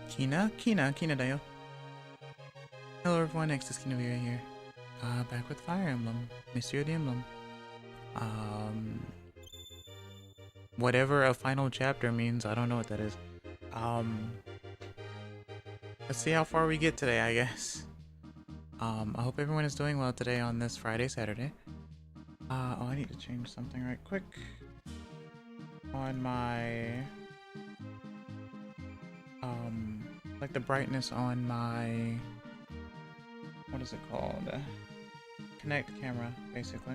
Kina da yo. Hello everyone, next is Kina Vira here. Back with Fire Emblem, Monsieur the Emblem. Whatever a final chapter means, I don't know what that is. Let's see how far we get today, I guess. I hope everyone is doing well today on this Friday, Saturday. Oh, I need to change something right quick. On my, like the brightness on my, what is it called? Connect camera, basically.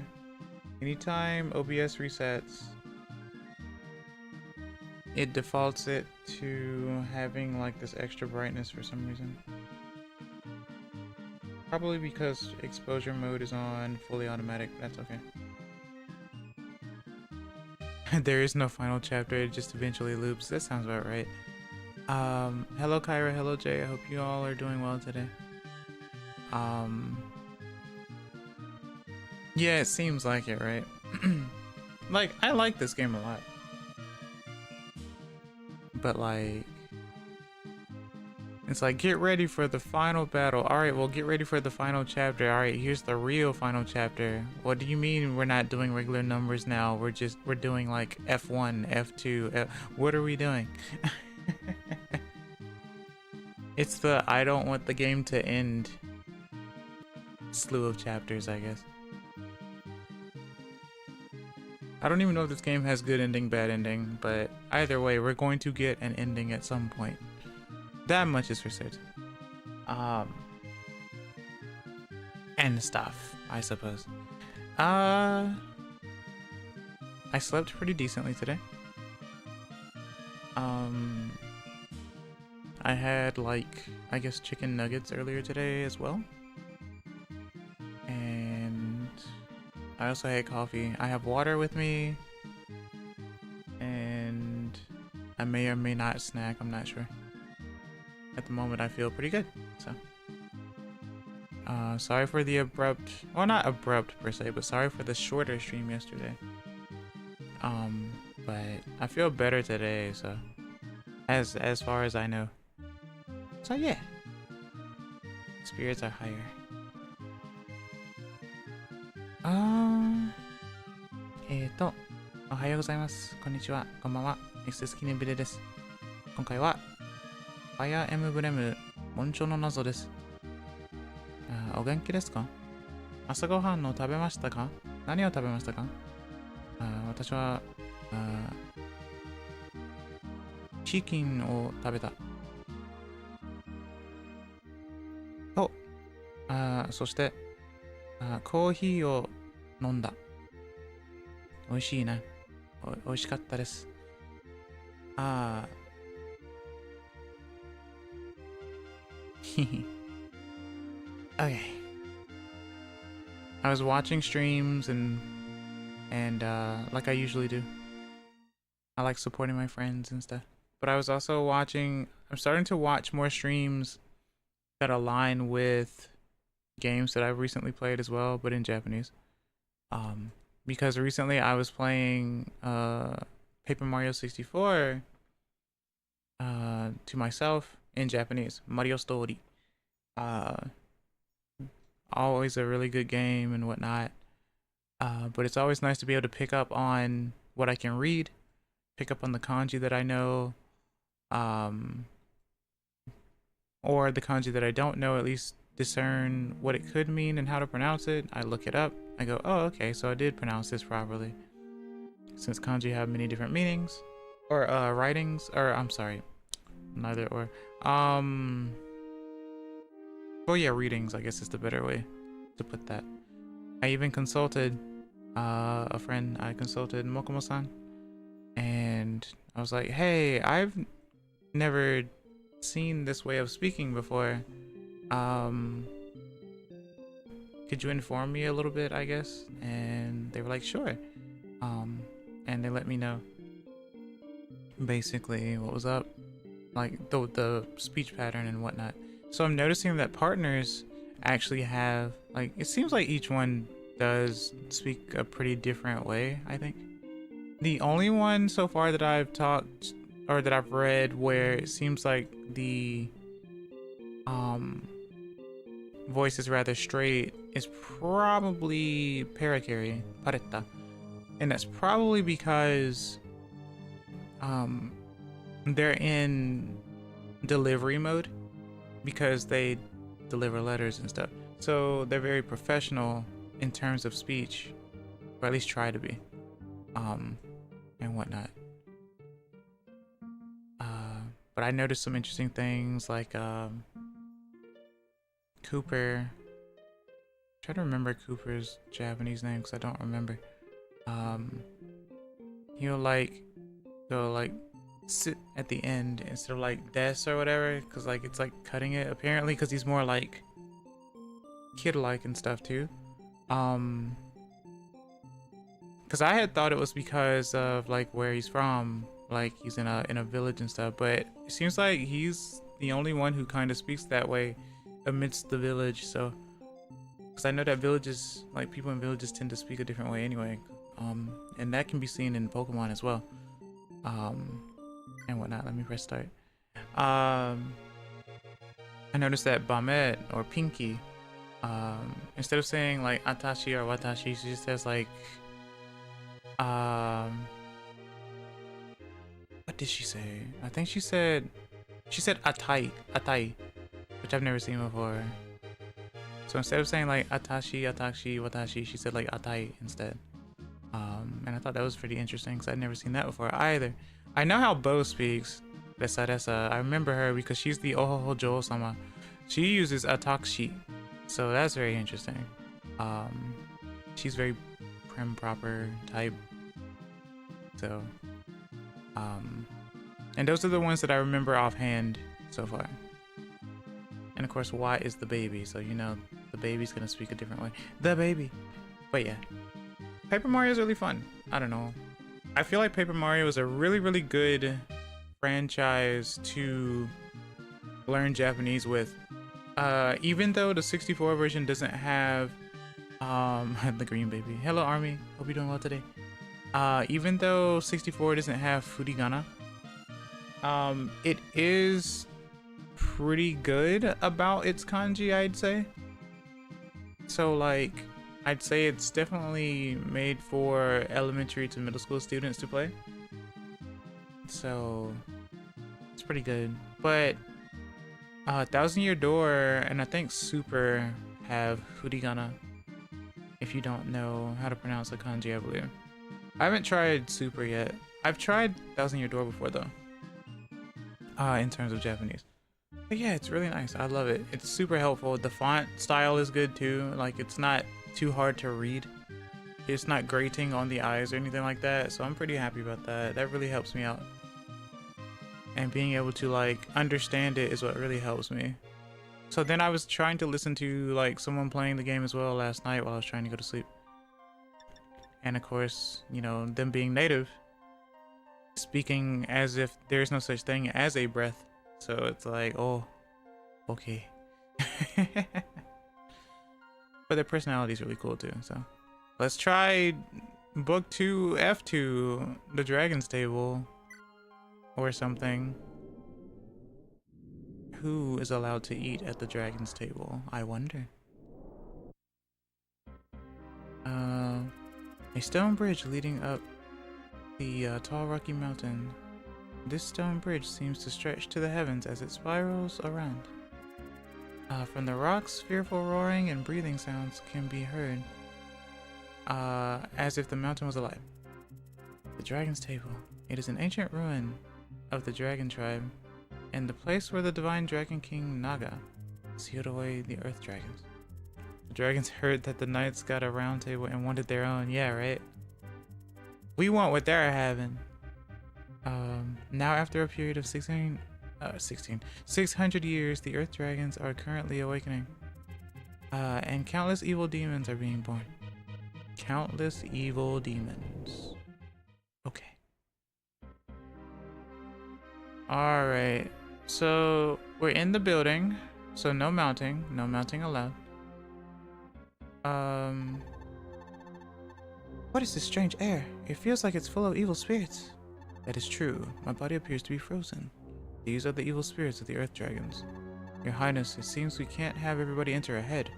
Anytime OBS resets, it defaults it to having like this extra brightness for some reason. Probably because exposure mode is on fully automatic, but that's okay. There is no final chapter, it just eventually loops. That sounds about right. Hello Kyra, hello Jay, I hope you all are doing well today. Yeah, it seems like it, right? Like, I like this game a lot. But like, it's like, get ready for the final battle. Alright, well, get ready for the final chapter. Alright, here's the real final chapter. What do you mean we're not doing regular numbers now? We're doing like F1, F2, what are we doing? It's the I don't want the game to end slew of chapters, I guess. I don't even know if this game has good ending, bad ending, but either way, we're going to get an ending at some point. That much is for certain. And stuff, I suppose. I slept pretty decently today. I had like, I guess chicken nuggets earlier today as well. And I also had coffee. I have water with me. And I may or may not snack, I'm not sure. At the moment I feel pretty good, so. Sorry for the abrupt, well not abrupt per se, but sorry for the shorter stream yesterday. But I feel better today, so. As far as I know. So yeah. Spirits are higher. Ohayou gozaimasu, konnichiwa, konbanwa, SS 記念ビデです。今回は Fire Emblem 紋章の謎です。お元気ですか？朝ごはんを食べましたか？何を食べましたか？私はチキンを食べた。と、そしてコーヒーを飲んだ。美味しいね。美味しかったです。Okay. I was watching streams and like I usually do. I like supporting my friends and stuff. But I was also watching, I'm starting to watch more streams that align with games that I've recently played as well, but in Japanese. Because recently I was playing Paper Mario 64 to myself in Japanese, Mario Story. Always a really good game and whatnot. But it's always nice to be able to pick up on what I can read, pick up on the kanji that I know, or the kanji that I don't know, at least discern what it could mean and how to pronounce it. I look it up. I go, oh, okay, so I did pronounce this properly. Since kanji have many different meanings, or writings, or I'm sorry, neither or. Oh yeah, readings, I guess is the better way to put that. I even consulted a friend. I consulted Mokomo-san, and I was like, hey, I've never seen this way of speaking before. Could you inform me a little bit, I guess? And they were like, sure. And they let me know basically what was up, like the speech pattern and whatnot. So I'm noticing that partners actually have, like, it seems like each one does speak a pretty different way, I think. The only one so far that I've talked or that I've read where it seems like the voice is rather straight is probably Parakiri, Paretta. And that's probably because they're in delivery mode because they deliver letters and stuff. So they're very professional in terms of speech, or at least try to be, and whatnot. But I noticed some interesting things like Cooper. Try to remember Cooper's Japanese name because I don't remember. He'll like go like sit at the end instead of like desk or whatever, because like it's like cutting it apparently, because he's more like kid-like and stuff too. Because I had thought it was because of like where he's from, like he's in a village and stuff, but it seems like he's the only one who kind of speaks that way amidst the village. So because I know that villages, like people in villages tend to speak a different way anyway, and that can be seen in Pokemon as well, and whatnot. Let me press start. I noticed that Bamet or Pinky, instead of saying like Atashi or Watashi, she just says like what did she say? I think she said Atai, which I've never seen before. So instead of saying like Atashi, Atashi, Watashi, she said like Atai instead. And I thought that was pretty interesting because I'd never seen that before either. I know how Bo speaks, Desa. I remember her because she's the Ohoho Jo-sama. She uses Atakshi, so that's very interesting. She's very prim proper type. So, and those are the ones that I remember offhand so far. And of course, Y is the baby, so you know the baby's gonna speak a different way. The baby. But yeah, Paper Mario is really fun. I don't know. I feel like Paper Mario is a really, really good franchise to learn Japanese with. Even though the 64 version doesn't have the green baby. Hello Army, hope you're doing well today. Even though 64 doesn't have furigana, it is pretty good about its kanji, I'd say. So like, I'd say it's definitely made for elementary to middle school students to play. So it's pretty good. But Thousand Year Door and I think Super have furigana, if you don't know how to pronounce the kanji, I believe. I haven't tried Super yet. I've tried Thousand Year Door before though, in terms of Japanese. But yeah, it's really nice. I love it. It's super helpful. The font style is good too. Like it's not too hard to read. It's not grating on the eyes or anything like that. So I'm pretty happy about that. That really helps me out. And being able to like understand it is what really helps me. So then I was trying to listen to like someone playing the game as well last night while I was trying to go to sleep. And of course, you know, them being native, speaking as if there's no such thing as a breath. So it's like, oh, okay. But their personality is really cool too. So let's try Book 2 F2, the Dragon's Table, or something. Who is allowed to eat at the Dragon's Table? I wonder. A stone bridge leading up the tall rocky mountain. This stone bridge seems to stretch to the heavens as it spirals around. From the rocks, fearful roaring and breathing sounds can be heard, as if the mountain was alive. The Dragon's Table. It is an ancient ruin of the dragon tribe, and the place where the divine dragon king Naga sealed away the earth dragons. The dragons heard that the knights got a round table and wanted their own. Yeah, right? We want what they're having. Now after a period of 600 years, the earth dragons are currently awakening. And countless evil demons are being born. Countless evil demons. Okay. Alright. So we're in the building. So no mounting. No mounting allowed. What is this strange air? It feels like it's full of evil spirits. That is true. My body appears to be frozen. These are the evil spirits of the Earth Dragons. Your Highness, it seems we can't have everybody enter ahead.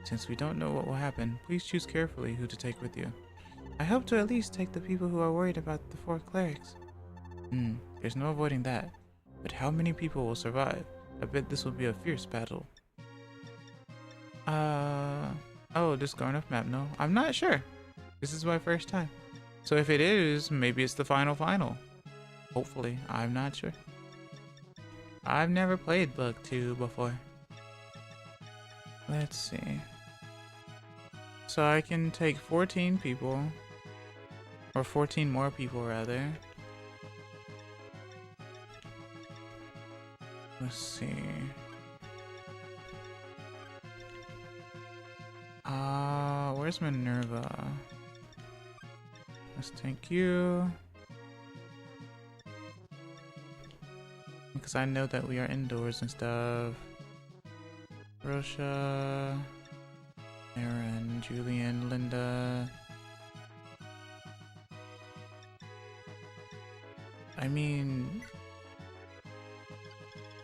Since we don't know what will happen, please choose carefully who to take with you. I hope to at least take the people who are worried about the 4 clerics. There's no avoiding that. But how many people will survive? I bet this will be a fierce battle. Oh, just going off map, no? I'm not sure. This is my first time. So if it is, maybe it's the final. Hopefully, I'm not sure. I've never played Book 2 before. Let's see. So I can take 14 people. Or 14 more people, rather. Let's see. Where's Minerva? Let's take you. Because I know that we are indoors and stuff. Rosha, Aaron, Julian, Linda. I mean,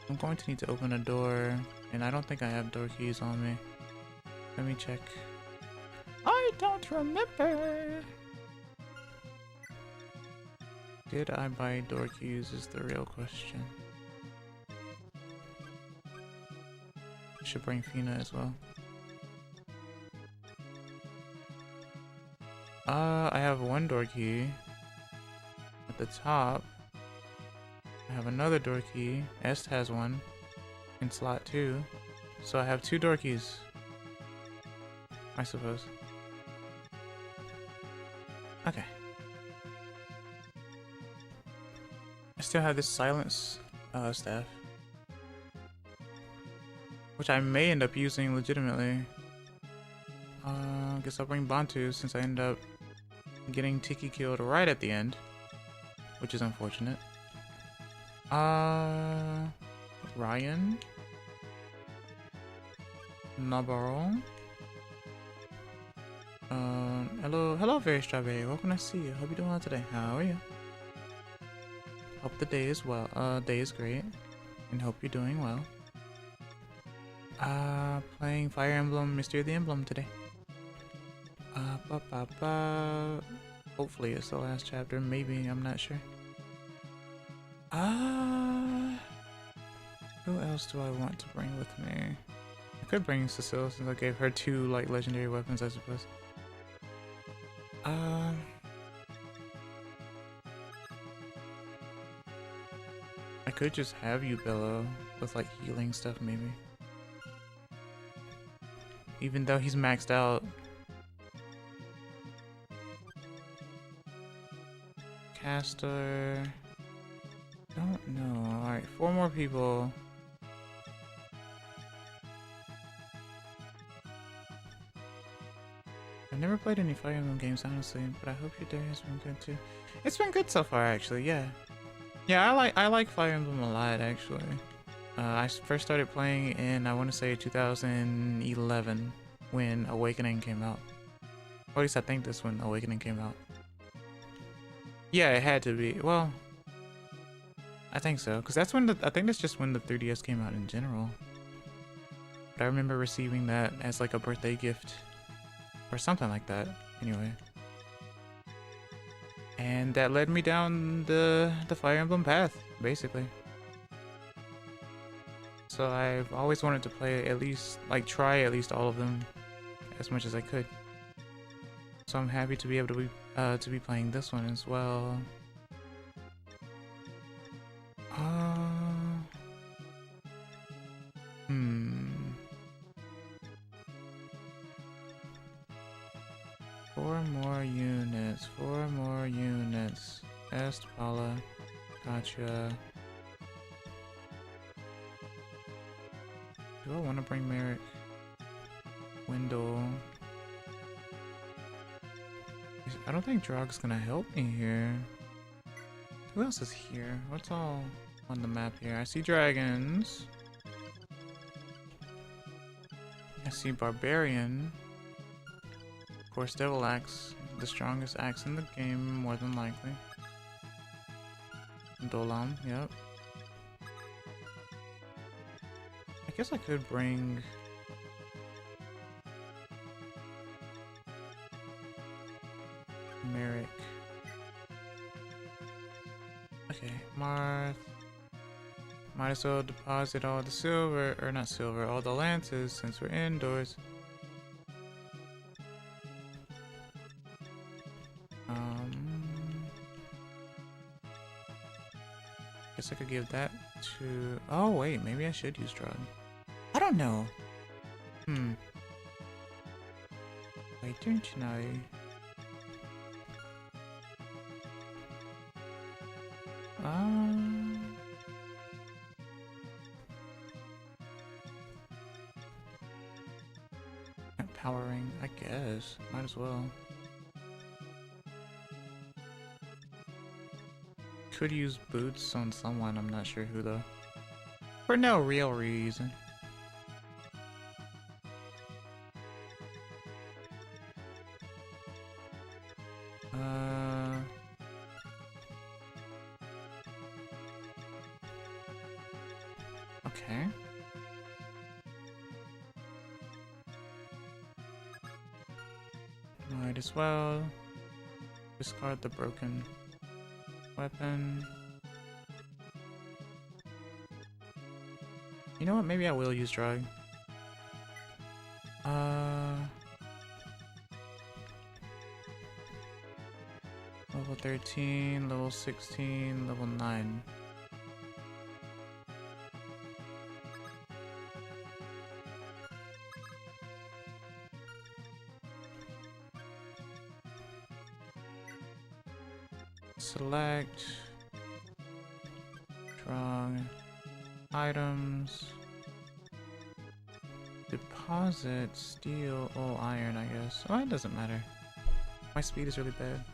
I'm going to need to open a door, and I don't think I have door keys on me. Let me check. I don't remember. Did I buy door keys is the real question. I should bring Fina as well. I have 1 door key at the top. I have another door key. Est has 1 in slot 2. So I have 2 door keys, I suppose. Okay. I still have this silence staff, which I may end up using legitimately. I guess I'll bring Bantu since I end up getting Tiki killed right at the end, which is unfortunate. Ryan, Navarro. Hello, very strawberry. Welcome to see you. Hope you're doing well today. How are you? Hope the day is well. Day is great, and hope you're doing well. Playing Fire Emblem, Mystery of the Emblem today. Hopefully it's the last chapter. Maybe, I'm not sure. Who else do I want to bring with me? I could bring Cecile since I gave her 2 like legendary weapons, I suppose. I could just have you, Bello, with like healing stuff maybe. Even though he's maxed out. Castor. Don't know. Alright, 4 more people. I've never played any Fire Emblem games, honestly, but I hope your day has been good too. It's been good so far, actually. Yeah, I like Fire Emblem a lot, actually. I first started playing in, I want to say 2011 when Awakening came out. Or at least I think this when Awakening came out. Yeah, it had to be. Well, I think so, because that's when I think that's just when the 3DS came out in general. But I remember receiving that as like a birthday gift. Or something like that, anyway. And that led me down the Fire Emblem path, basically. So I've always wanted to play at least, like try at least all of them as much as I could. So I'm happy to be able to be playing this one as well. 4 more units. Est, Paula, Gotcha. Do I want to bring Merrick? Wendell. I don't think Drog's gonna help me here. Who else is here? What's all on the map here? I see dragons. I see Barbarian. Of course, Devil Axe, the strongest axe in the game, more than likely. Dolam, yep. I guess I could bring... Merrick. Okay, Marth. Might as well deposit all the silver, or not silver, all the lances since we're indoors. Guess I could give that to... Oh wait, maybe I should use drug. I don't know. I don't know. Empowering, I guess. Might as well. Could use boots on someone, I'm not sure who though. For no real reason. Okay. Might as well discard the broken weapon. You know what? Maybe I will use drug. Level 13, level 16, level 9. Select strong items, deposit steel, oh iron I guess. Oh, it doesn't matter. My speed is really bad.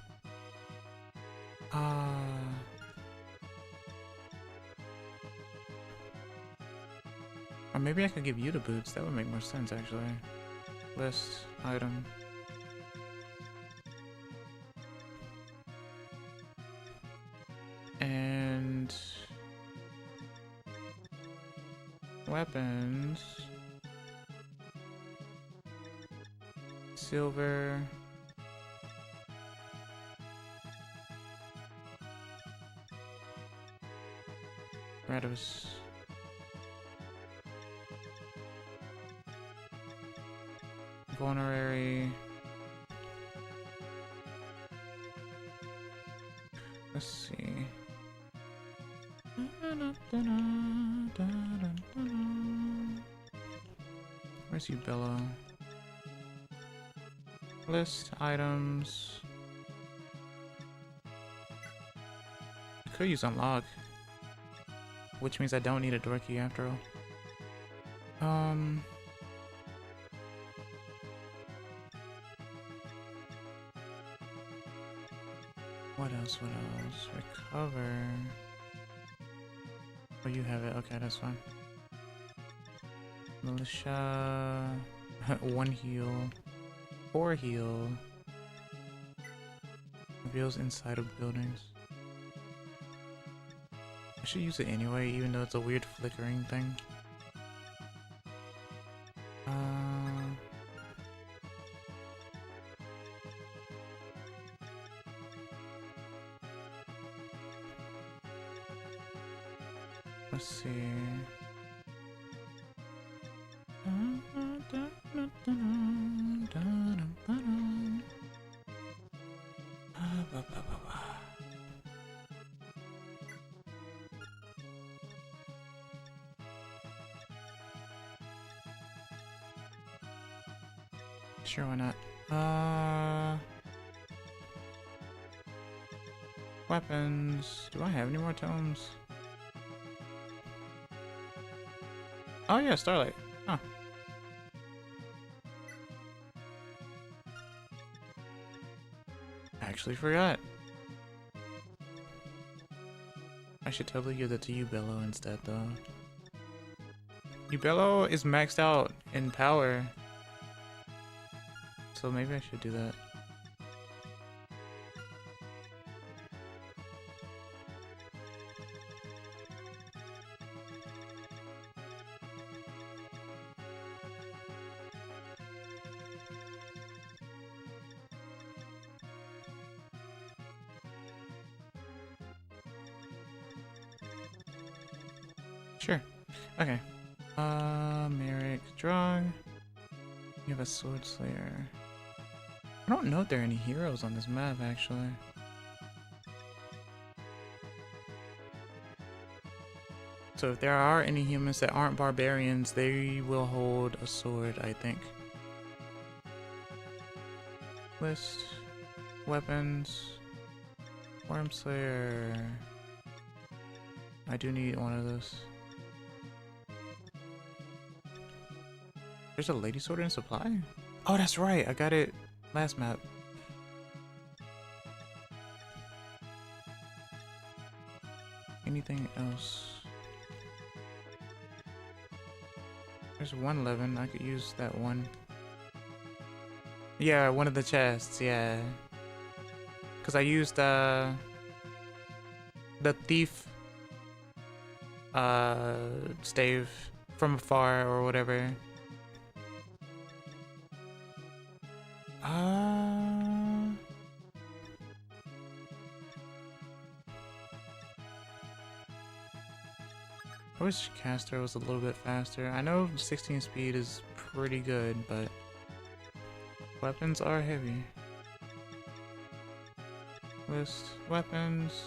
Or maybe I could give you the boots, that would make more sense actually. List item. And weapons, silver, Rados, vulnerary. Let's see. Where's you, Bello? List items. I could use unlock, which means I don't need a door key after all. What else? What else? Recover. Oh, you have it. Okay, that's fine. Militia. 1 heal. 4 heal. Reveals inside of buildings. I should use it anyway, even though it's a weird flickering thing. Let's see. Sure, why not? Weapons. Do I have any more tomes? Oh yeah, Starlight. Huh. I actually forgot. I should totally give that to Ubello instead though. Ubello is maxed out in power. So maybe I should do that. Sure. Okay. Merrick, Drog. You have a Sword Slayer. I don't know if there are any heroes on this map, actually. So if there are any humans that aren't barbarians, they will hold a sword, I think. List. Weapons. Worm Slayer. I do need one of those. There's a lady sword in supply? Oh, that's right. I got it last map. Anything else? There's 111. I could use that one. Yeah, one of the chests. Yeah. Because I used the thief stave from afar or whatever. I wish caster was a little bit faster. I know 16 speed is pretty good, but weapons are heavy. List weapons.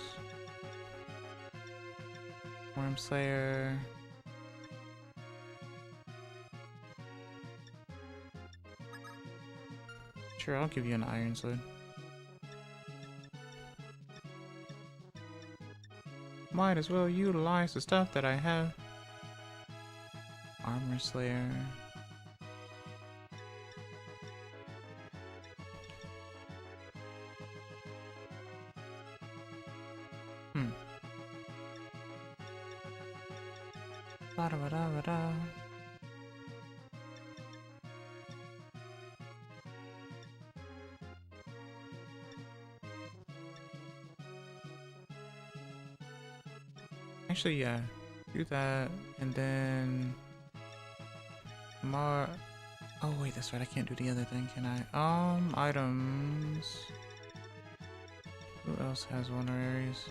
Worm Slayer. Sure, I'll give you an iron sword. Might as well utilize the stuff that I have. Armor Slayer. Ba-da-ba-da-ba-da. Actually, yeah, do that, and then more. Oh wait, that's right. I can't do the other thing, can I? Items. Who else has vulneraries?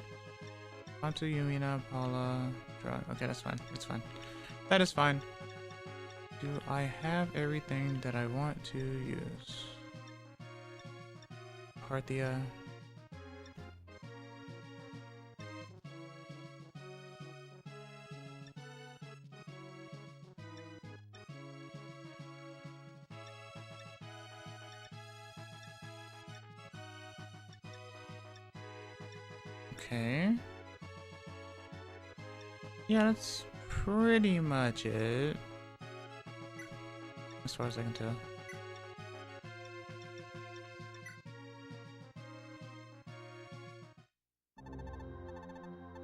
Onto Yumina, Paula, Drug. Okay, that's fine. It's fine. That is fine. Do I have everything that I want to use? Parthia. Okay. Yeah, that's pretty much it. As far as I can tell.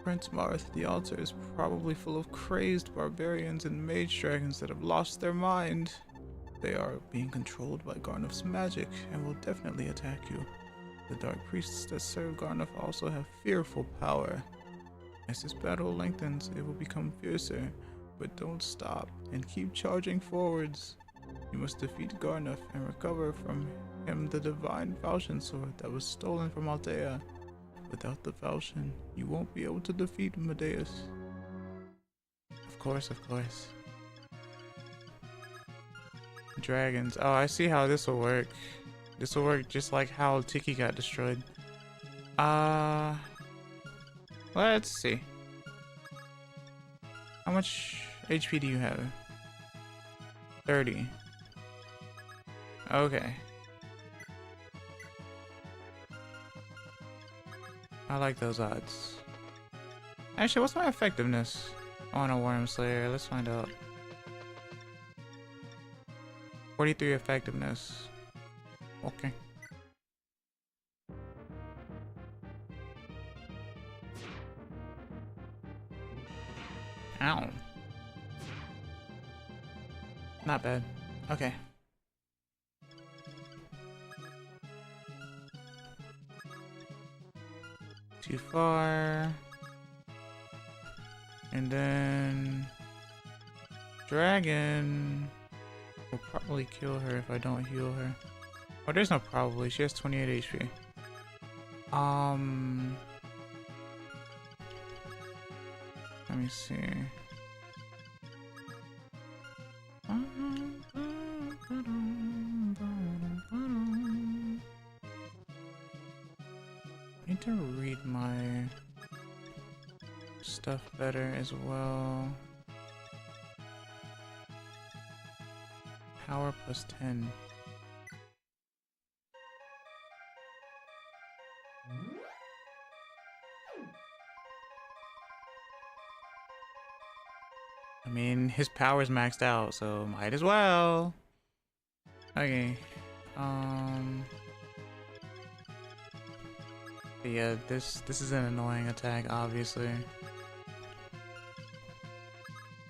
Prince Marth, the altar is probably full of crazed barbarians and mage dragons that have lost their mind. They are being controlled by Garnuf's magic and will definitely attack you. The dark priests that serve Garnuf also have fearful power. As this battle lengthens, it will become fiercer, but don't stop and keep charging forwards. You must defeat Garnuf and recover from him the divine falchion sword that was stolen from Altea. Without the falchion, you won't be able to defeat Medeus. Of course, of course. Dragons. Oh, I see how this will work. This will work just like how Tiki got destroyed. Let's see. How much HP do you have? 30. Okay. I like those odds. Actually, what's my effectiveness on a Worm Slayer? Let's find out. 43 effectiveness. Okay. Ow. Not bad. Okay. Too far. And then Dragon will probably kill her if I don't heal her. Oh, there's no probably. She has 28 HP. Let me see. to read my stuff better as well. Power plus 10. I mean, his power's maxed out, so might as well. Okay. But yeah, this is an annoying attack, obviously.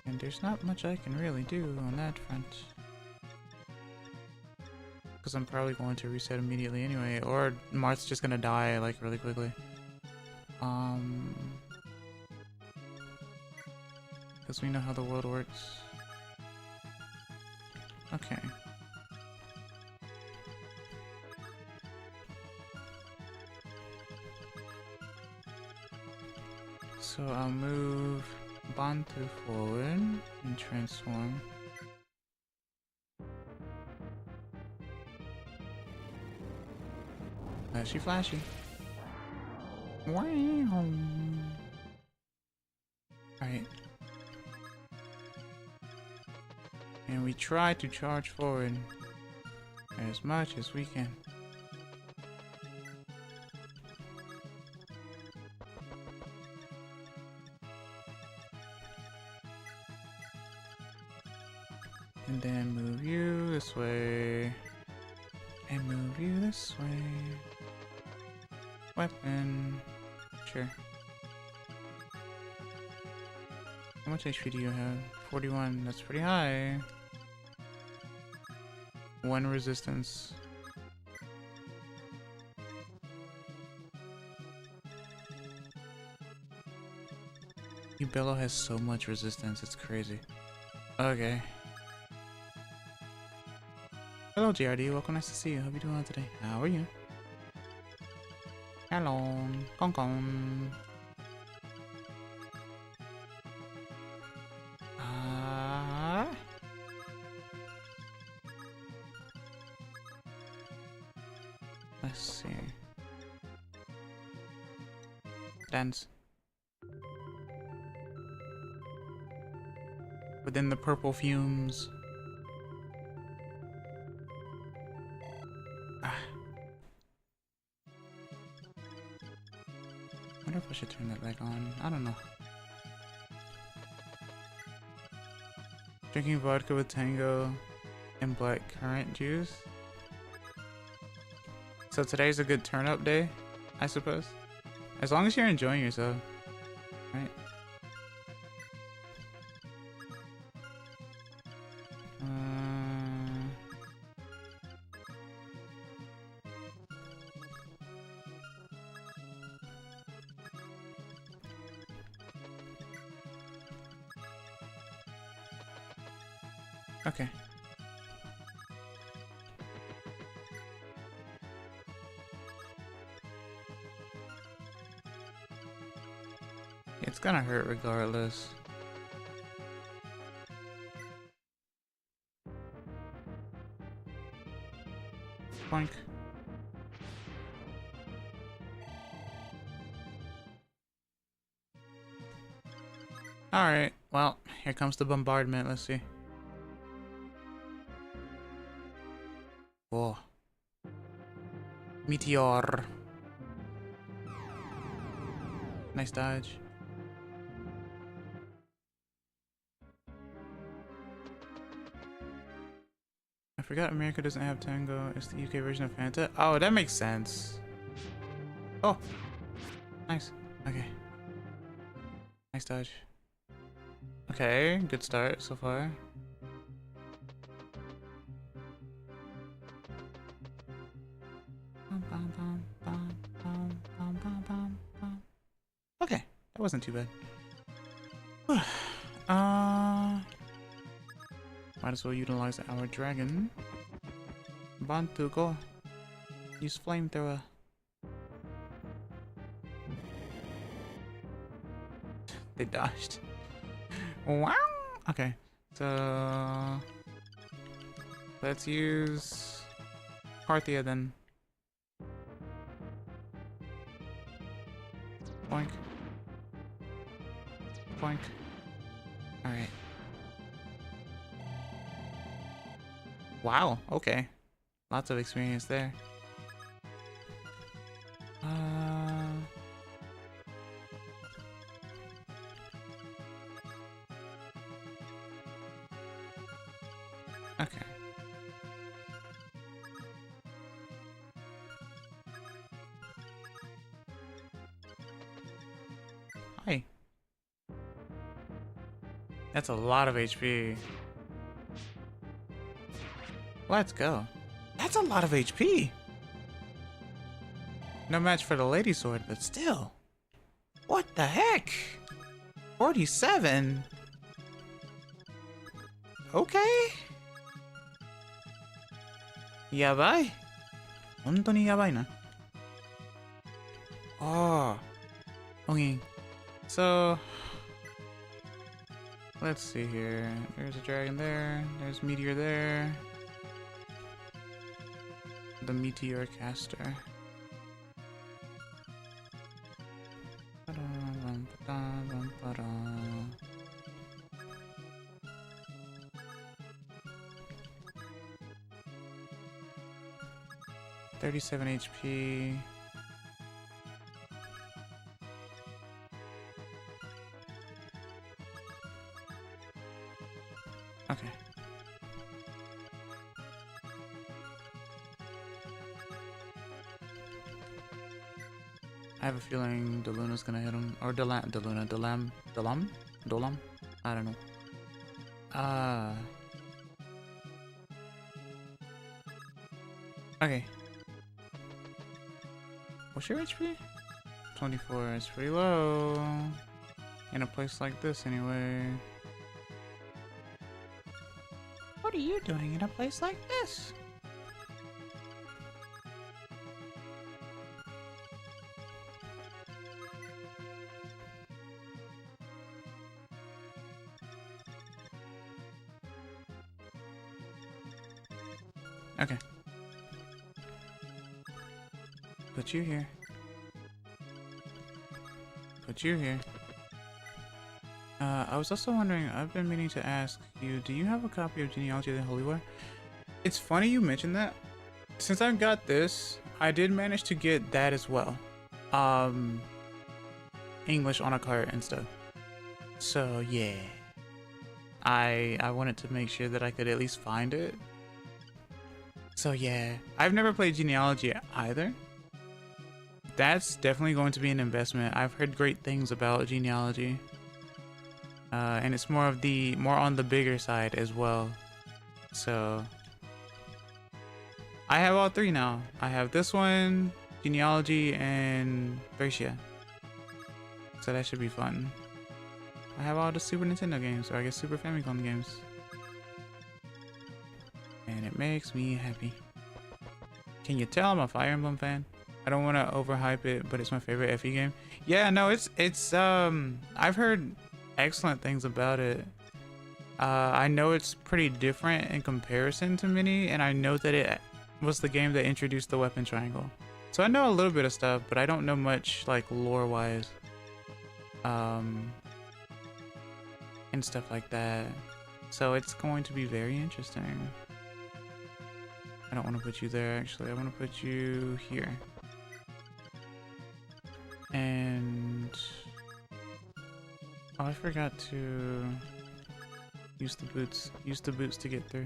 And there's not much I can really do on that front. Because I'm probably going to reset immediately anyway, or Marth's just gonna die, like, really quickly. Because we know how the world works. Okay. So I'll move Bantu forward and transform. Flashy, flashy. Wow. Alright. And we try to charge forward as much as we can. And then move you this way. And move you this way. Weapon. Sure. How much HP do you have? 41. That's pretty high. 1 resistance. Ubello has so much resistance, it's crazy. Okay. Hello GRD, welcome, nice to see you. Hope you're doing well today. How are you? Hello, Kong Kong. Let's see. Dance. Within the purple fumes. I wonder if I should turn that back on. I don't know. Drinking vodka with Tango and black currant juice. So today's a good turn-up day, I suppose. As long as you're enjoying yourself, right? Okay. It's gonna hurt regardless. Boink. Alright, well, here comes the bombardment. Let's see. Whoa. Meteor. Nice dodge. I forgot America doesn't have Tango. It's the UK version of Fanta. Oh, that makes sense. Oh. Nice. Okay. Nice dodge. Okay, good start so far. Okay, that wasn't too bad. Might as well utilize our dragon. Bantu, go. Use flamethrower. They dodged. Wow. Okay, so let's use Parthia then. Boink. Boink. Alright. Wow, okay. Lots of experience there. Okay. Hi. That's a lot of HP. Let's go. That's a lot of HP. No match for the lady sword, but still. What the heck? 47? Okay. Yabai? 本当にやばいな. Oh. Okay. So, let's see here. There's a dragon there. There's meteor there. The meteor caster. 37 HP. Okay. I have a feeling Deluna's gonna hit him. Or Delam? I don't know. Okay. What's your HP? 24. It's pretty low. In a place like this, anyway. What are you doing in a place like this? Okay. Put you here. Put you here. I was also wondering, I've been meaning to ask you, do you have a copy of Genealogy of the Holy War? It's funny you mentioned that. Since I've got this, I did manage to get that as well. English on a cart and stuff. So yeah. I wanted to make sure that I could at least find it. So yeah, I've never played Genealogy either. That's definitely going to be an investment. I've heard great things about Genealogy. And it's more on the bigger side as well. So I have all three now. I have this one, Genealogy, and Thracia. So that should be fun. I have all the Super Nintendo games, or I guess Super Famicom games. And it makes me happy. Can you tell I'm a Fire Emblem fan? I don't want to overhype it, but it's my favorite FE game. Yeah, no, it's I've heard excellent things about it. I know it's pretty different in comparison to many, and I know that it was the game that introduced the weapon triangle. So I know a little bit of stuff, but I don't know much like lore-wise. And stuff like that. So it's going to be very interesting. I don't want to put you there, actually. I want to put you here. And oh, I forgot to use the boots. Use the boots to get through.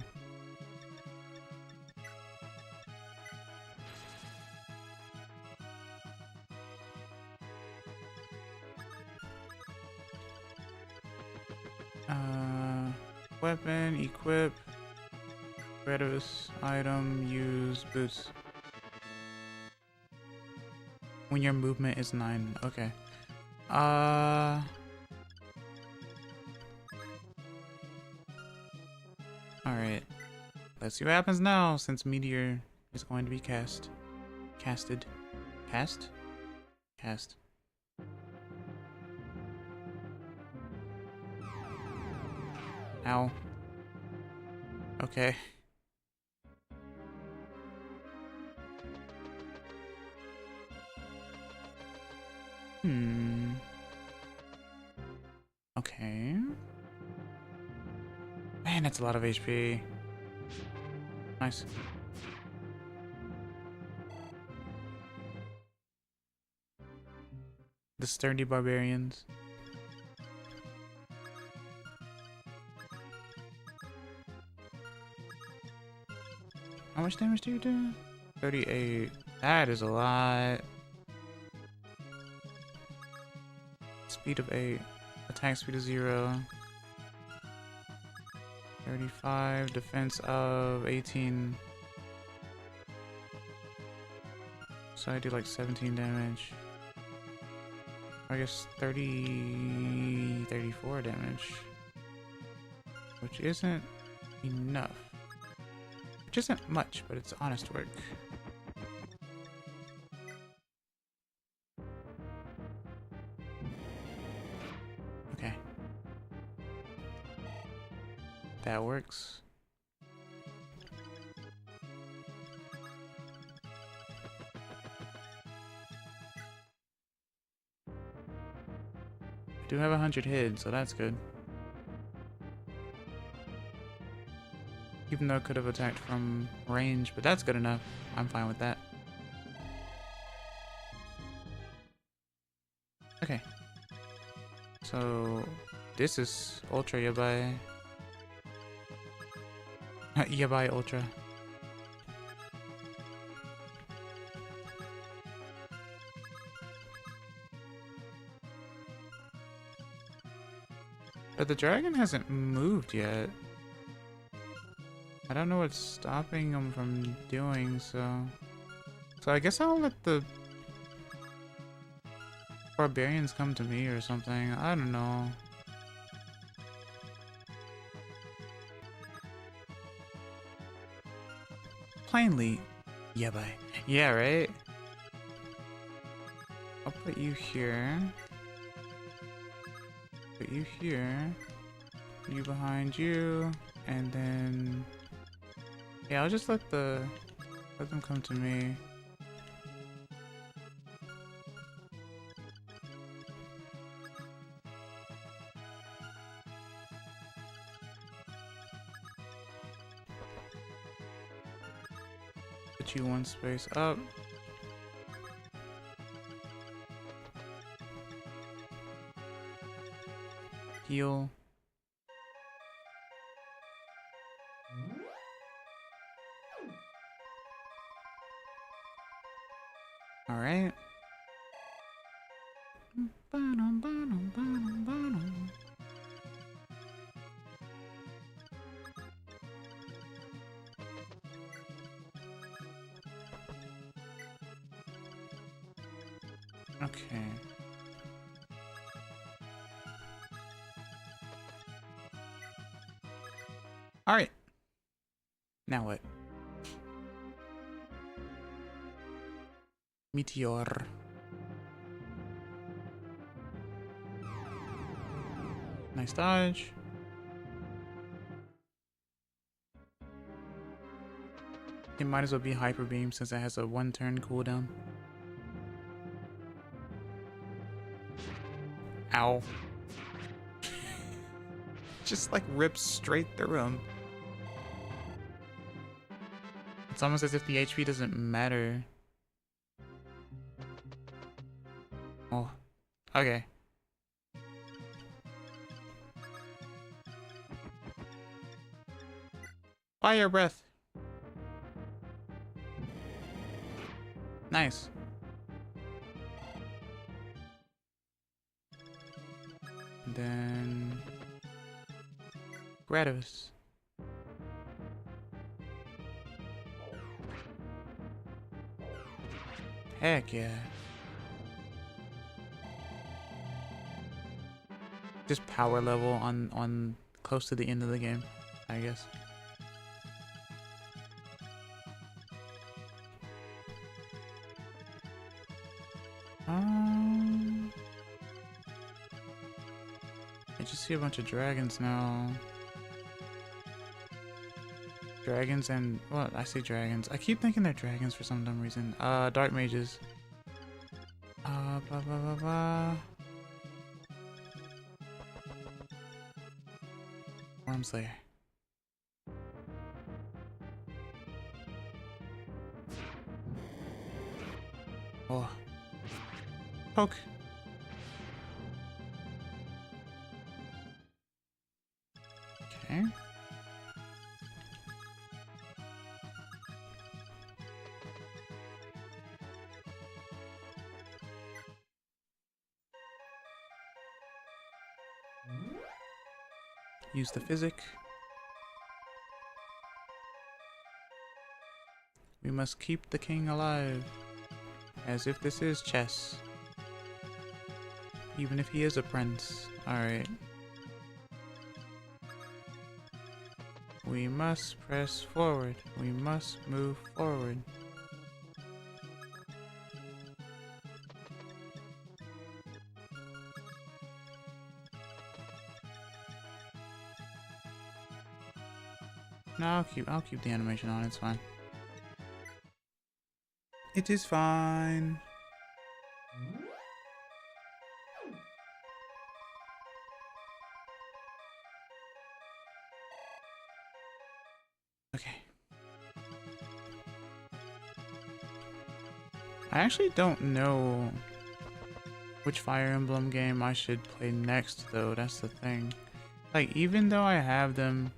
Weapon, equip, Kratos, item, use, boots. When your movement is 9, okay. Alright. Let's see what happens now, since Meteor is going to be cast. Casted. Cast? Cast. Ow. Okay. Hmm. Okay. Man, that's a lot of HP. Nice. The sturdy barbarians. How much damage do you do? 38. That is a lot. Speed of 8. Attack speed of 0. 35. Defense of 18. So I do like 17 damage. I guess 34 damage. Which isn't enough. Which isn't much, but it's honest work. Okay. That works. I do have 100 hits, so that's good. Even though it could have attacked from range, but that's good enough. I'm fine with that. Okay. So, this is Ultra Yabai. Yabai Ultra. But the dragon hasn't moved yet. I don't know what's stopping him from doing so. So I guess I'll let the barbarians come to me or something. I don't know. Plainly, Yabai. Yeah, right? I'll put you here. Put you here. Put you behind you. And then... yeah, I'll just let them come to me. Put you one space up. Heal. All right. Okay. All right. Now what? Meteor. Nice dodge. It might as well be Hyper Beam since it has a 1-turn cooldown. Ow. Just like rips straight through him. It's almost as if the HP doesn't matter. Oh, okay. Fire breath. Nice. And then Gratis. Heck yeah. Just power level on close to the end of the game, I guess. I just see a bunch of dragons now. Dragons and what? I see dragons. I keep thinking they're dragons for some dumb reason. Dark mages. Blah blah blah blah. Worm Slayer. Oh. Poke. Okay. Use the physic. We must keep the king alive. As if this is chess. Even if he is a prince. Alright. We must press forward. We must move forward. No, I'll keep the animation on, it's fine. It is fine. Okay. I actually don't know which Fire Emblem game I should play next though, that's the thing. Like, even though I have them,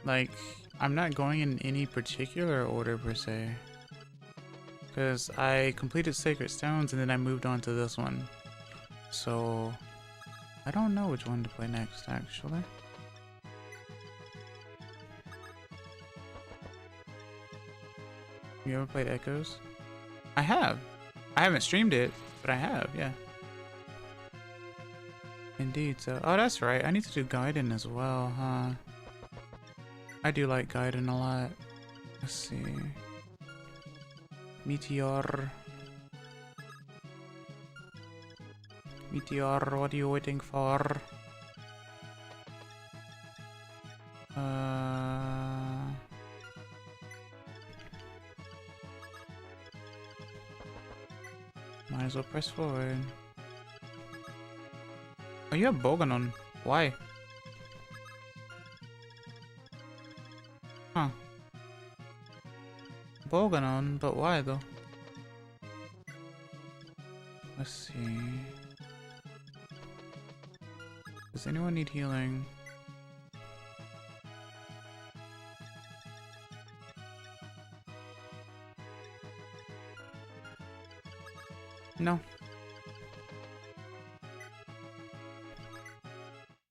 like, I'm not going in any particular order per se. Because I completed Sacred Stones and then I moved on to this one. So, I don't know which one to play next, actually. You ever played Echoes? I have. I haven't streamed it, but I have, yeah. Indeed, so... Oh, that's right. I need to do Gaiden as well, huh? I do like Gaiden a lot. Let's see... Meteor. Meteor, what are you waiting for? Might as well press forward. Oh, you have Boganon. Why? Huh. Boganon, but why though? Let's see. Does anyone need healing? No.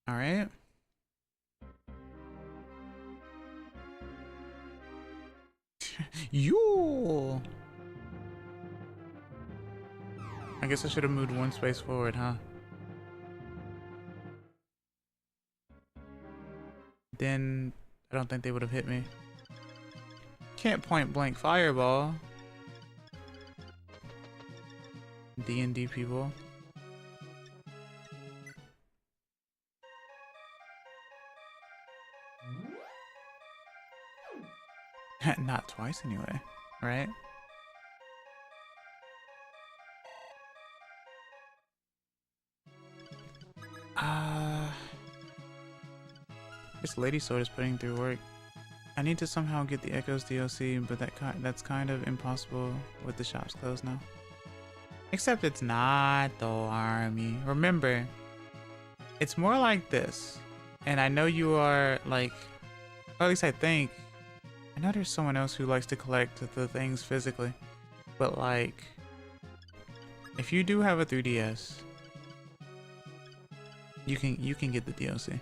All right. You. I guess I should have moved one space forward, huh? Then I don't think they would have hit me. Can't point blank fireball. D&D people. Not twice anyway, right? This Lady Sword is putting through work. I need to somehow get the Echoes DLC, but that's kind of impossible with the shops closed now. Except it's not though, Army. Remember, it's more like this. And I know you are like, or at least I think, I know there's someone else who likes to collect the things physically. But like, if you do have a 3DS, you can get the DLC.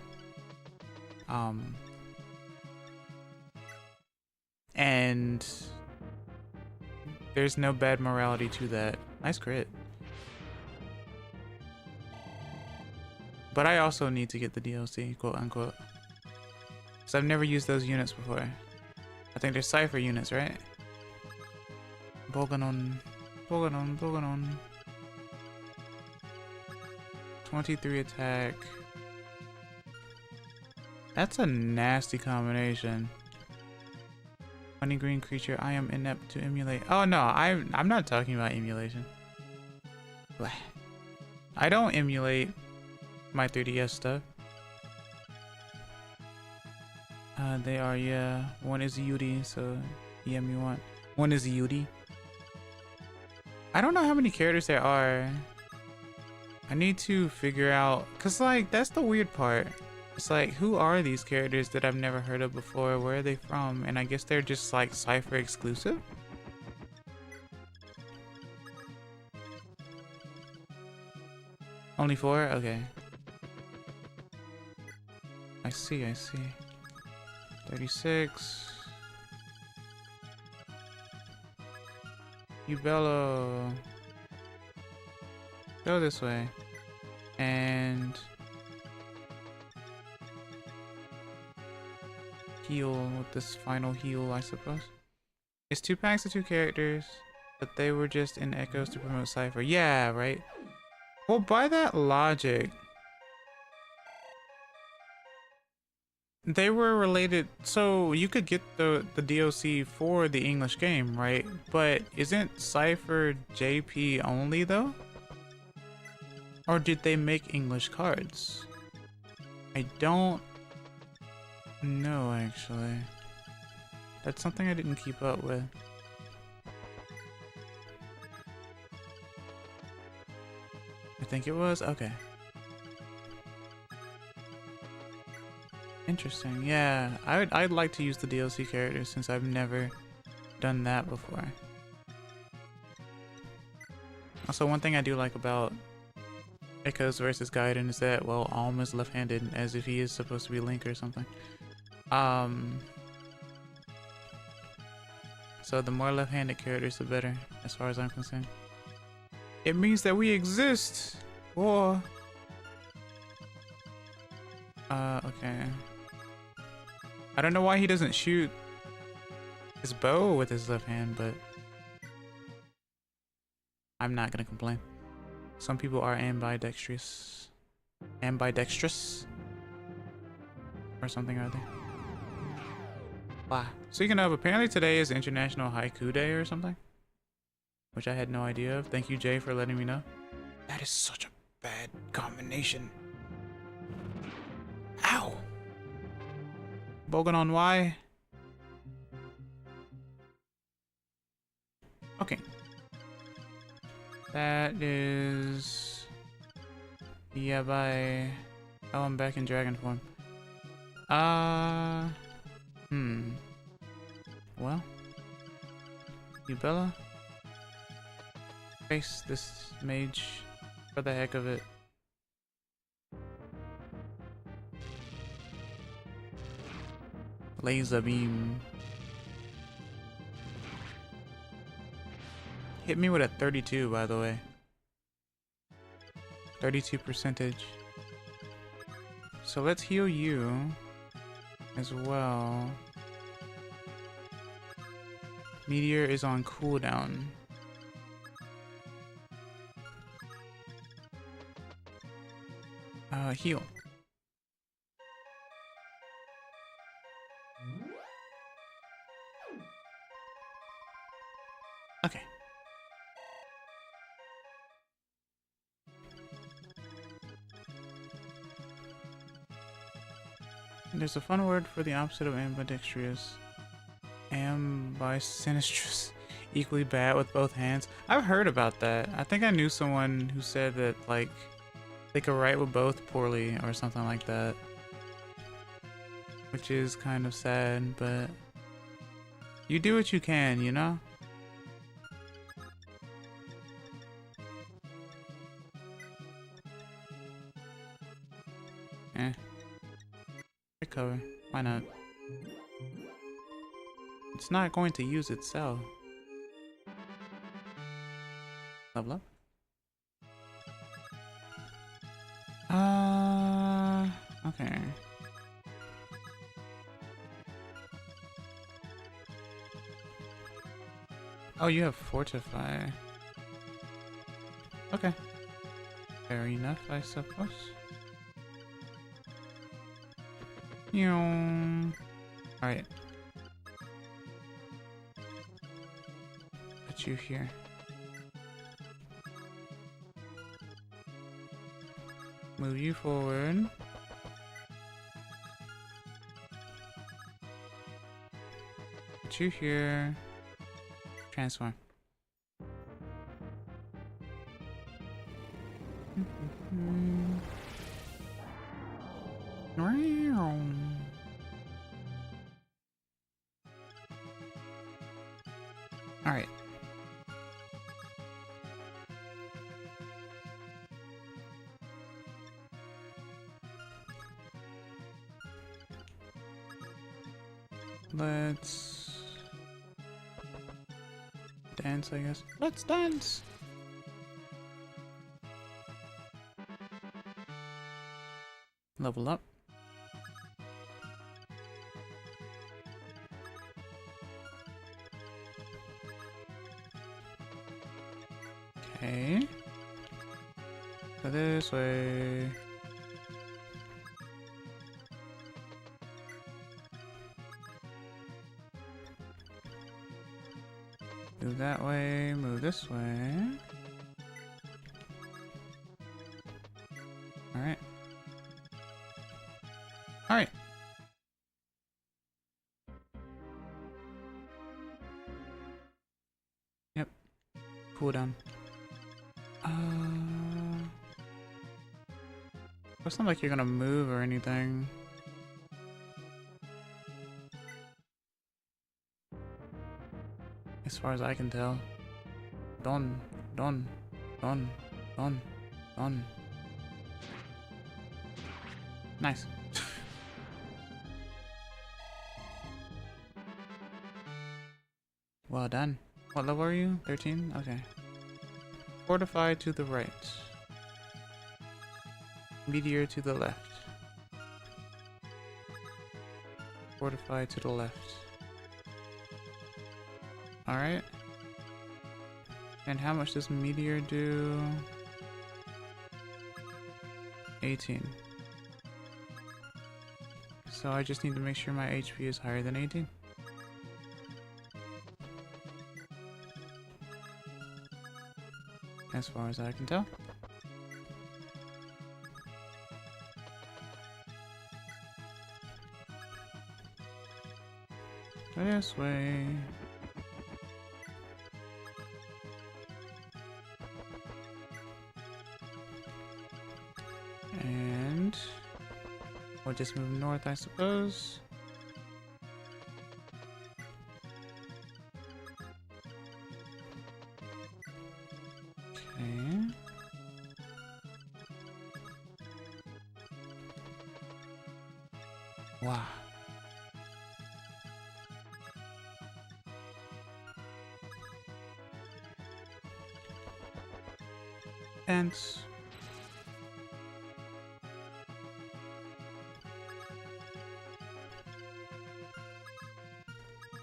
And there's no bad morality to that. Nice crit. But I also need to get the DLC, quote unquote. Because I've never used those units before. I think they're Cypher units, right? Boganon. Boganon, Boganon. 23 attack. That's a nasty combination. Funny green creature, I am inept to emulate. Oh no, I'm not talking about emulation. I don't emulate my 3DS stuff. They are, yeah. One is Yuri, so yeah, me want. One is Yuri. I don't know how many characters there are. I need to figure out, cause like that's the weird part. It's like, who are these characters that I've never heard of before? Where are they from? And I guess they're just like Cypher exclusive. Only 4? Okay. I see. 36. Ubello. Go this way. And heal with this final heal, I suppose. It's 2 packs of 2 characters, but they were just in echoes to promote Cypher. Yeah, right. Well, by that logic, they were related, so you could get the DLC for the English game, right? But isn't Cypher JP only though? Or did they make English cards? I don't know actually. That's something I didn't keep up with. I think it was? Okay. Interesting. Yeah, I'd like to use the DLC characters since I've never done that before. Also, one thing I do like about Echoes versus Gaiden is that, well, Alm is left-handed, as if he is supposed to be Link or something. So the more left-handed characters, the better, as far as I'm concerned. It means that we exist! Whoa! Okay. I don't know why he doesn't shoot his bow with his left hand, but I'm not gonna complain. Some people are ambidextrous. Ambidextrous? Or something, are they? Wow. Speaking of, apparently today is International Haiku Day or something, which I had no idea of. Thank you, Jay, for letting me know. That is such a bad combination. Ow! Bogan on Y. Okay. That is... yeah, bye. Oh, I'm back in dragon form. Well. Ubella. Face this mage for the heck of it. Laser beam. Hit me with a 32, by the way. 32%. So let's heal you as well. Meteor is on cooldown. Heal. Okay. There's a fun word for the opposite of ambidextrous. Ambisinistrous. Equally bad with both hands. I've heard about that. I think I knew someone who said that, like, they could write with both poorly or something like that. Which is kind of sad, but you do what you can, you know? Recover. Why not? It's not going to use itself. Level up? Okay. Oh, you have Fortify. Okay. Fair enough, I suppose. Alright. Put you here. Move you forward. Put you here. Transform. Alright. Let's dance, I guess. Let's dance! Level up. Okay. Go this way. Move that way, move this way. Alright. Alright. Yep. Cooldown. It's not like you're gonna move or anything. As far as I can tell. Done. Nice. Well done. What level are you? 13? Okay. Fortify to the right. Meteor to the left. Fortify to the left. Alright. And how much does meteor do? 18. So I just need to make sure my HP is higher than 18. As far as I can tell. This way. And we'll just move north, I suppose. Okay. Wow. And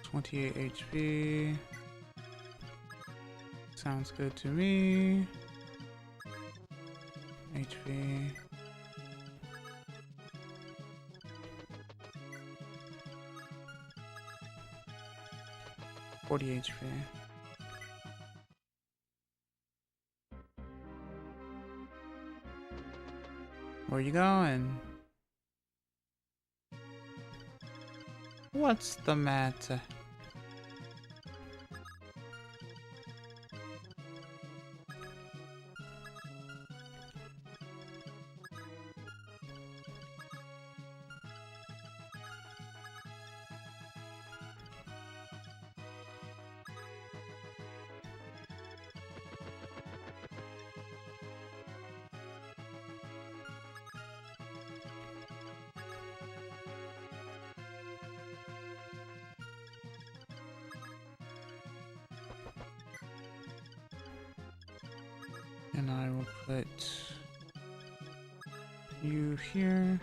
28 HP. Sounds good to me. HP. $40 HP. Where you going? What's the matter? And I will put you here.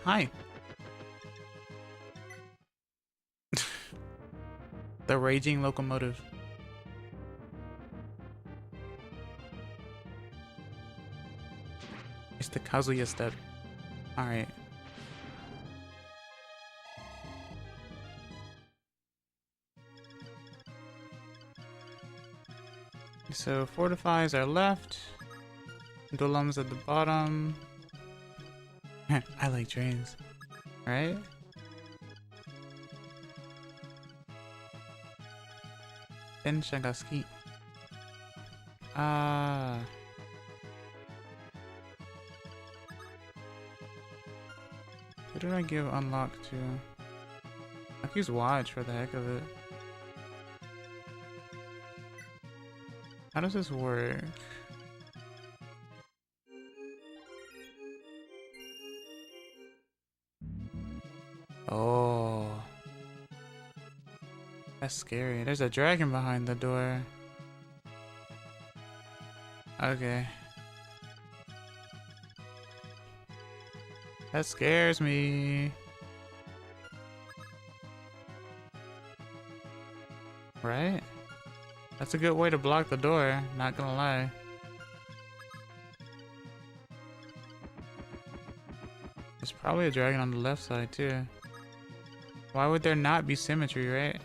Hi. The raging locomotive. It's the Kazuya step. Alright. So fortifies are left. Golems at the bottom. I like trains, right? Then Shagaski. Who did I give unlock to? I could use watch for the heck of it. How does this work? Oh. That's scary. There's a dragon behind the door. Okay. That scares me. Right? That's a good way to block the door, not gonna lie. There's probably a dragon on the left side too. Why would there not be symmetry, right?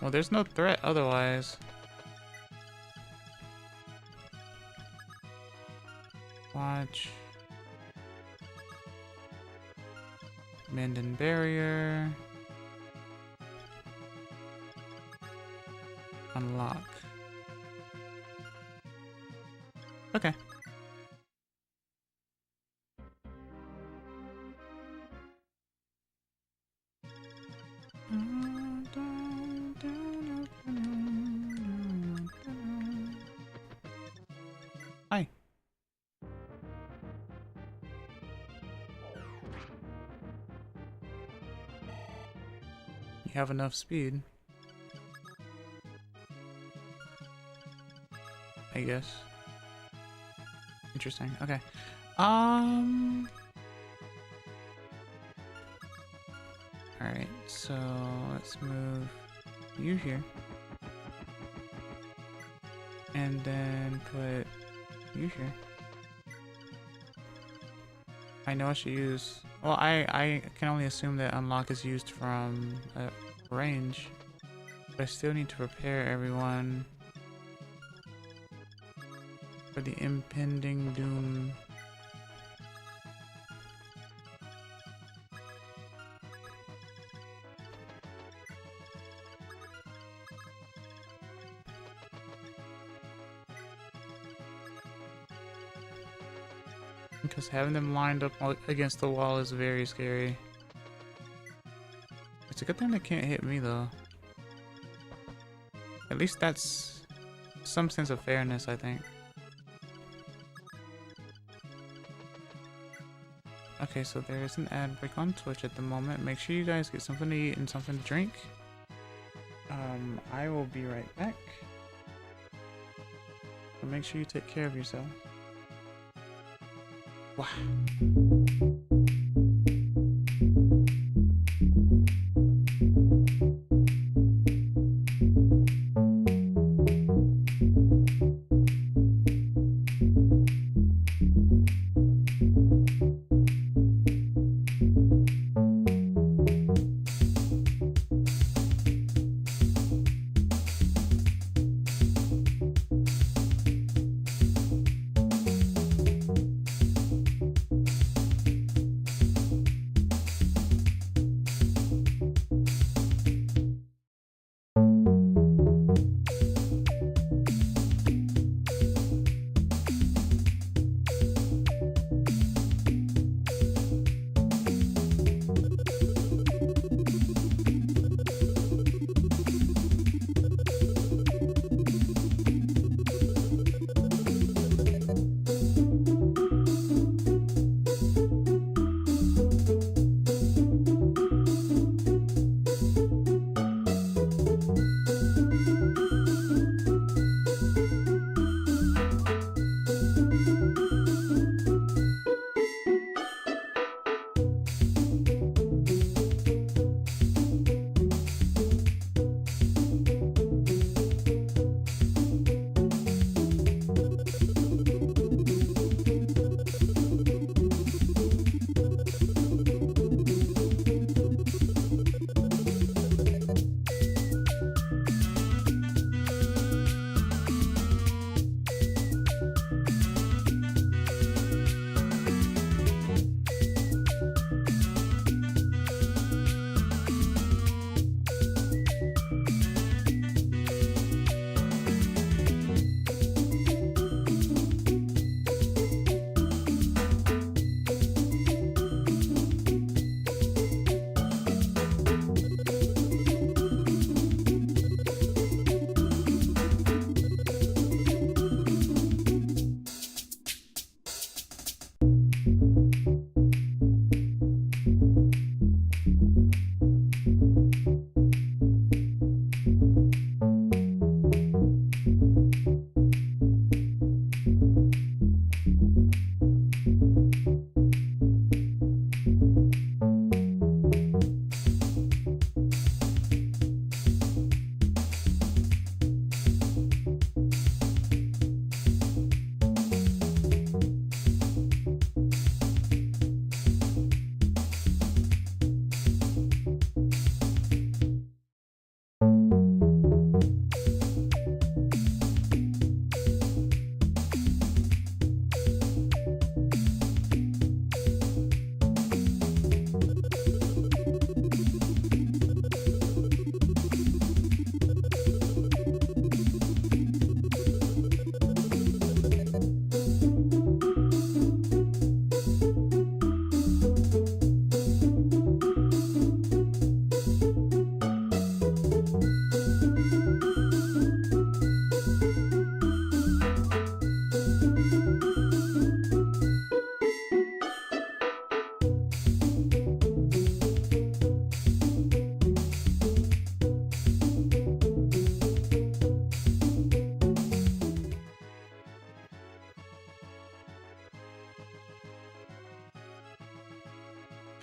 Well, there's no threat otherwise. Watch. Mend and barrier. Unlock. Okay. Hi. You have enough speed, I guess. Interesting. Okay. Alright, so let's move you here. And then put you here. I know I should use... Well, I can only assume that unlock is used from range. But I still need to prepare everyone for the impending doom. Because having them lined up against the wall is very scary. It's a good thing they can't hit me though. At least that's some sense of fairness, I think. Okay, so there is an ad break on Twitch at the moment. Make sure you guys get something to eat and something to drink. I will be right back. So make sure you take care of yourself. Wow.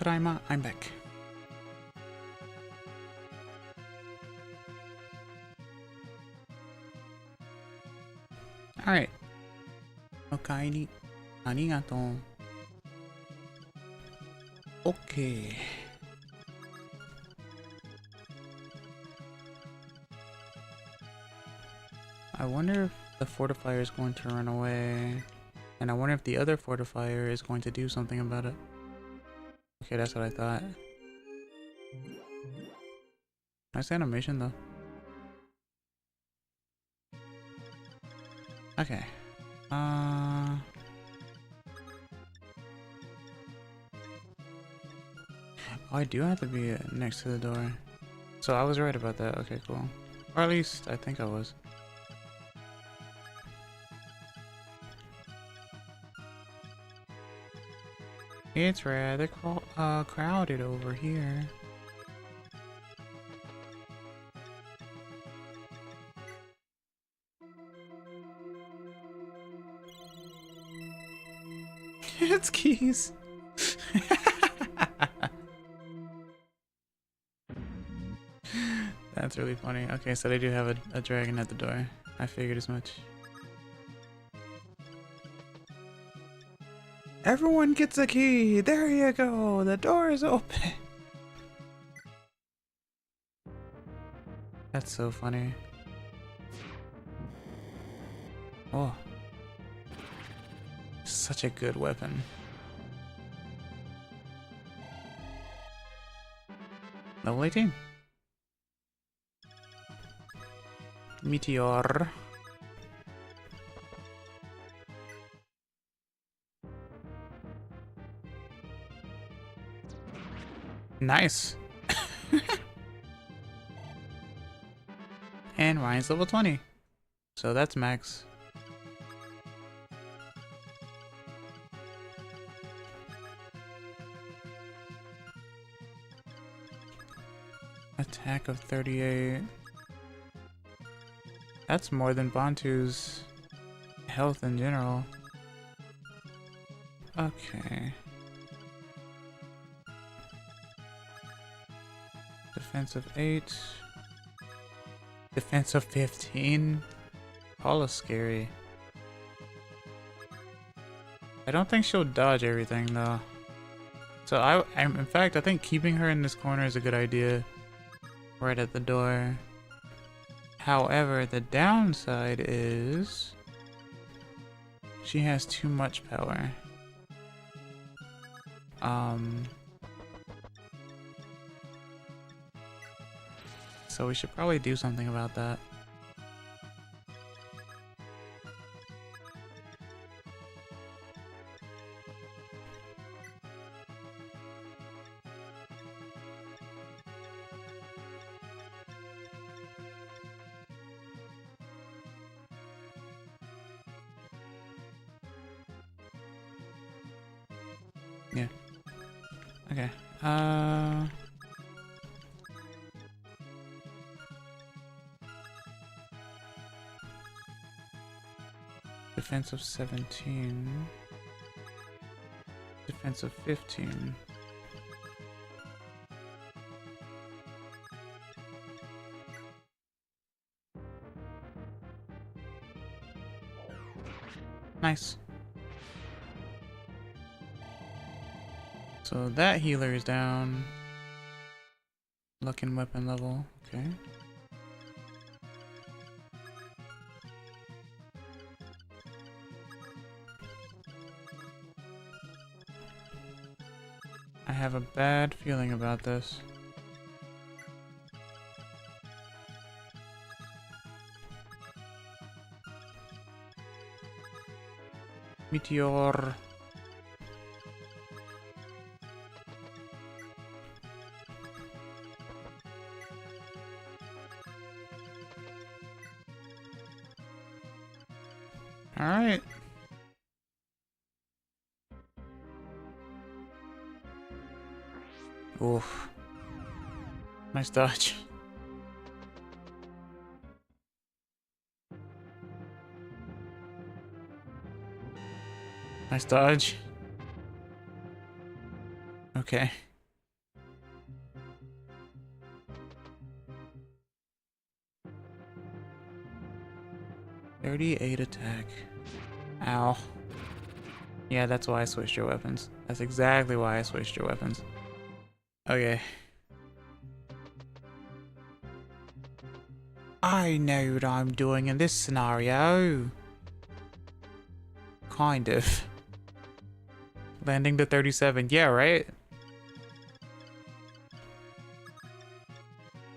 Tadaima, I'm back. Alright. Okaeri. Arigato. Okay. I wonder if the fortifier is going to run away. And I wonder if the other fortifier is going to do something about it. Okay, that's what I thought. Nice animation though. Okay. Oh, I do have to be next to the door. So I was right about that. Okay, cool. Or at least I think I was. It's rather crowded over here. It's keys. That's really funny. Okay, so they do have a dragon at the door. I figured as much. Everyone gets a key! There you go! The door is open! That's so funny. Oh. Such a good weapon. Level 18. Meteor. Nice. And Ryan's level 20. So that's max. Attack of 38. That's more than Bantu's health in general. Okay. Defense of 8. Defense of 15. Paula's scary. I don't think she'll dodge everything though. So in fact, I think keeping her in this corner is a good idea. Right at the door. However, the downside is she has too much power. So we should probably do something about that. Yeah. Okay. Defense of 17. Defense of 15. Nice. So that healer is down. Luck and weapon level. Okay. I have a bad feeling about this. Meteor. All right. Oof. Nice dodge. Nice dodge. Okay. 38 attack. Ow. Yeah, that's why I switched your weapons. That's exactly why I switched your weapons. Okay. I know what I'm doing in this scenario. Kind of. Landing to 37. Yeah, right?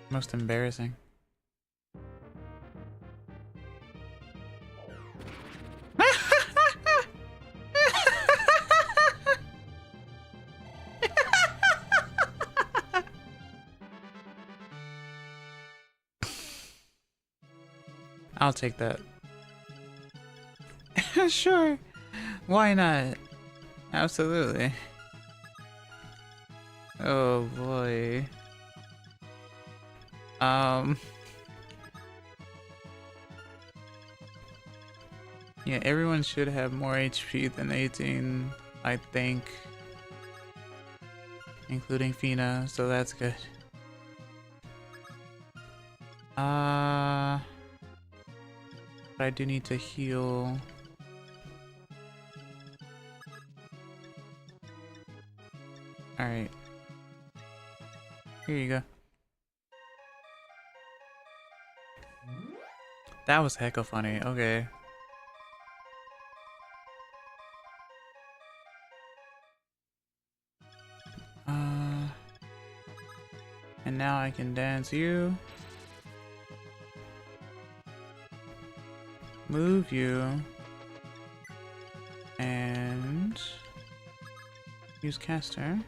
Most embarrassing. I'll take that. Sure. Why not? Absolutely. Oh boy. Yeah, everyone should have more HP than 18, I think. Including Fina, so that's good. But I do need to heal. Alright. Here you go. That was hecka funny. Okay. And now I can dance you. Move you. And use caster.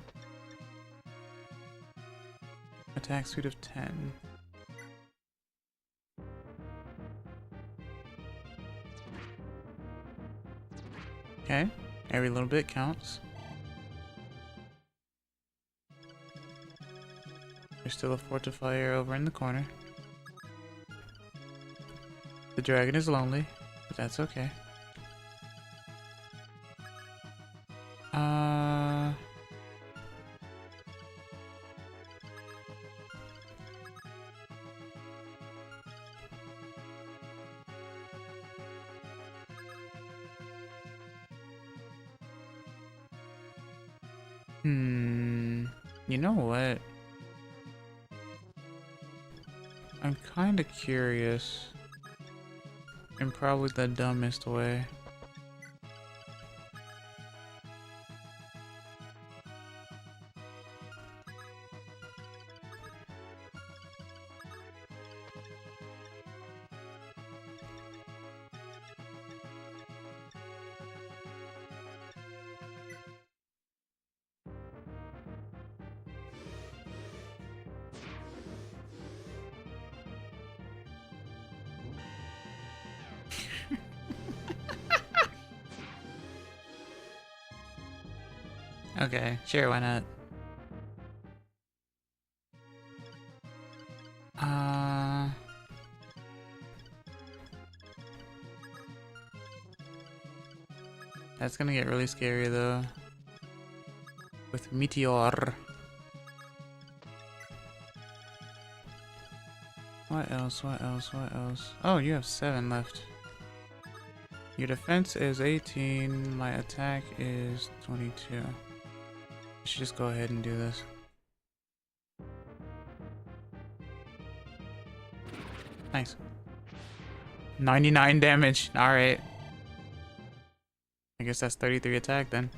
Attack speed of 10. Okay, every little bit counts. There's still a fortifier over in the corner. The dragon is lonely, but that's okay. You know what? I'm kinda curious. In probably the dumbest way. Okay, sure, why not? That's gonna get really scary though. With Meteor. What else? What else? What else? Oh, you have 7 left. Your defense is 18. My attack is 22. I should just go ahead and do this. Nice. 99 damage. Alright. I guess that's 33 attack then.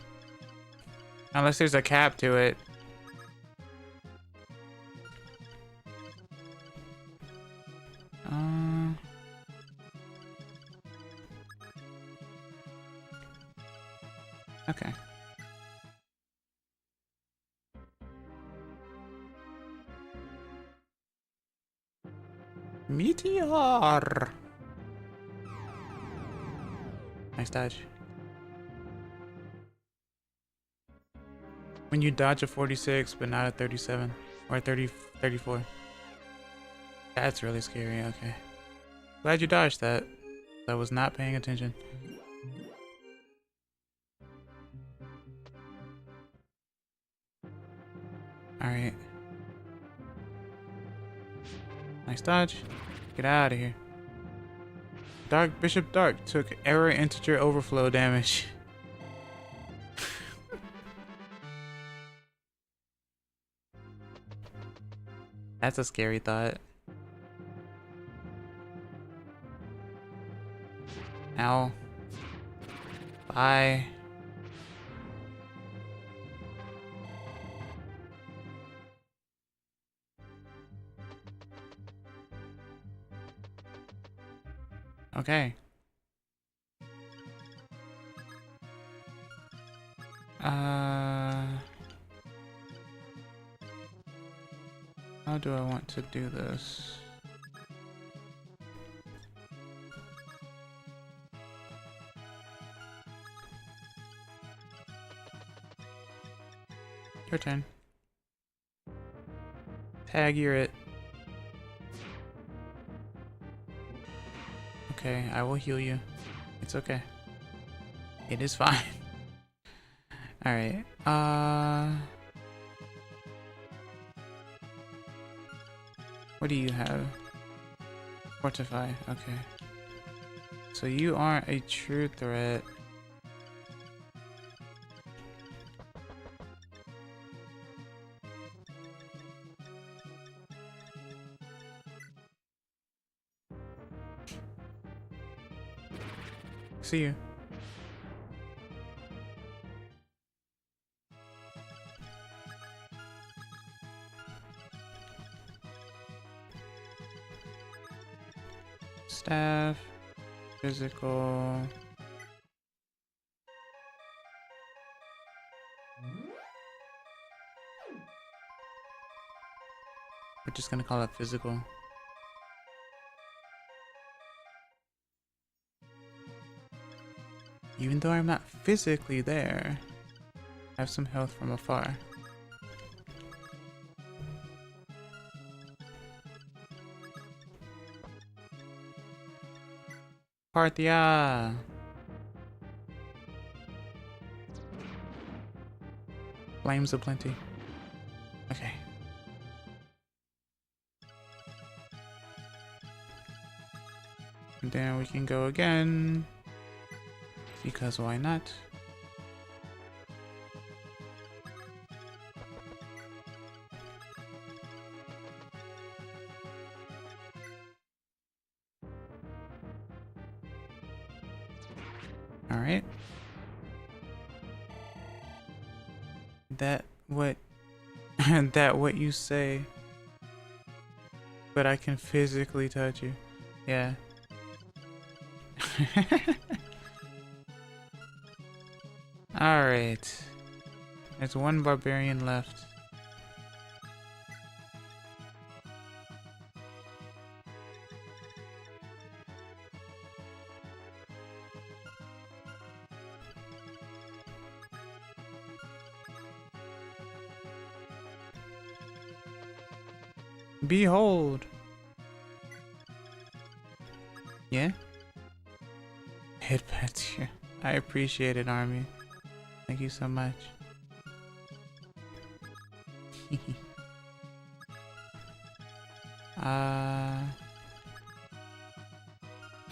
Unless there's a cap to it. Okay. Meteor! Nice dodge. When you dodge a 46 but not a 37 or 34. That's really scary. Okay. Glad you dodged that. I was not paying attention. Alright. Nice dodge. Get out of here. Bishop Dark took error integer overflow damage. That's a scary thought. Ow. Bye. Okay. How do I want to do this? Your turn. Tag, you're it. Okay, I will heal you. It's okay. It is fine. Alright, what do you have? Fortify, okay. So you aren't a true threat. See you. Staff, physical. We're just gonna call it physical. Even though I'm not physically there, I have some health from afar. Parthia! Flames aplenty. Okay. And then we can go again. Because why not? All right. That what that what you say, but I can physically touch you. Yeah. All right. There's one barbarian left. Behold. Yeah? Headpats here. I appreciate it, Army. Thank you so much.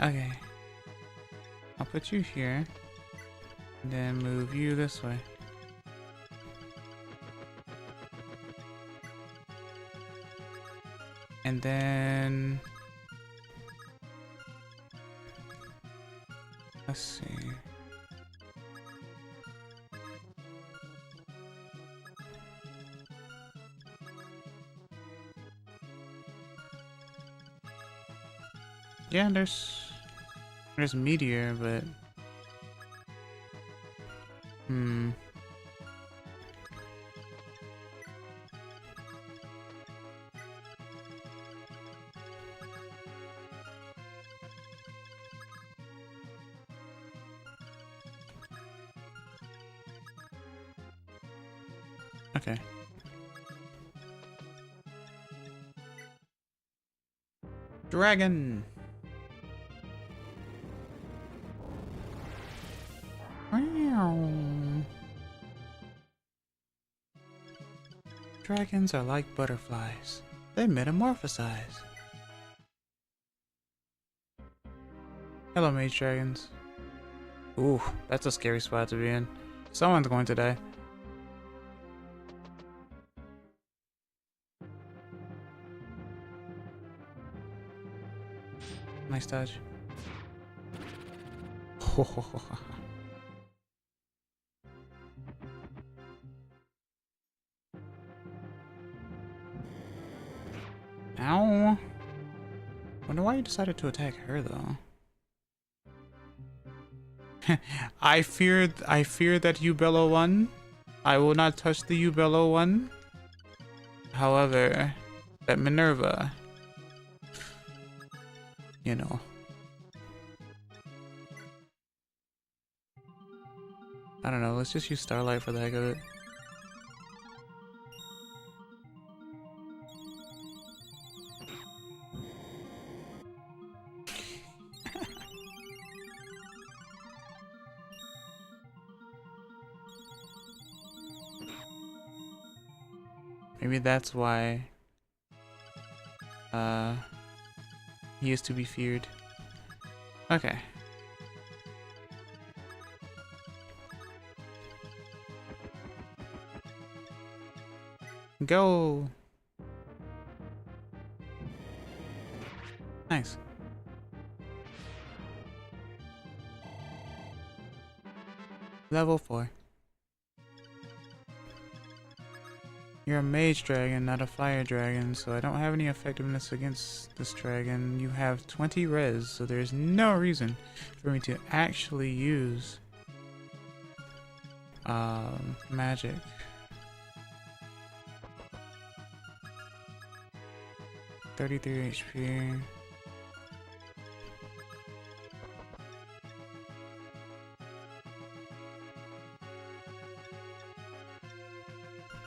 Okay. I'll put you here. And then move you this way. And then let's see. Yeah, there's meteor, but okay. Dragon. Dragons are like butterflies. They metamorphosize. Hello, mage dragons. Ooh, that's a scary spot to be in. Someone's going to die. Nice dodge. Ow. Wonder why you decided to attack her though. I fear that Ubello won. I will not touch the Ubello one. However, that Minerva, you know. I don't know, let's just use Starlight for the heck of it. Maybe that's why he is to be feared. Okay. Go. Nice. Level 4. You're a mage dragon, not a fire dragon, so I don't have any effectiveness against this dragon. You have 20 res, so there's no reason for me to actually use magic. $33 HP.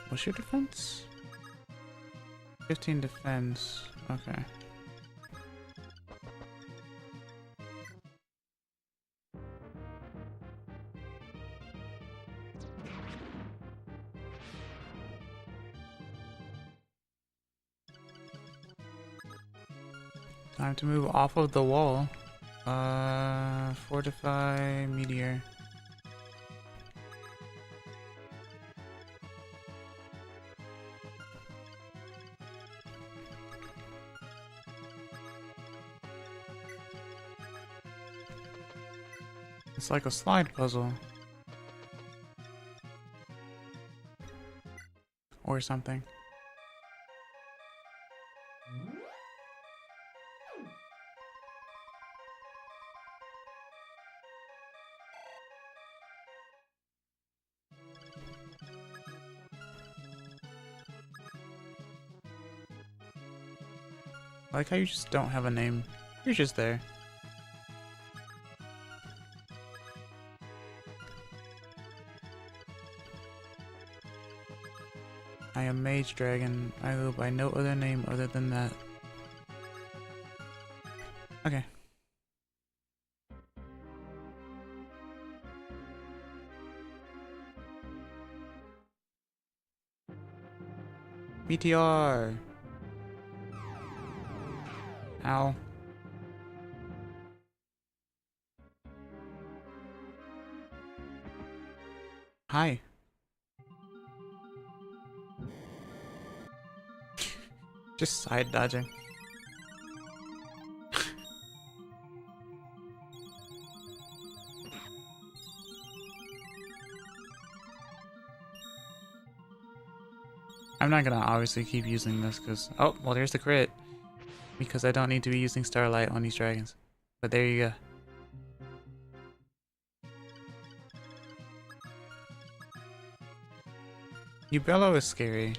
What's your defense? 15 defense. Okay. Time to move off of the wall. Fortify meteor. It's like a slide puzzle. Or something. I like how you just don't have a name. You're just there. I am Mage Dragon. I go by no other name other than that. Okay. Meteor! Ow. Hi. Just side dodging. I'm not gonna obviously keep using this because, oh, well, there's the crit. Because I don't need to be using Starlight on these dragons. But there you go. Ubello is scary.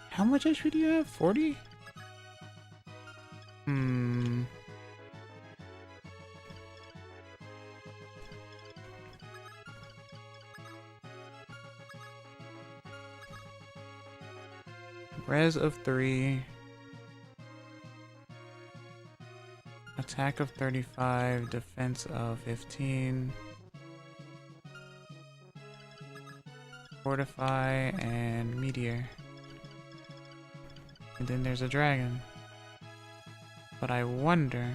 How much HP do you have? 40? Res of 3. Attack of 35. Defense of 15. Fortify and Meteor. And then there's a dragon. But I wonder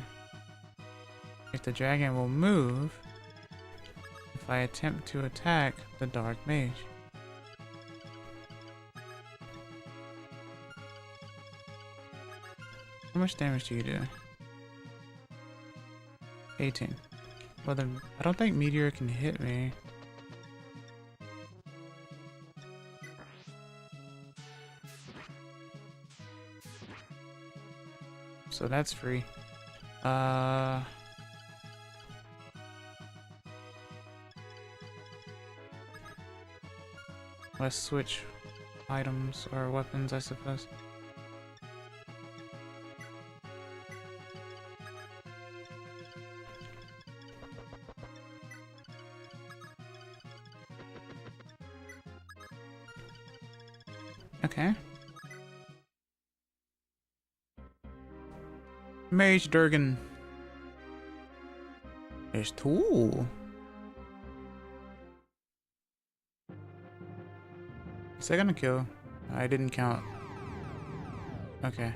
if the dragon will move if I attempt to attack the Dark Mage. How much damage do you do? 18. Well then, I don't think Meteor can hit me. So that's free. Let's switch items or weapons, I suppose. Okay. Mage Durgan. There's two. Is that gonna kill? I didn't count. Okay.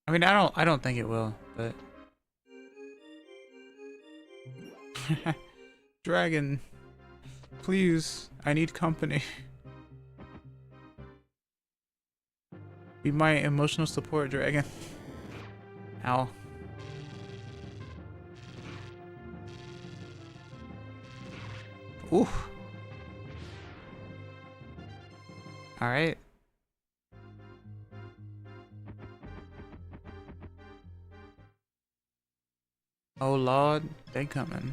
I mean, I don't think it will, but Dragon, please, I need company. Be my emotional support, Dragon. Ow. Ooh. Alright. Oh Lord, they coming.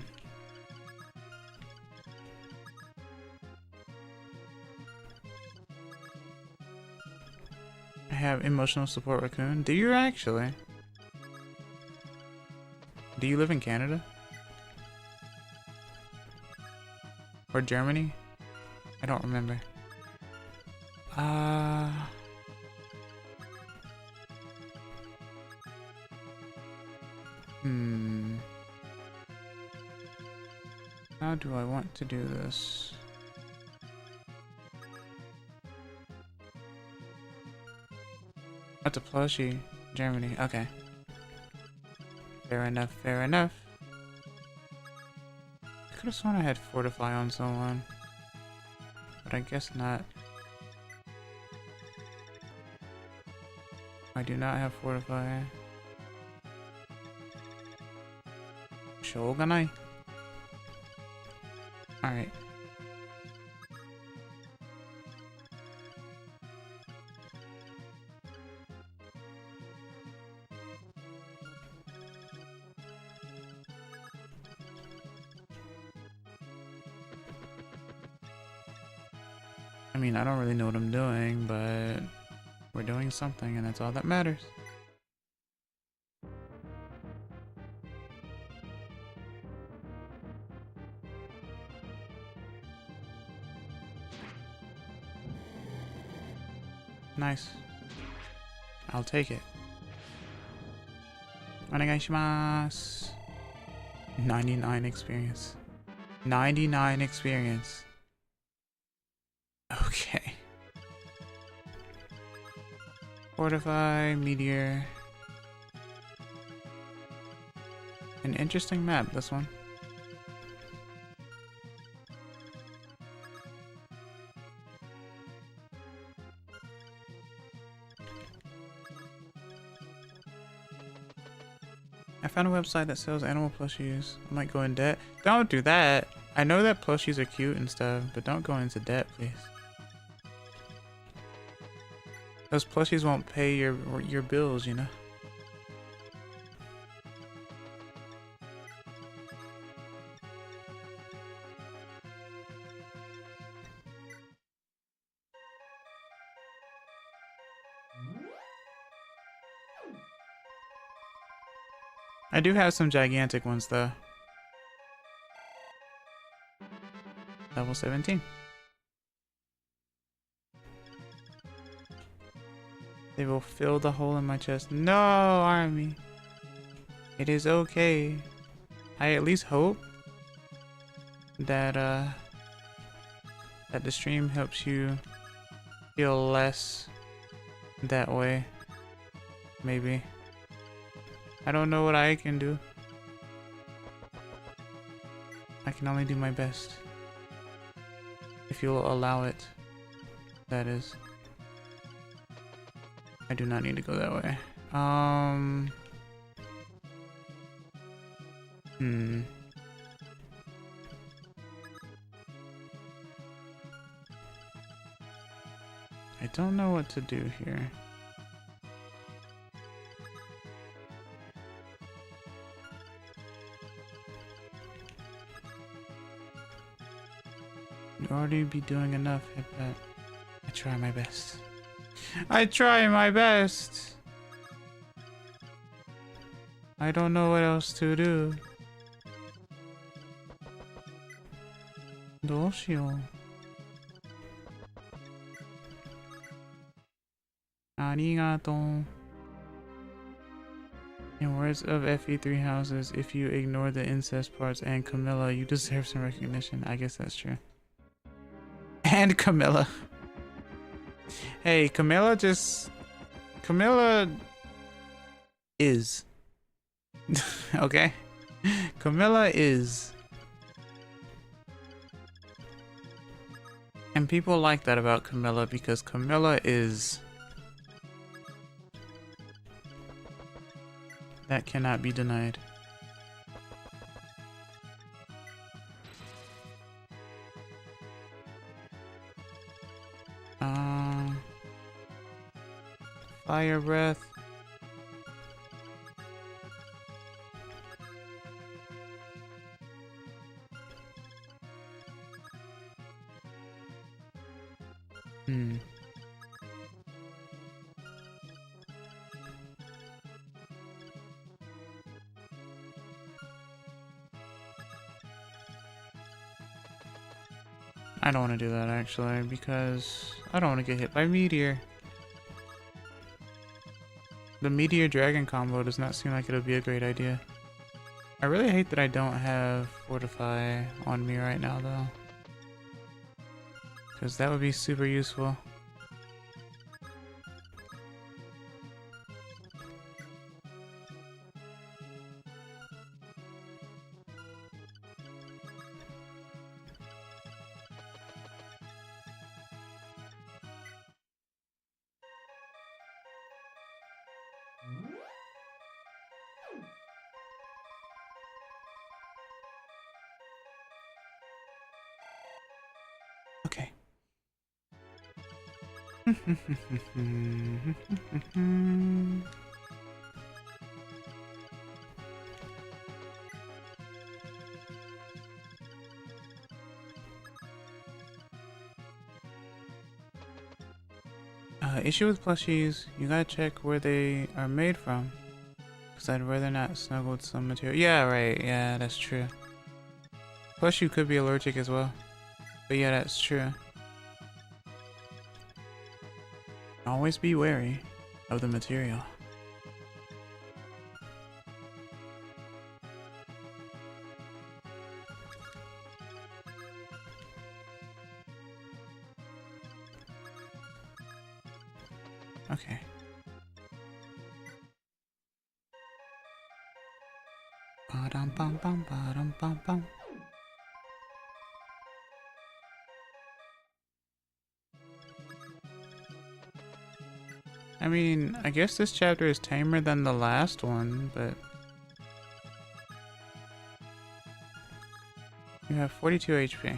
I have emotional support raccoon. Do you actually? Do you live in Canada? Or Germany? I don't remember. How do I want to do this? That's a plushie. Germany. Okay. Fair enough, fair enough. I could have sworn I had Fortify on someone. But I guess not. I do not have Fortify. Shogunai. Alright. I mean, I don't really know what I'm doing, but we're doing something and that's all that matters. Nice. I'll take it. Onegaishimasu. 99 experience. 99 experience. Okay. Fortify, Meteor. An interesting map, this one. I found a website that sells animal plushies. I might go in debt. Don't do that. I know that plushies are cute and stuff, but don't go into debt, please. Those plushies won't pay your bills, you know? I do have some gigantic ones, though. Level 17. They will fill the hole in my chest. No, army. It is okay. I at least hope that that the stream helps you feel less that way. Maybe. I don't know what I can do. I can only do my best. If you'll allow it, that is. I do not need to go that way. I don't know what to do here. You'd already be doing enough, I bet. I try my best. I try my best! I don't know what else to do. どうしよう。ありがとう。In words of FE3 houses, if you ignore the incest parts and Camilla, you deserve some recognition. I guess that's true. And Camilla. Hey, Camilla is. Okay? Camilla is. And people like that about Camilla because Camilla is. That cannot be denied. Fire breath. I don't want to do that actually because I don't want to get hit by meteor. The meteor dragon combo does not seem like it'll be a great idea. I really hate that I don't have fortify on me right now though, because that would be super useful. Okay. Issue with plushies, you gotta check where they are made from. Because I'd rather not snuggle with some material. Yeah, right. Yeah, that's true. Plus you could be allergic as well. But yeah, that's true. Always be wary of the material. Okay. Ba-dum bum bum ba-dum bum bum. I mean, I guess this chapter is tamer than the last one, but you have 42 HP.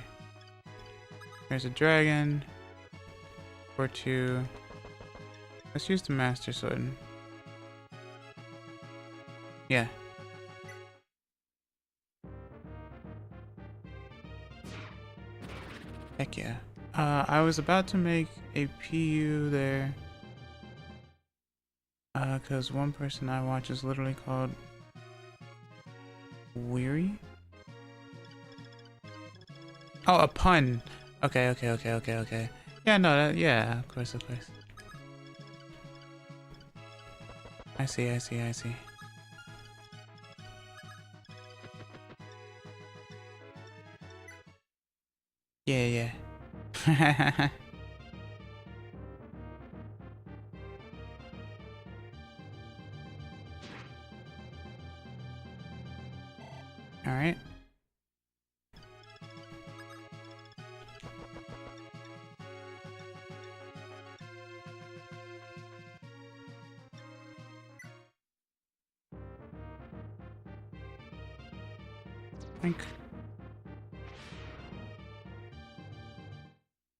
There's a dragon. Or two. Let's use the Master Sword. Yeah. Heck yeah. I was about to make a PU there. Cause one person I watch is literally called Weary? Oh, a pun. Okay. Yeah, no, yeah, of course. I see. Yeah. Alright. Think.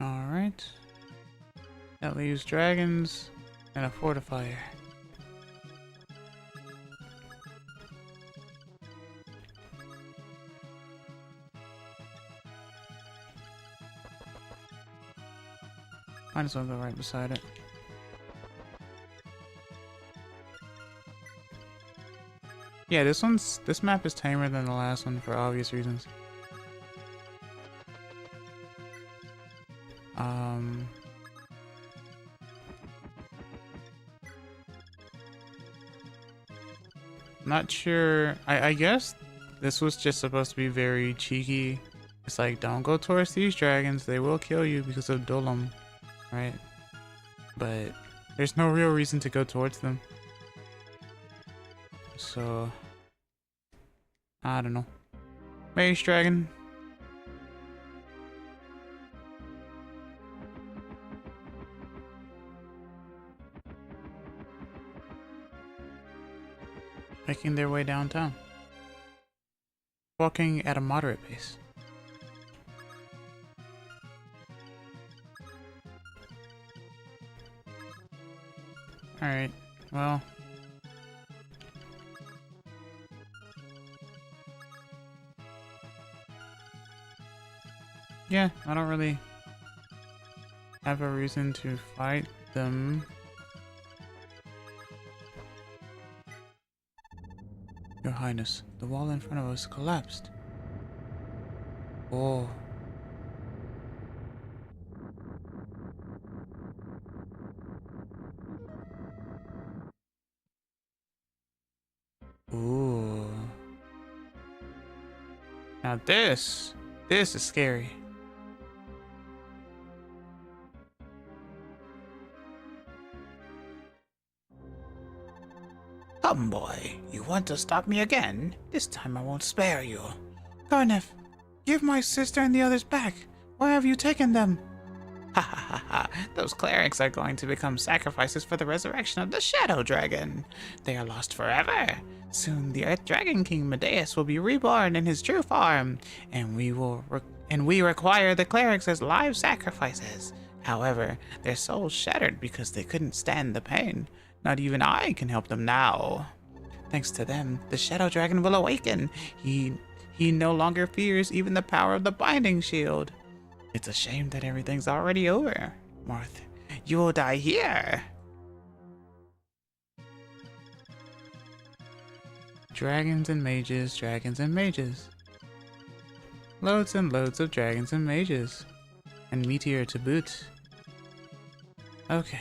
Alright. That leaves dragons and a fortifier. Might as well go right beside it. Yeah, this map is tamer than the last one for obvious reasons. Not sure. I guess this was just supposed to be very cheeky. It's like, don't go towards these dragons, they will kill you because of Dolom, right? But there's no real reason to go towards them. So I don't know. Mage dragon. Making their way downtown. Walking at a moderate pace. Alright, well. Yeah, I don't really have a reason to fight them. Your Highness, the wall in front of us collapsed. Oh. Ooh. Now this is scary. Come, boy, you want to stop me again? This time I won't spare you. Garnef, give my sister and the others back. Where have you taken them? Ha ha ha ha, those clerics are going to become sacrifices for the resurrection of the Shadow Dragon. They are lost forever. Soon the Earth Dragon King Medeus will be reborn in his true form, and we require the clerics as live sacrifices. However, their souls shattered because they couldn't stand the pain. Not even I can help them now. Thanks to them, the Shadow Dragon will awaken. He no longer fears even the power of the Binding Shield. It's a shame that everything's already over. Marth, you will die here. Dragons and mages, dragons and mages. Loads and loads of dragons and mages. And meteor to boot. Okay.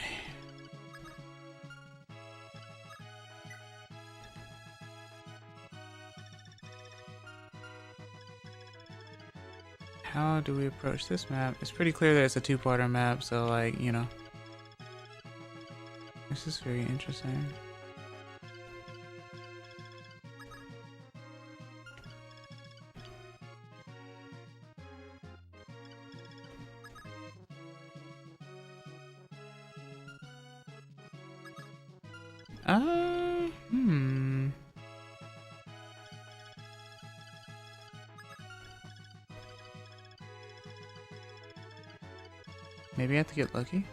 How do we approach this map? It's pretty clear that it's a two-parter map, so like, you know. This is very interesting. Maybe I have to get lucky.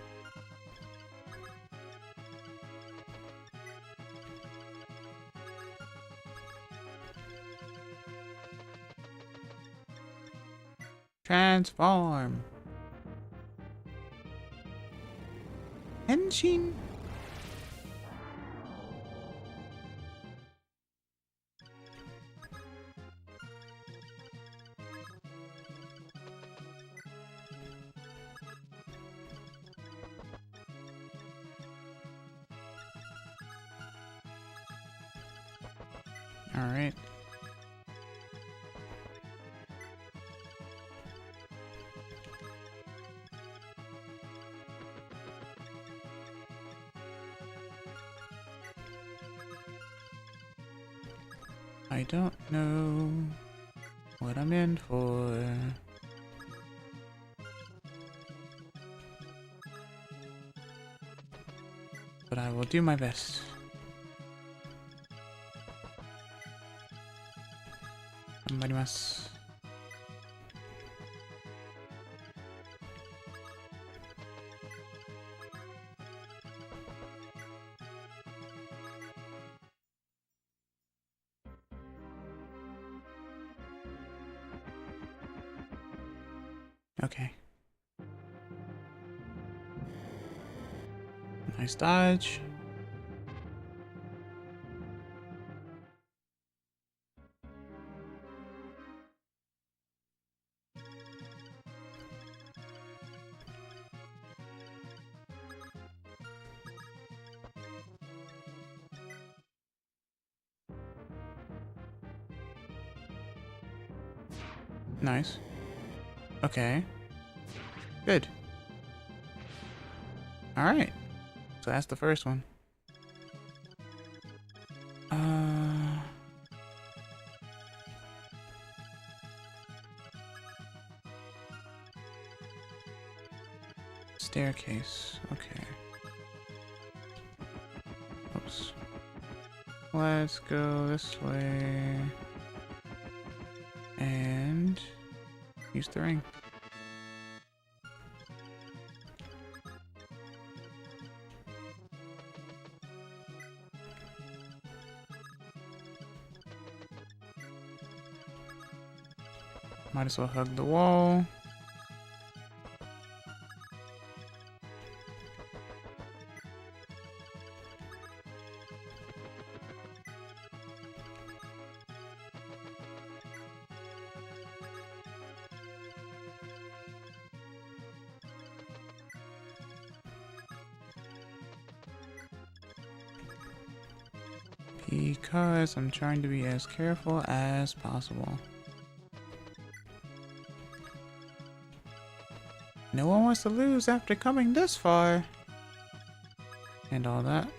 Transform. Henshin. All right. I don't know what I'm in for. But I will do my best.頑張ります. Okay. Nice dodge. Nice. Okay. Good. Alright. So that's the first one. Staircase. Okay. Oops. Let's go this way. And use the ring. Might as well hug the wall. Because I'm trying to be as careful as possible. No one wants to lose after coming this far. And all that.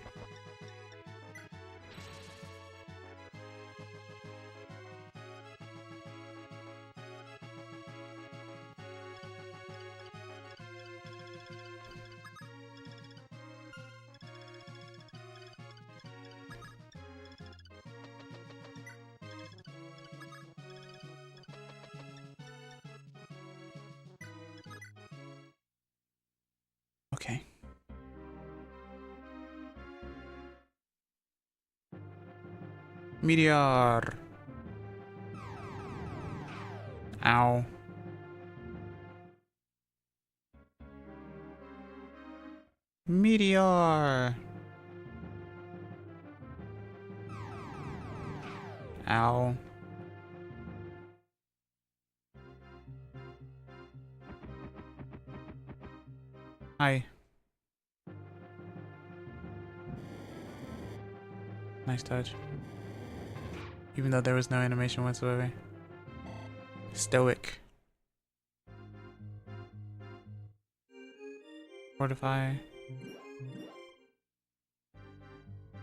Okay. Meteor. Ow. Meteor. Ow. Hi. Nice touch. Even though there was no animation whatsoever. Stoic. Fortify.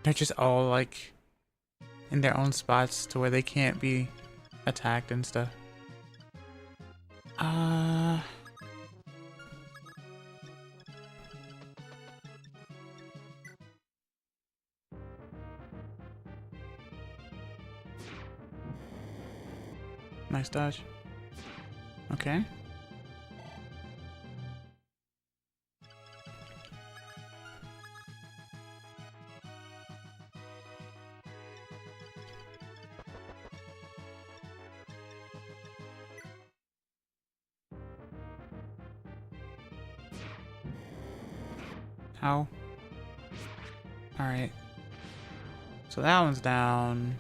They're just all like in their own spots to where they can't be attacked and stuff. Nice dodge. Okay. How? Alright. So that one's down.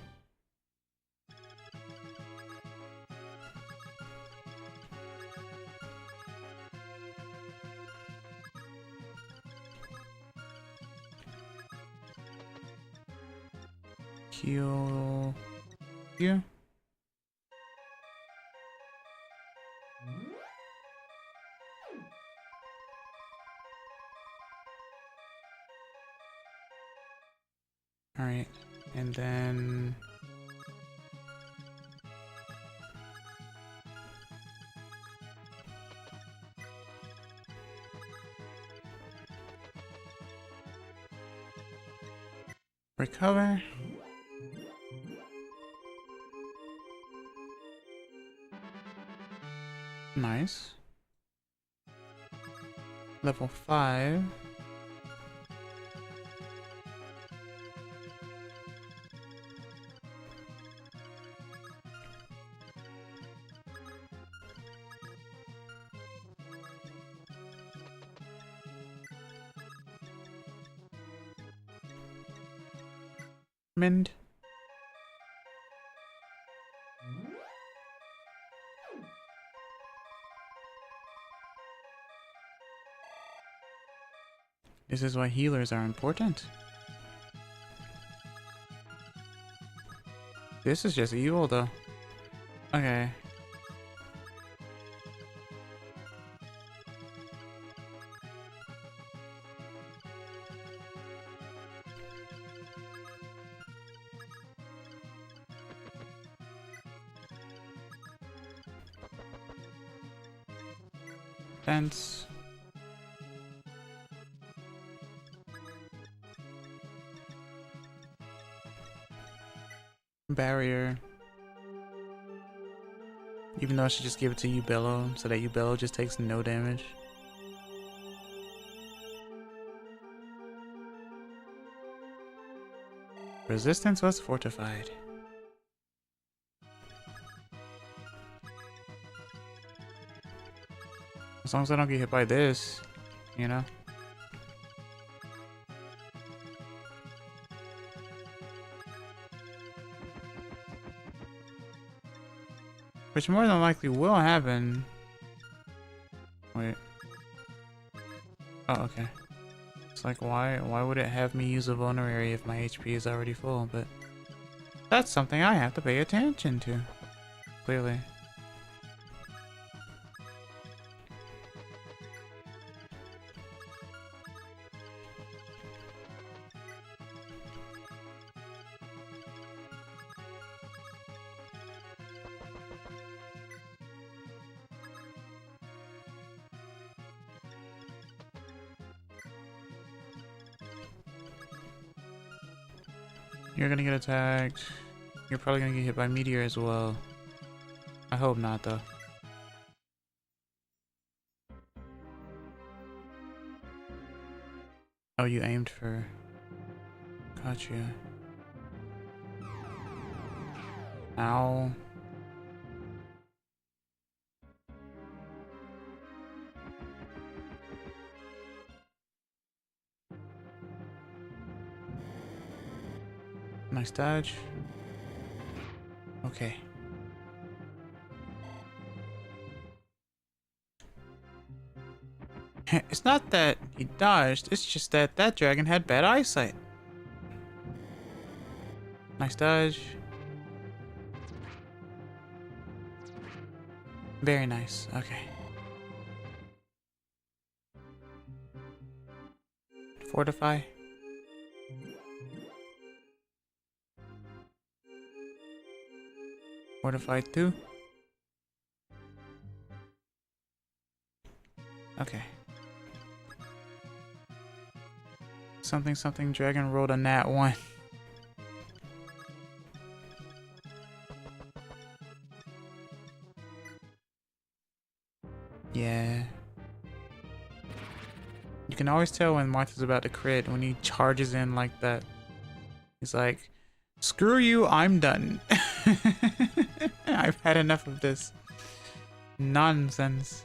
Heal you. Alright, and then Recover. Nice. Level 5. Mend. This is why healers are important. This is just evil though. Okay. Fence. Barrier. Even though I should just give it to Ubello so that Ubello just takes no damage. Resistance was fortified. As long as I don't get hit by this, you know? Which more than likely will happen. Wait. Oh, okay. It's like, why would it have me use a vulnerary if my HP is already full? But that's something I have to pay attention to. Clearly. You're gonna get attacked. You're probably gonna get hit by meteor as well. I hope not, though. Oh, you aimed for... Gotcha. Ow. Nice dodge. Okay. It's not that he dodged, it's just that that dragon had bad eyesight. Nice dodge. Very nice. Okay. Fortify. Fortified 2. Okay. Something dragon rolled a nat 1. Yeah. You can always tell when Martha's about to crit when he charges in like that. He's like, screw you, I'm done. I've had enough of this nonsense.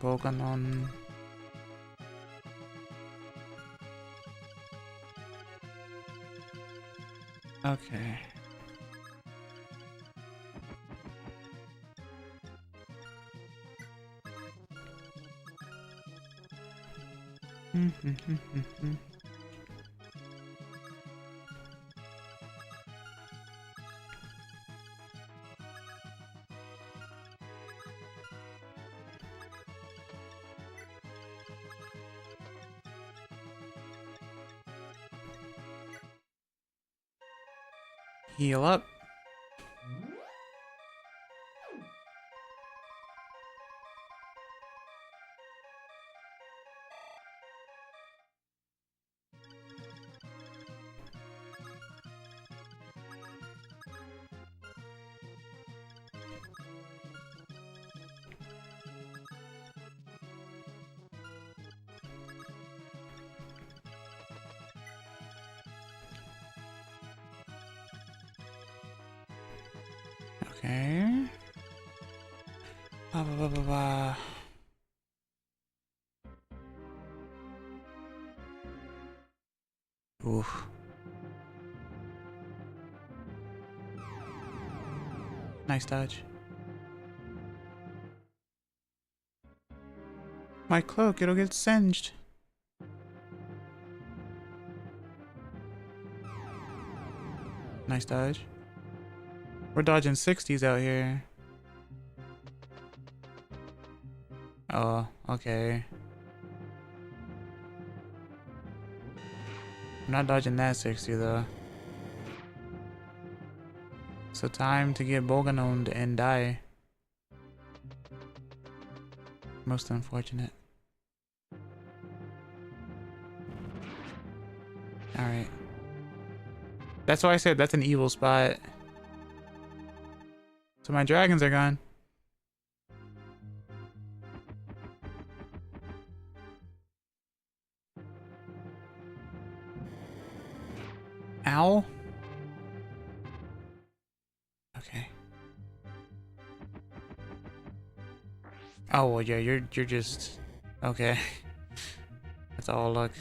Boganon. Okay. Heal up. Okay. Blah, blah, blah, blah, blah. Oof. Nice dodge. My cloak, it'll get singed. Nice dodge. We're dodging 60s out here. Oh, okay. I'm not dodging that 60 though. So time to get Bolganoned and die. Most unfortunate. Alright. That's why I said that's an evil spot. So my dragons are gone. Ow. Okay. Oh well, yeah, you're just okay. That's all luck.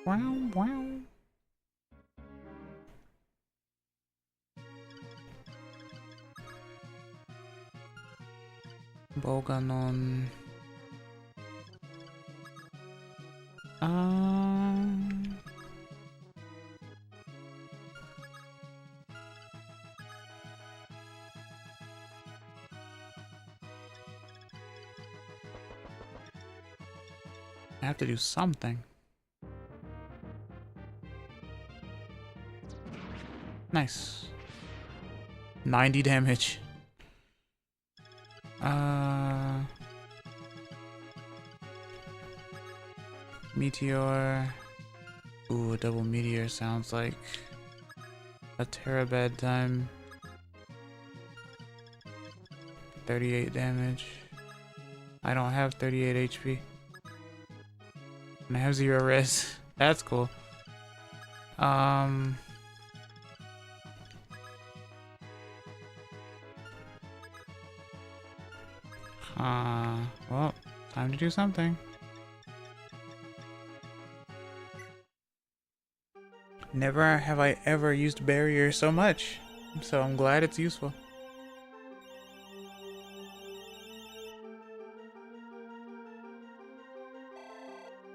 Wow, wow. Bolganon. I have to do something. Nice. 90 damage. Meteor. Ooh, a double meteor sounds like a terabad time. 38 damage. I don't have 38 HP. And I have 0 res. That's cool. Well, time to do something. Never have I ever used barrier so much, so I'm glad it's useful.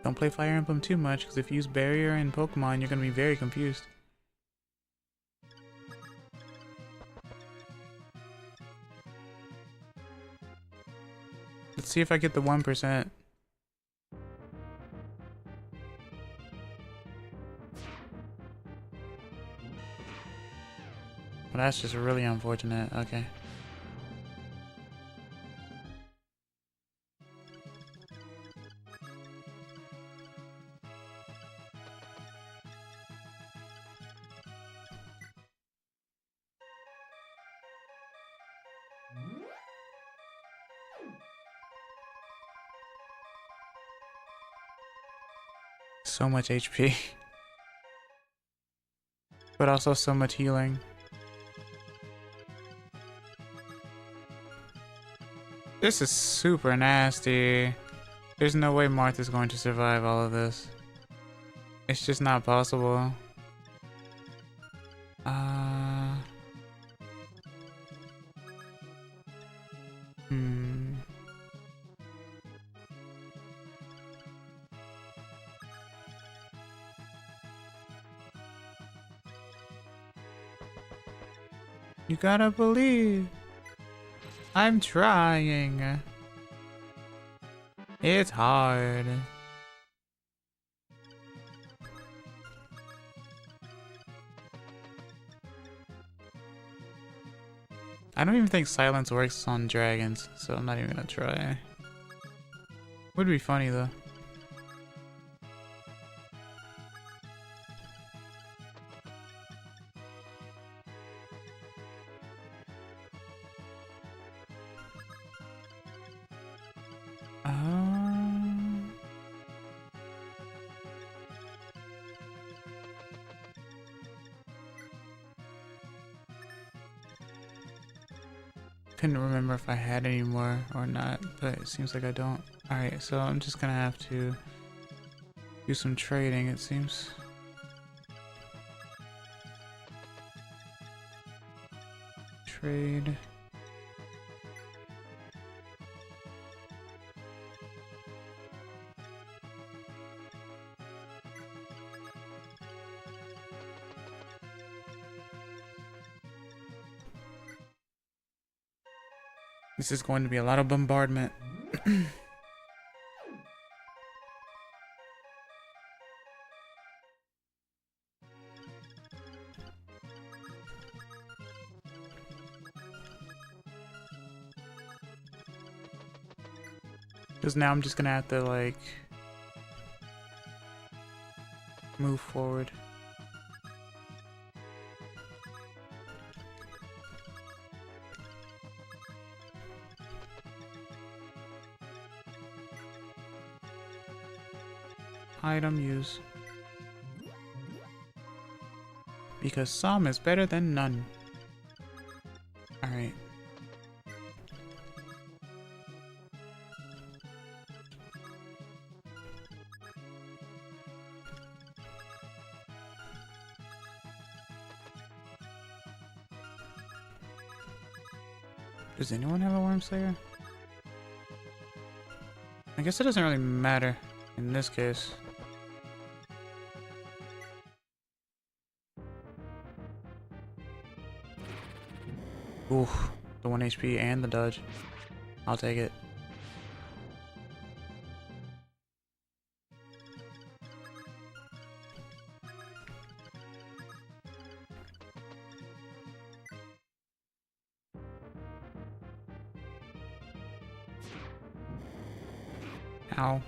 Don't play Fire Emblem too much, because if you use barrier in Pokemon, you're going to be very confused. Let's see if I get the 1%. Well, that's just really unfortunate. Okay. So much HP. But also so much healing. This is super nasty. There's no way Martha's going to survive all of this. It's just not possible. You gotta believe. I'm trying. It's hard. I don't even think silence works on dragons, so I'm not even gonna try. Would be funny though. couldn't remember if I had any more or not, but it seems like I don't. Alright, so I'm just gonna have to do some trading, it seems. Trade. This is going to be a lot of bombardment. Because now I'm just gonna have to like move forward. Item use. Because some is better than none. Alright. Does anyone have a Worm Slayer? I guess it doesn't really matter in this case. Ooh, the 1 HP and the dodge. I'll take it. Ow.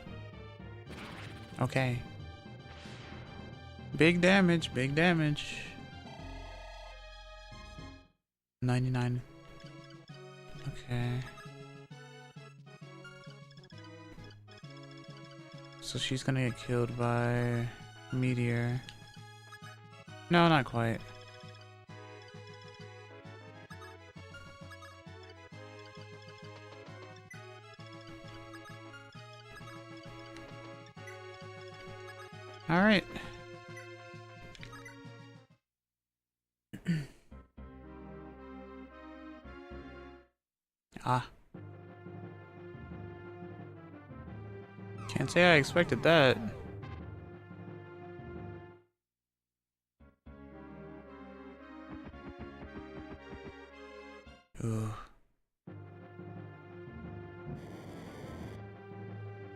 Okay. Big damage, big damage. 99. Okay. So she's gonna get killed by meteor. No, not quite. All right. Ah. Can't say I expected that. Ooh.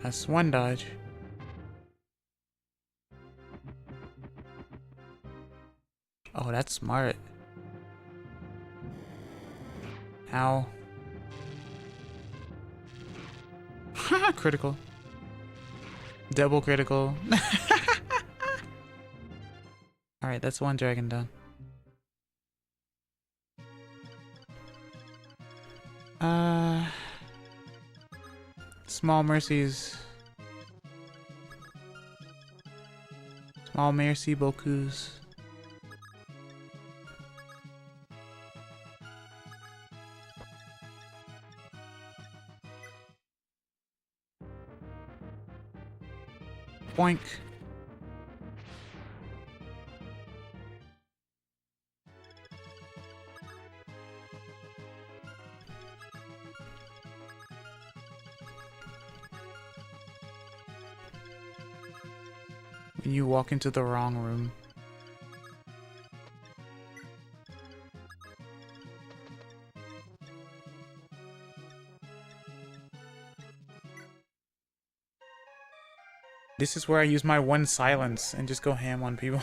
That's one dodge. Oh, that's smart. Ow. Critical. Double critical. Alright, that's one dragon done. Small mercies. Small merci beaucoup. Boink. When you walk into the wrong room. This is where I use my one silence and just go ham on people.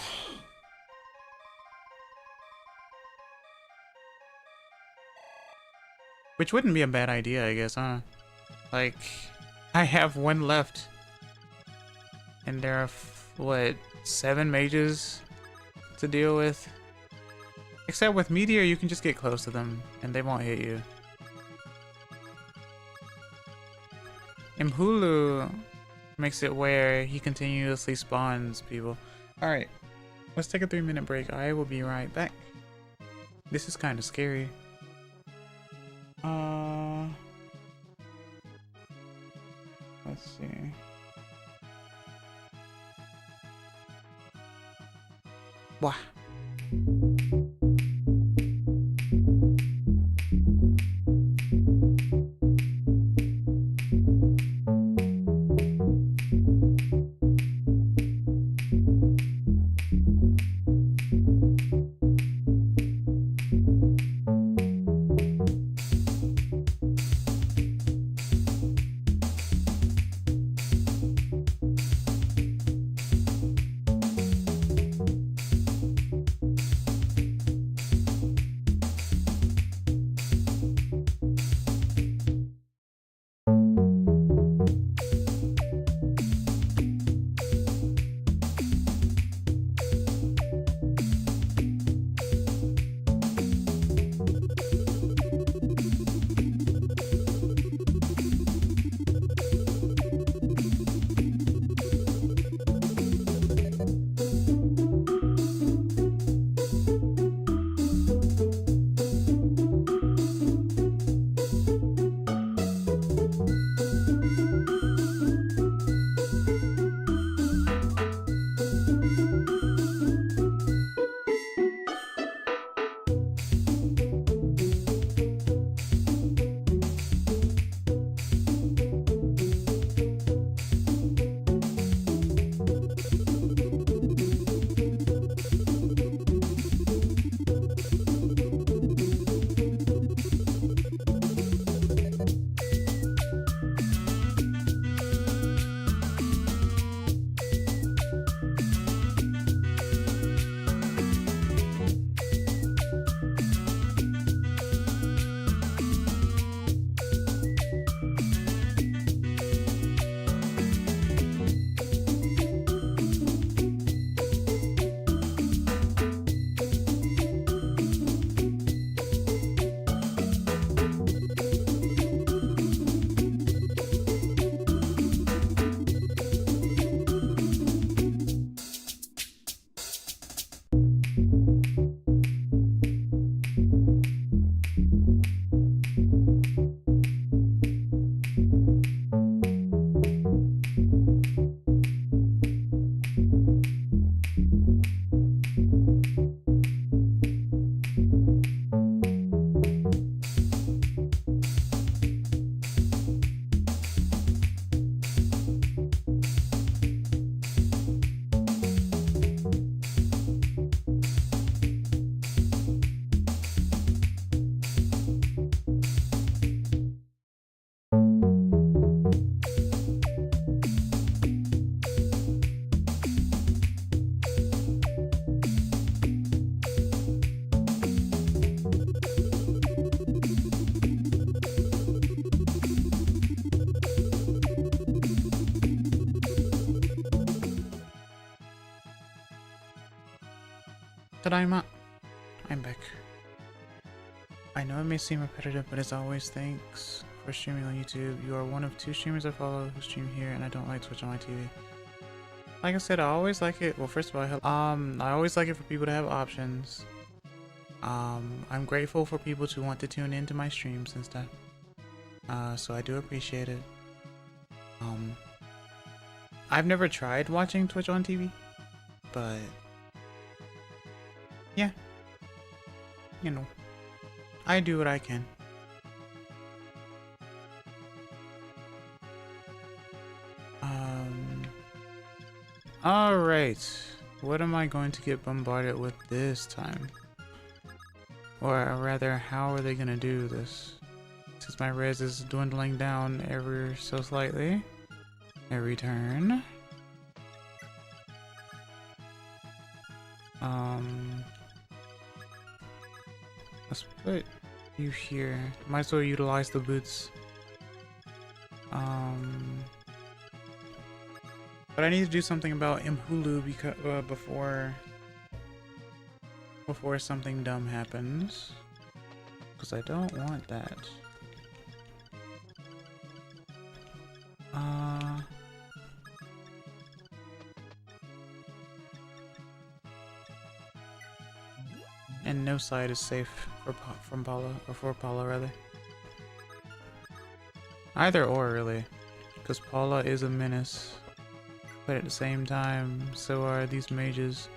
Which wouldn't be a bad idea, I guess, huh? Like, I have one left. And there are, what, 7 mages to deal with? Except with Meteor, you can just get close to them, and they won't hit you. Mhulu makes it where he continuously spawns people. Alright, let's take a 3-minute break. I will be right back. This is kind of scary. Let's see. Wah. Tadaima. I'm back. I know it may seem repetitive, but as always, thanks for streaming on YouTube. You are one of 2 streamers I follow who stream here, and I don't like Twitch on my TV. Like I said, I always like it. Well, first of all, I always like it for people to have options. I'm grateful for people to want to tune into my streams and stuff. So I do appreciate it. I've never tried watching Twitch on TV, but yeah, you know, I do what I can. Alright, what am I going to get bombarded with this time? Or rather, how are they gonna do this? Since my res is dwindling down ever so slightly every turn. Let's put you here. Might as well utilize the boots. But I need to do something about Mhulu because before something dumb happens. Because I don't want that. And no side is safe for Paula, or for Paula rather. Either or, really. Because Paula is a menace. But at the same time, so are these mages.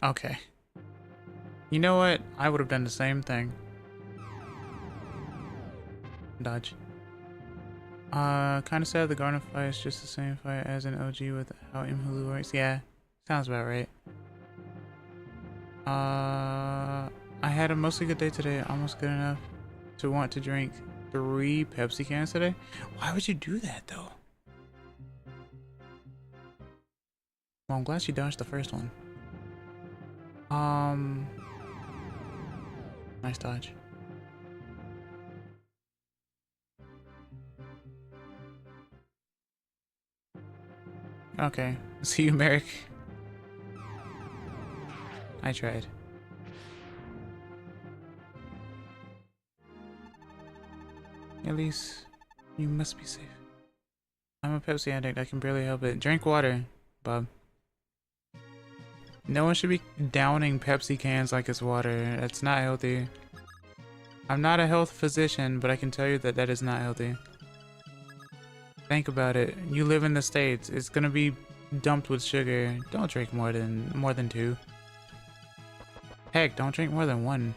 Okay. You know what? I would have done the same thing. Dodge. Kind of sad the Garden fight is just the same fight as an OG with how Imhulu works. Yeah, sounds about right. I had a mostly good day today, almost good enough to want to drink 3 Pepsi cans today. Why would you do that though? Well, I'm glad she dodged the first one. Nice dodge. Okay, see you, Merrick. I tried. At least you must be safe. I'm a Pepsi addict. I can barely help it. Drink water, Bob. No one should be downing Pepsi cans like it's water. That's not healthy. I'm not a health physician, but I can tell you that that is not healthy. Think about it. You live in the States. It's gonna be dumped with sugar. Don't drink more than 2. Heck, don't drink more than 1.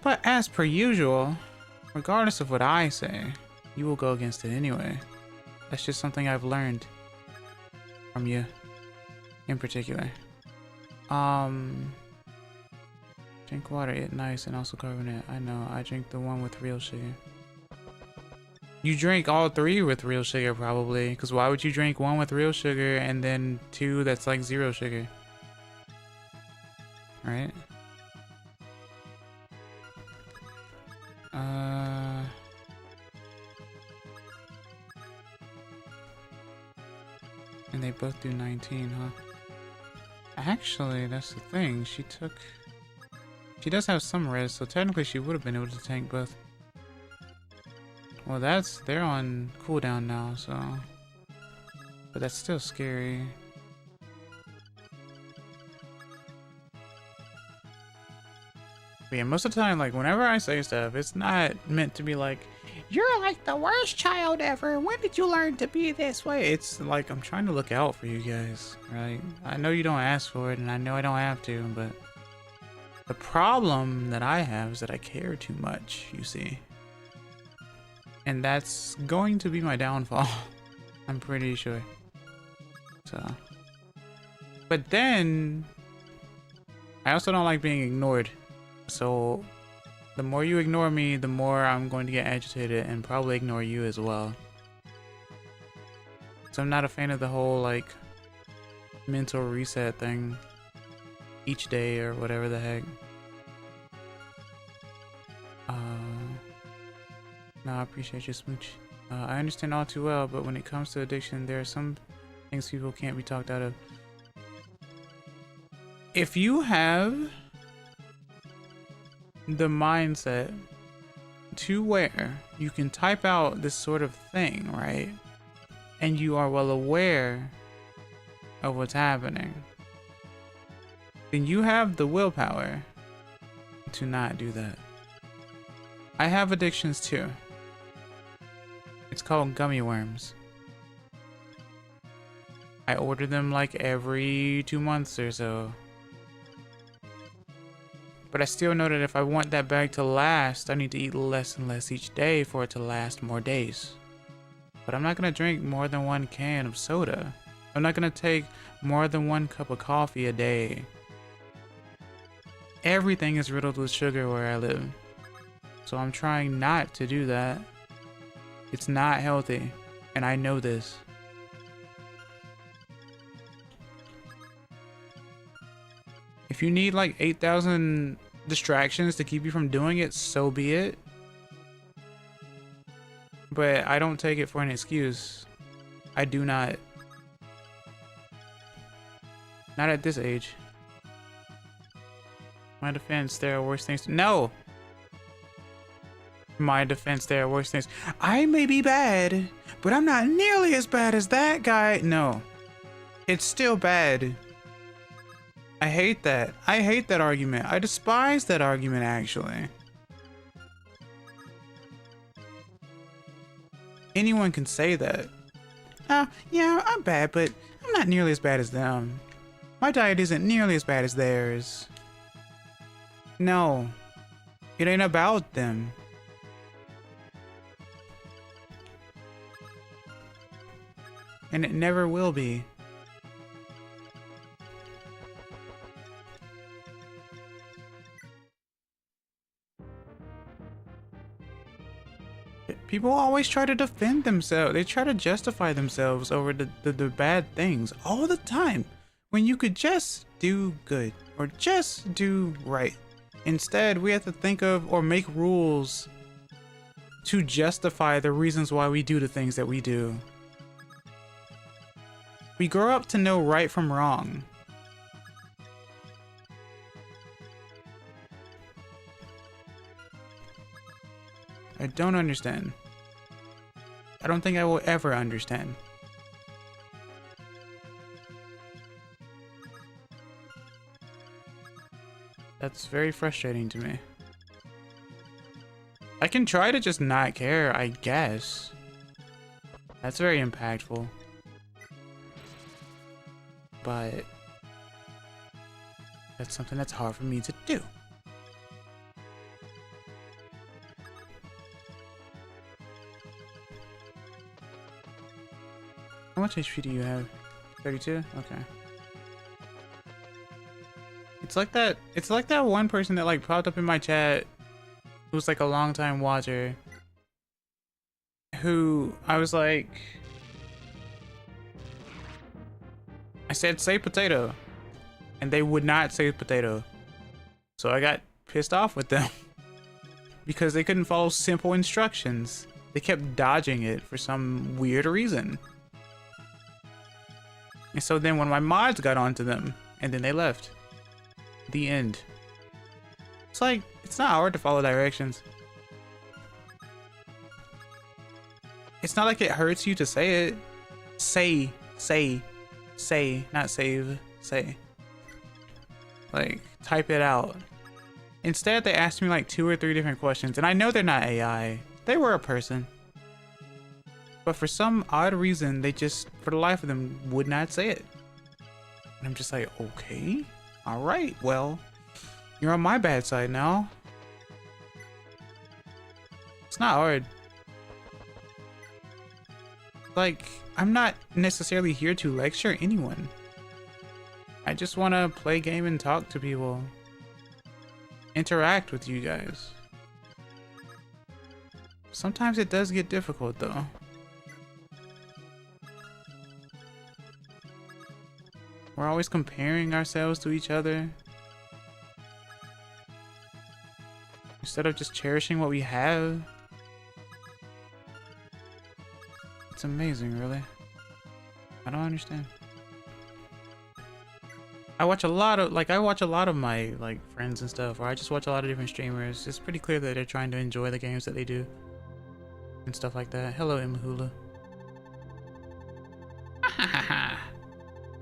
But as per usual, regardless of what I say, you will go against it anyway. That's just something I've learned from you in particular. Drink water, it nice and also carbonate. I know, I drink the one with real sugar. You drink all 3 with real sugar probably, because why would you drink 1 with real sugar and then 2 that's like 0 sugar? Right? And they both do 19, huh? Actually, that's the thing. She does have some res, so technically she would have been able to tank both. Well, they're on cooldown now, so. But that's still scary. But yeah, most of the time, like, whenever I say stuff, it's not meant to be like, you're like the worst child ever. When did you learn to be this way? It's like, I'm trying to look out for you guys, right? I know you don't ask for it, and I know I don't have to, but the problem that I have is that I care too much, you see. And that's going to be my downfall. I'm pretty sure. So. But then, I also don't like being ignored. So, the more you ignore me, the more I'm going to get agitated and probably ignore you as well. So I'm not a fan of the whole, like, mental reset thing each day or whatever the heck. No, I appreciate your smooch. I understand all too well, but when it comes to addiction, there are some things people can't be talked out of. If you have the mindset to where you can type out this sort of thing, right? And you are well aware of what's happening, then you have the willpower to not do that. I have addictions too. It's called gummy worms. I order them like every 2 months or so. But I still know that if I want that bag to last, I need to eat less and less each day for it to last more days. But I'm not gonna drink more than 1 can of soda. I'm not gonna take more than 1 cup of coffee a day. Everything is riddled with sugar where I live. So I'm trying not to do that. It's not healthy, and I know this. If you need like 8,000 distractions to keep you from doing it, so be it. But I don't take it for an excuse. I do not. Not at this age. My defense, there are worse things to— No! my defense, there are worse things. I may be bad, but I'm not nearly as bad as that guy. No, it's still bad. I hate that. I hate that argument. I despise that argument, actually. Anyone can say that. Oh, yeah, I'm bad, but I'm not nearly as bad as them. My diet isn't nearly as bad as theirs. No, it ain't about them. And it never will be. People always try to defend themselves. They try to justify themselves over the bad things all the time, when you could just do good or just do right. Instead, we have to think of or make rules to justify the reasons why we do the things that we do. We grow up to know right from wrong. I don't understand. I don't think I will ever understand. That's very frustrating to me. I can try to just not care, I guess. That's very impactful. But that's something that's hard for me to do. How much HP do you have? 32? Okay. It's like that one person that like popped up in my chat who's like a long time watcher, who I was like, I said say potato and they would not say potato. So I got pissed off with them because they couldn't follow simple instructions. They kept dodging it for some weird reason. And so then one of my mods got onto them and then they left. The end. It's like, it's not hard to follow directions. It's not like it hurts you to say it. Say, not save, say. Like, type it out. Instead, they asked me like 2 or 3 different questions, and I know they're not AI. They were a person. But for some odd reason, they just, for the life of them, would not say it. And I'm just like, okay, all right, well, you're on my bad side now. It's not hard. Like, I'm not necessarily here to lecture anyone. I just want to play game and talk to people. Interact with you guys. Sometimes it does get difficult though. We're always comparing ourselves to each other instead of just cherishing what we have. It's amazing, really. I don't understand. I watch a lot of my like friends and stuff, or I just watch a lot of different streamers. It's pretty clear that they're trying to enjoy the games that they do and stuff like that. Hello, Imhula.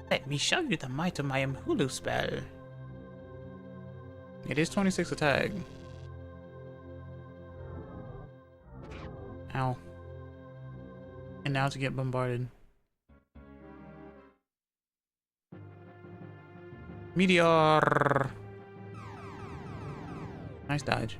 Let me show you the might of my Mhulu spell. It is 26 attack. Ow. And now to get bombarded. Meteor! Nice dodge.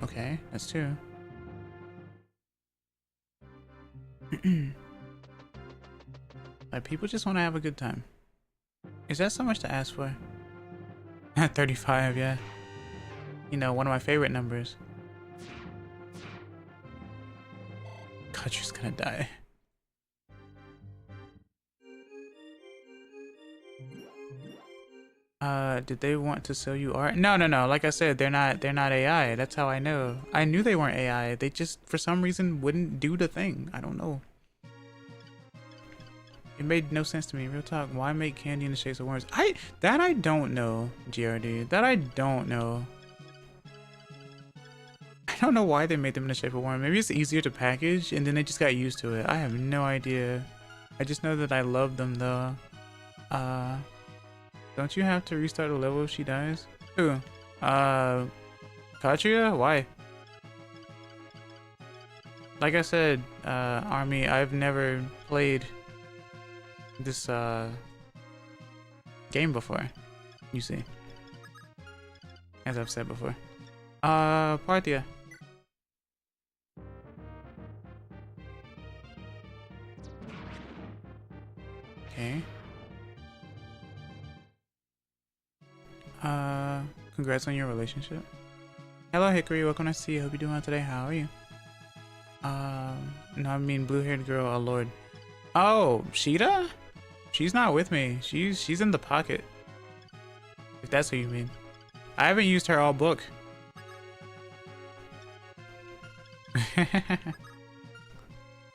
Okay, that's 2. Like, people just want to have a good time. Is that so much to ask for? 35, yeah. You know, one of my favorite numbers. God, you're just gonna die. Did they want to sell you art? No. Like I said, they're not AI. That's how I know. I knew they weren't AI. They just, for some reason, wouldn't do the thing. I don't know. It made no sense to me. Real talk. Why make candy in the shapes of worms? I don't know, GRD. That I don't know. I don't know why they made them in the shape of worm. Maybe it's easier to package and then they just got used to it. I have no idea. I just know that I love them though. Don't you have to restart the level if she dies? Who? Katria? Why? Like I said, Army, I've never played this game before, you see. As I've said before. Parthia. Okay. Congrats on your relationship. Hello Hickory, welcome to see you. Hope you're doing well today. How are you? No, I mean blue-haired girl, Lord. Oh, Sheeta? She's not with me. She's in the pocket. If that's what you mean. I haven't used her all book. I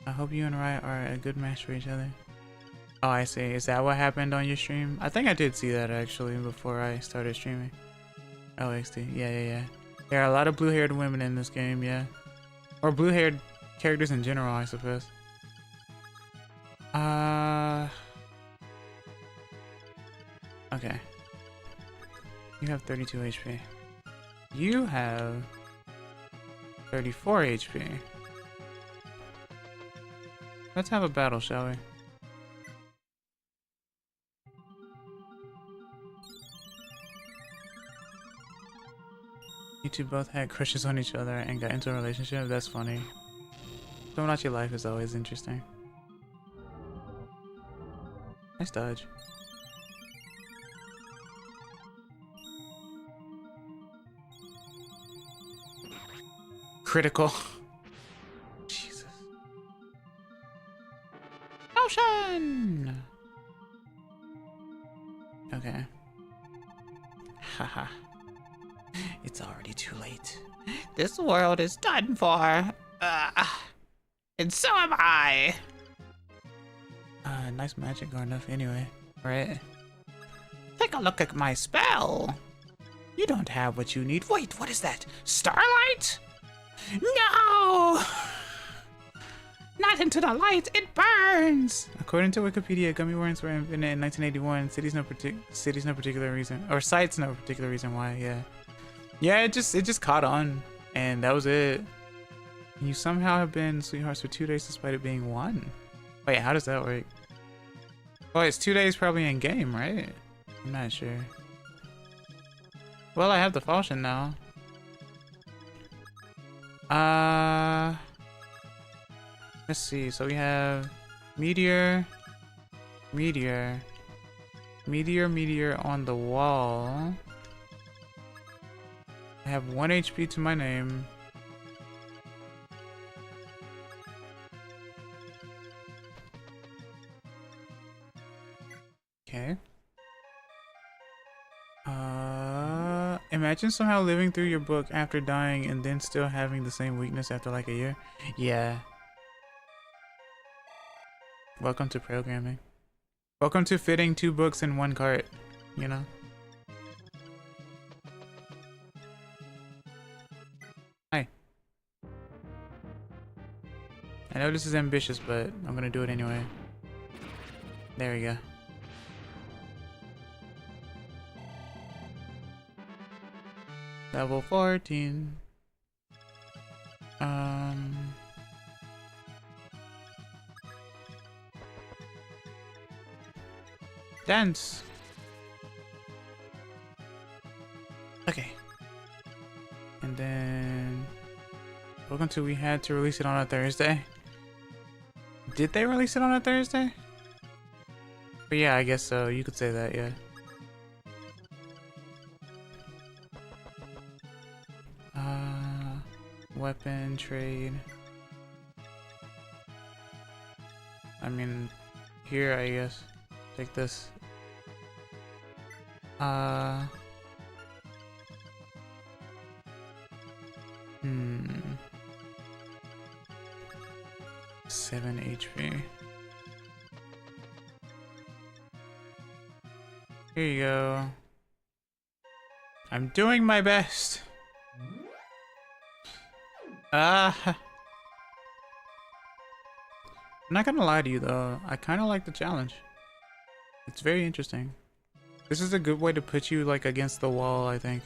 hope you and Riot are a good match for each other. Oh, I see. Is that what happened on your stream? I think I did see that actually before I started streaming. Oh, XD. Yeah. There are a lot of blue-haired women in this game, yeah. Or blue-haired characters in general, I suppose. Okay. You have 32 HP. You have 34 HP. Let's have a battle, shall we? You two both had crushes on each other and got into a relationship? That's funny. Tomodachi life is always interesting. Nice dodge. Critical. Jesus. Ocean! Okay. Haha. It's already too late. This world is done for. And so am I. Nice magic going enough anyway, right? Take a look at my spell. You don't have what you need. Wait, what is that? Starlight? No! Not into the light, it burns! According to Wikipedia, gummy worms were invented in 1981. Cities no particular reason, or sites no particular reason why. Yeah. It just caught on, and that was it. You somehow have been sweethearts for 2 days despite it being 1. Wait, how does that work? Oh, it's 2 days probably in game, right? I'm not sure. Well, I have the falchion now. Let's see. So we have meteor on the wall. I have 1 HP to my name. Okay. Imagine somehow living through your book after dying and then still having the same weakness after like a year. Yeah. Welcome to programming. Welcome to fitting 2 books in 1 cart, you know? Hi. I know this is ambitious, but I'm gonna do it anyway. There we go. Level 14. Dance. Okay. And then welcome to we had to release it on a Thursday. Did they release it on a Thursday? But yeah, I guess so. You could say that, yeah. Weapon trade. I mean, here I guess. Take this. 7 HP. Here you go. I'm doing my best. I'm not gonna lie to you though, I kind of like the challenge. It's very interesting. This is a good way to put you like against the wall, I think.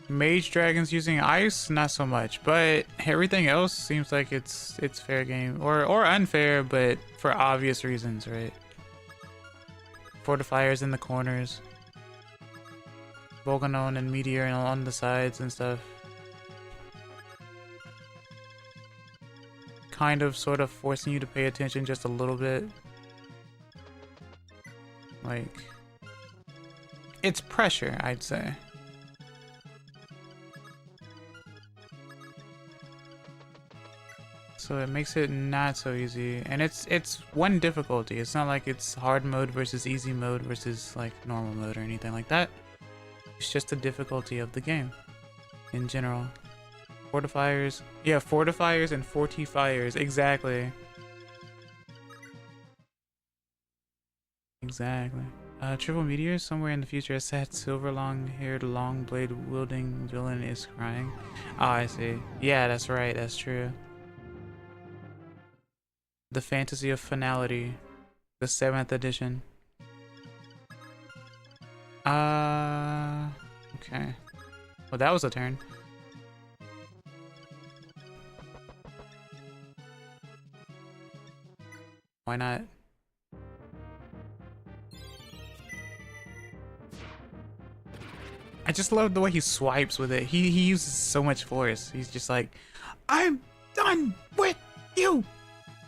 Mage dragons using ice, not so much, but everything else seems like it's fair game or unfair, but for obvious reasons, right? Fortifiers in the corners, Volcanon and Meteor on the sides and stuff. Kind of sort of forcing you to pay attention just a little bit. Like, it's pressure, I'd say. So it makes it not so easy, and it's one difficulty. It's not like it's hard mode versus easy mode versus like normal mode or anything like that. It's just the difficulty of the game in general. Fortifiers, yeah, fortifiers and fortifiers, exactly. Exactly. Triple meteors somewhere in the future. A sad silver long-haired, long blade wielding villain is crying. Oh, I see. Yeah, that's right. That's true. The Fantasy of Finality, the 7th edition. Okay. Well, that was a turn. Why not? I just love the way he swipes with it. He uses so much force. He's just like, I'm done with you.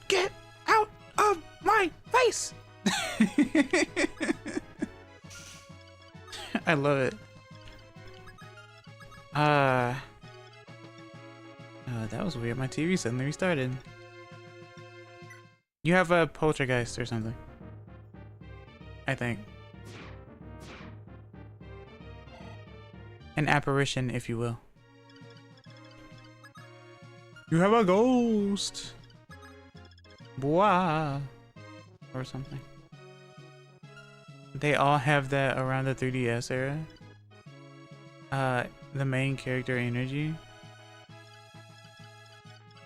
Get out of my face! I love it. Oh, that was weird. My TV suddenly restarted. You have a poltergeist or something, I think. An apparition, if you will. You have a ghost! Boah, or something. They all have that around the 3DS era. The main character energy.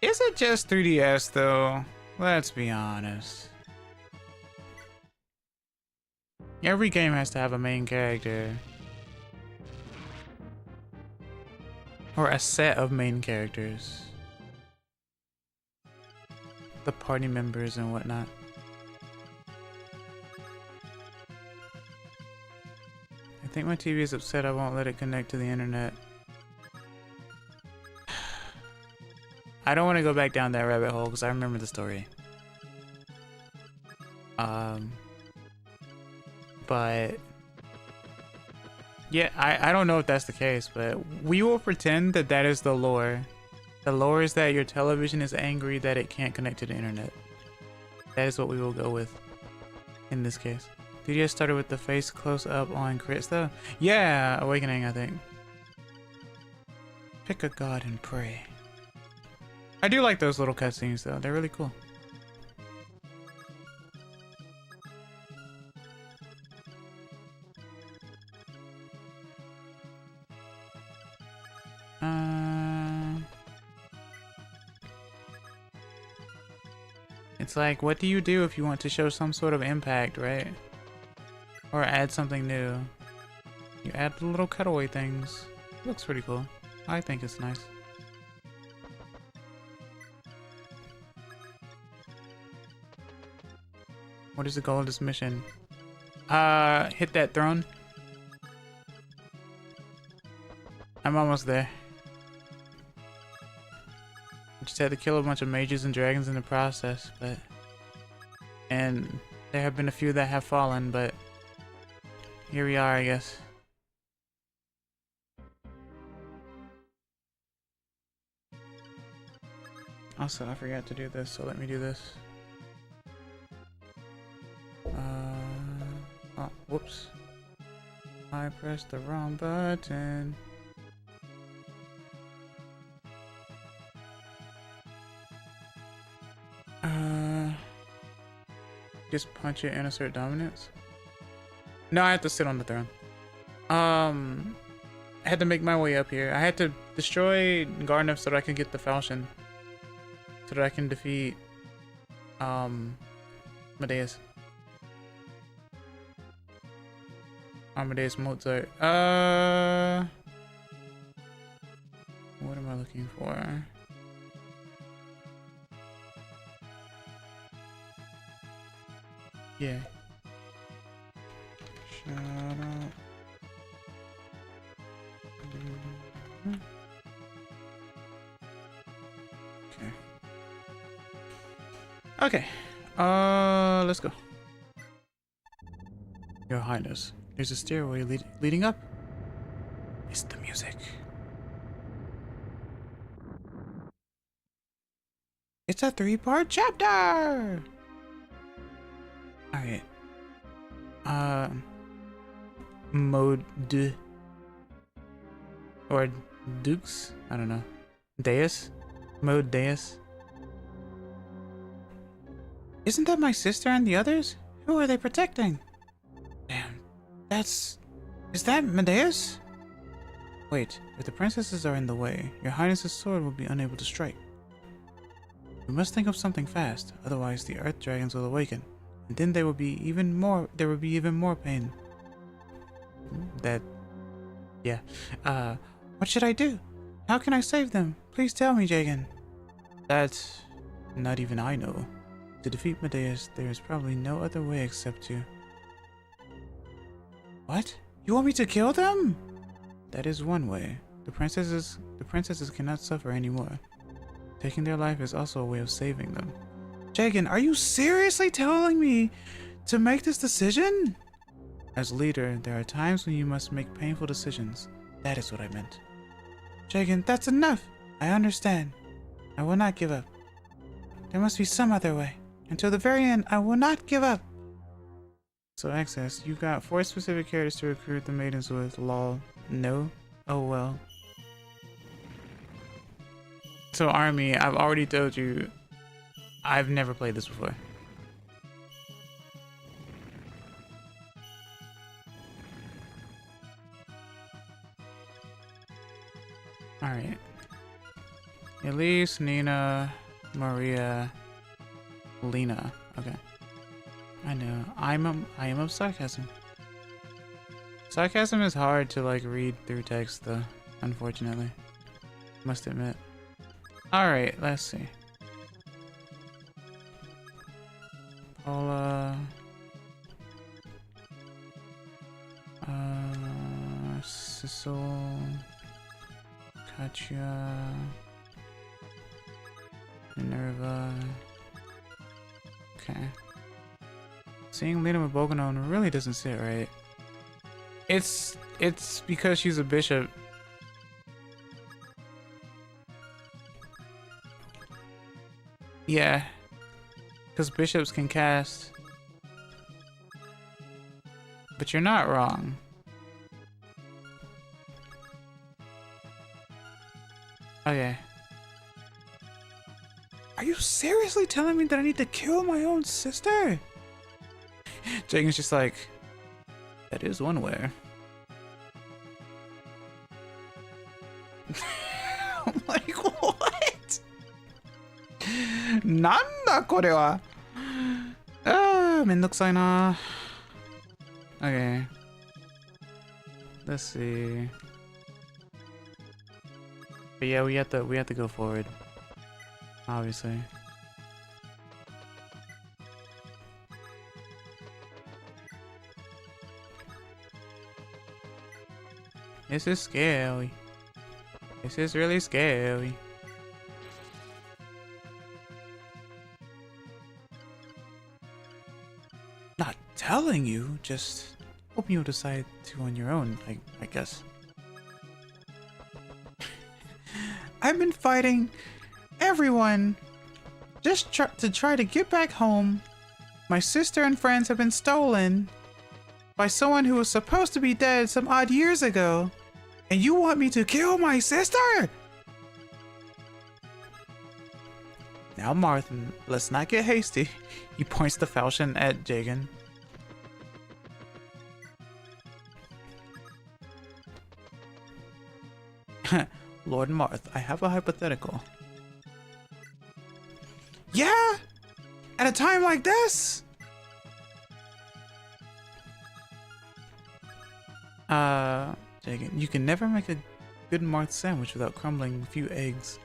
Is it just 3DS though? Let's be honest. Every game has to have a main character. Or a set of main characters. The party members and whatnot. I think my TV is upset I won't let it connect to the internet. I don't want to go back down that rabbit hole because I remember the story. But yeah, I don't know if that's the case, but we will pretend that that is the lore. The lore is that your television is angry that it can't connect to the internet. That is what we will go with in this case. Did you started with the face close up on crits though? Yeah, Awakening, I think. Pick a god and pray. I do like those little cutscenes though. They're really cool. It's like, what do you do if you want to show some sort of impact, right? Or add something new. You add the little cutaway things. It looks pretty cool. I think it's nice. What is the goal of this mission? Hit that throne. I'm almost there. Just had to kill a bunch of mages and dragons in the process, but... And there have been a few that have fallen, but... Here we are, I guess. Also, I forgot to do this, so let me do this. Oh, whoops. I pressed the wrong button. Just punch it and assert dominance? No, I have to sit on the throne. I had to make my way up here. I had to destroy Garneth so that I can get the falchion. So that I can defeat Amadeus. Amadeus Mozart. What am I looking for? Yeah. Shut up. Okay. Let's go. Your Highness, there's a stairway leading up. It's the music. It's a 3-part chapter! Alright. Mode D. Or Dukes? I don't know. Deus? Mode Deus? Isn't that my sister and the others? Who are they protecting? Damn. Is that Medeus? Wait, if the princesses are in the way, your highness's sword will be unable to strike. We must think of something fast, otherwise the earth dragons will awaken, and then there will be even more pain. What should I do? How can I save them? Please tell me, Jagan. That not even I know. To defeat Medeus, there is probably no other way except to... What? You want me to kill them? That is one way. The princesses cannot suffer anymore. Taking their life is also a way of saving them. Jagan, are you seriously telling me to make this decision? As leader, there are times when you must make painful decisions. That is what I meant. Jagan, that's enough. I understand. I will not give up. There must be some other way. Until the very end, I will not give up. So access, you got 4 specific characters to recruit the maidens with. Lol. No? Oh well. So army, I've already told you, I've never played this before. Alright. Elise, Nina, Maria, Lena. Okay. I know. I am of sarcasm. Sarcasm is hard to like read through text though, unfortunately. Must admit. Alright, let's see. Paula. Sissel. Katya. Minerva. Okay. Seeing Lena with Boganon really doesn't sit right. It's because she's a bishop. Yeah. Because bishops can cast. But you're not wrong. Okay. Are you seriously telling me that I need to kill my own sister? Jagan's just like, that is one way. I'm like, what? Nanda kore wa? Mendokusai na. Okay. Let's see. But yeah, we have to go forward. Obviously. This is scary. This is really scary. Not telling you, just hoping you'll decide to on your own, I guess. I've been fighting everyone just to try to get back home. My sister and friends have been stolen by someone who was supposed to be dead some odd years ago. And you want me to kill my sister? Now, Martin, let's not get hasty. He points the falchion at Jagan. Lord Marth, I have a hypothetical. Yeah? At a time like this? Jagan, you can never make a good Marth sandwich without crumbling a few eggs.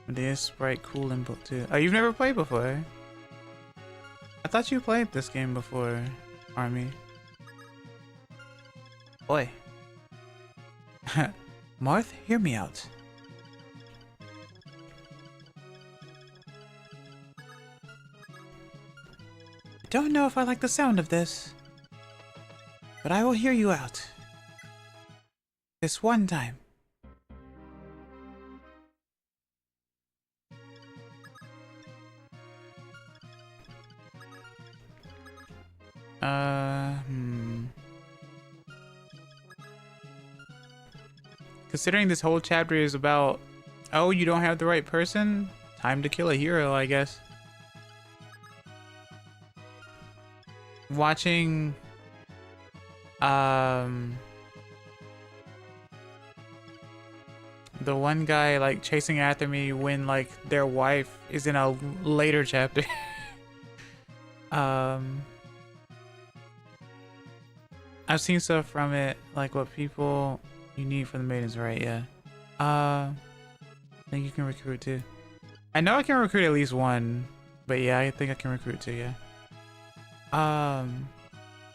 Medea's sprite cool in book 2. Oh, you've never played before? I thought you played this game before, Army. Oi. Marth, hear me out. I don't know if I like the sound of this, but I will hear you out. This one time. Considering this whole chapter is about, oh, you don't have the right person? Time to kill a hero, I guess. Watching, the one guy, like, chasing after me when, like, their wife is in a later chapter. I've seen stuff from it, like what people you need for the maidens, right? Yeah. I think you can recruit too. I know I can recruit at least one, but yeah, I think I can recruit too, yeah.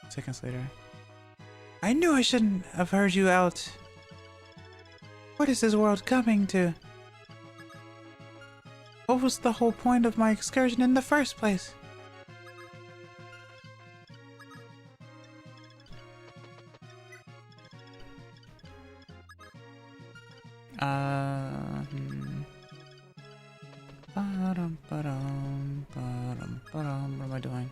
Seconds later. I knew I shouldn't have heard you out. What is this world coming to? What was the whole point of my excursion in the first place? What am I doing?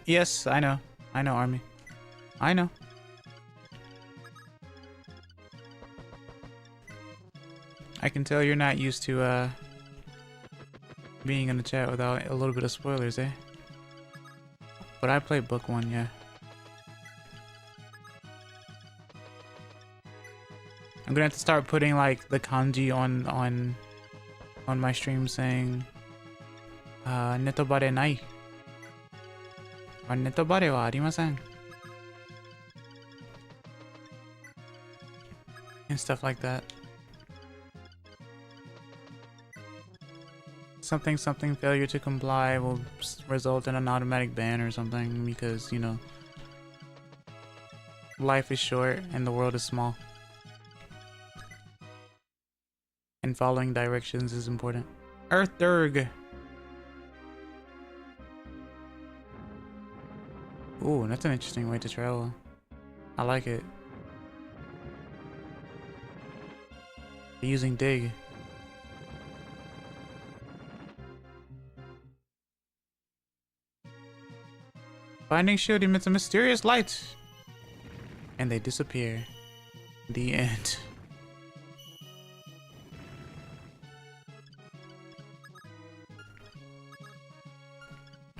Yes, I know. I know, Army. I know. I can tell you're not used to, being in the chat without a little bit of spoilers, eh? But I played book 1, yeah. I'm gonna have to start putting, like, the kanji on my stream saying, netobare nai. Or netobare wa arimasen. And stuff like that. Something failure to comply will result in an automatic ban or something because, you know, life is short and the world is small. And following directions is important. Earthderg! Ooh, that's an interesting way to travel. I like it. Using dig. Binding shield emits a mysterious light. And they disappear. The end.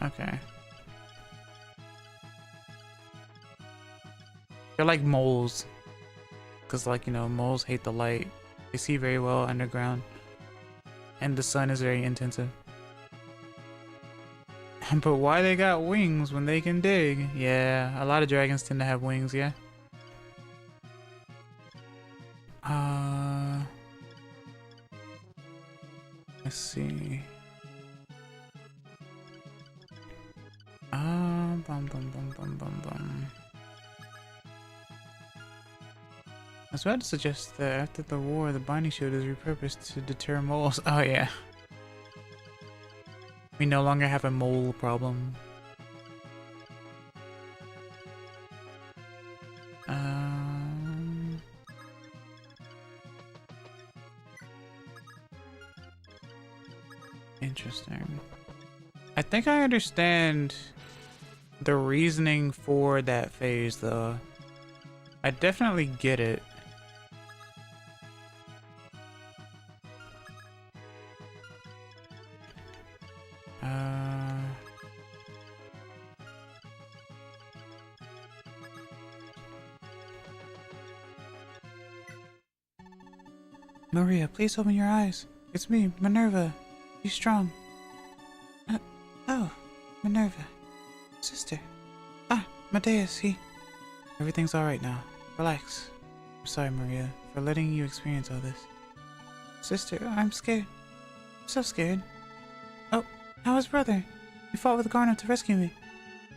Okay. They're like moles. Because, like, you know, moles hate the light. They see very well underground. And the sun is very intensive. But why they got wings when they can dig? Yeah, a lot of dragons tend to have wings, yeah. Let's see. I was about to suggest that after the war, the binding shield is repurposed to deter moles. Oh yeah. We no longer have a mole problem. Interesting. I think I understand the reasoning for that phase, though. I definitely get it. Maria, please open your eyes. It's me, Minerva. Be strong. Oh, Minerva. Sister. Ah, Medeus, Everything's alright now. Relax. I'm sorry, Maria, for letting you experience all this. Sister, I'm scared. I'm so scared. Oh, how is brother? He fought with Garnet to rescue me.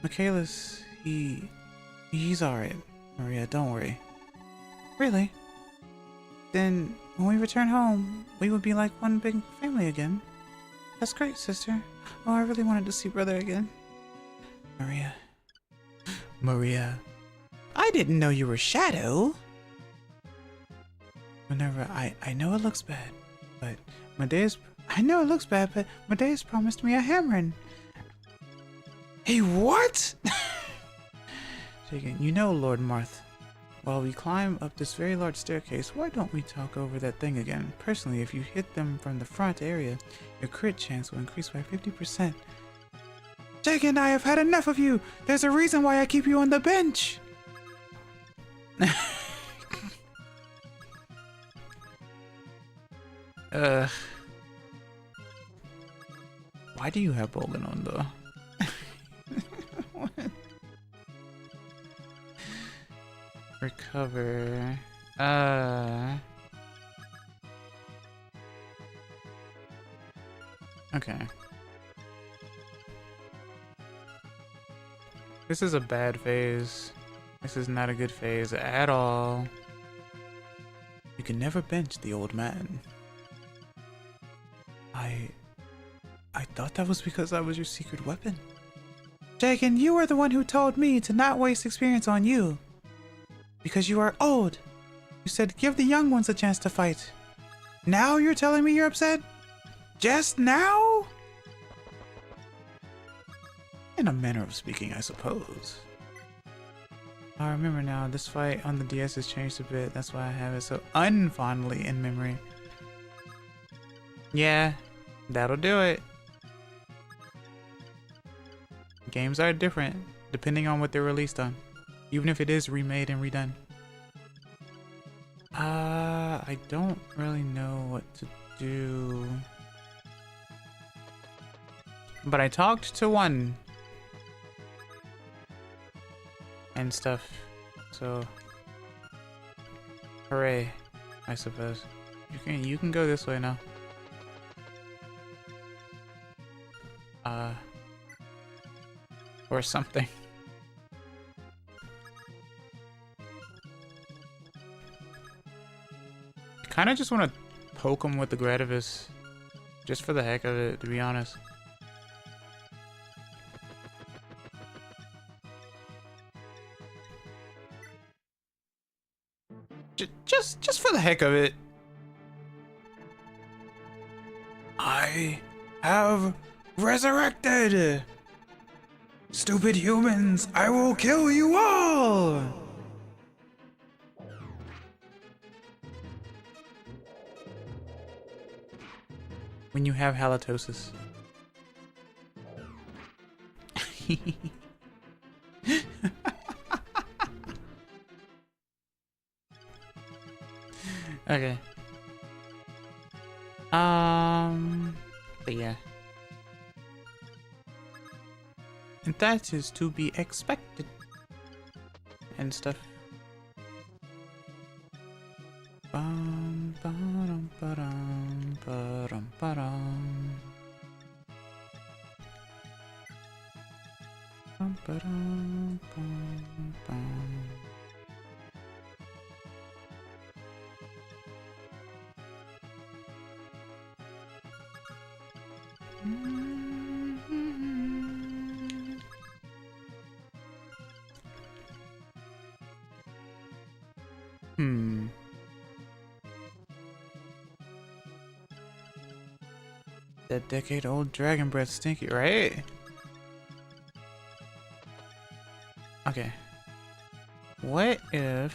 Michaelis, he's alright. Maria, don't worry. Really? Then, when we return home, we would be like one big family again. That's great, sister. Oh, I really wanted to see brother again. Maria. I didn't know you were Shadow. Minerva, I know it looks bad, but Medeus promised me a hammer. Hey, what? Jagan, you know, Lord Marth. While we climb up this very large staircase, why don't we talk over that thing again? Personally, if you hit them from the front area, your crit chance will increase by 50%. Jagan, I have had enough of you! There's a reason why I keep you on the bench! Why do you have Bolgan on, though? Recover. Okay. This is a bad phase. This is not a good phase at all. You can never bench the old man. I thought that was because I was your secret weapon. Jagan, you were the one who told me to not waste experience on you. Because you are old. You said give the young ones a chance to fight. Now you're telling me you're upset? Just now? In a manner of speaking, I suppose. I remember now, this fight on the DS has changed a bit. That's why I have it so unfondly in memory. Yeah, that'll do it. Games are different depending on what they're released on. Even if it is remade and redone. I don't really know what to do. But I talked to one. And stuff. So hooray, I suppose. You can go this way now. Or something. I kind of just want to poke him with the Gradivis. Just for the heck of it, to be honest. Just for the heck of it. I have resurrected! Stupid humans, I will kill you all! When you have halitosis. Okay. But yeah. And that is to be expected. And stuff. Bum, ba-dum, ba-dum, ba-dum, ba-dum. Bum, ba-dum, bum, bum. That decade-old dragon breath stinky, right? Okay. What if...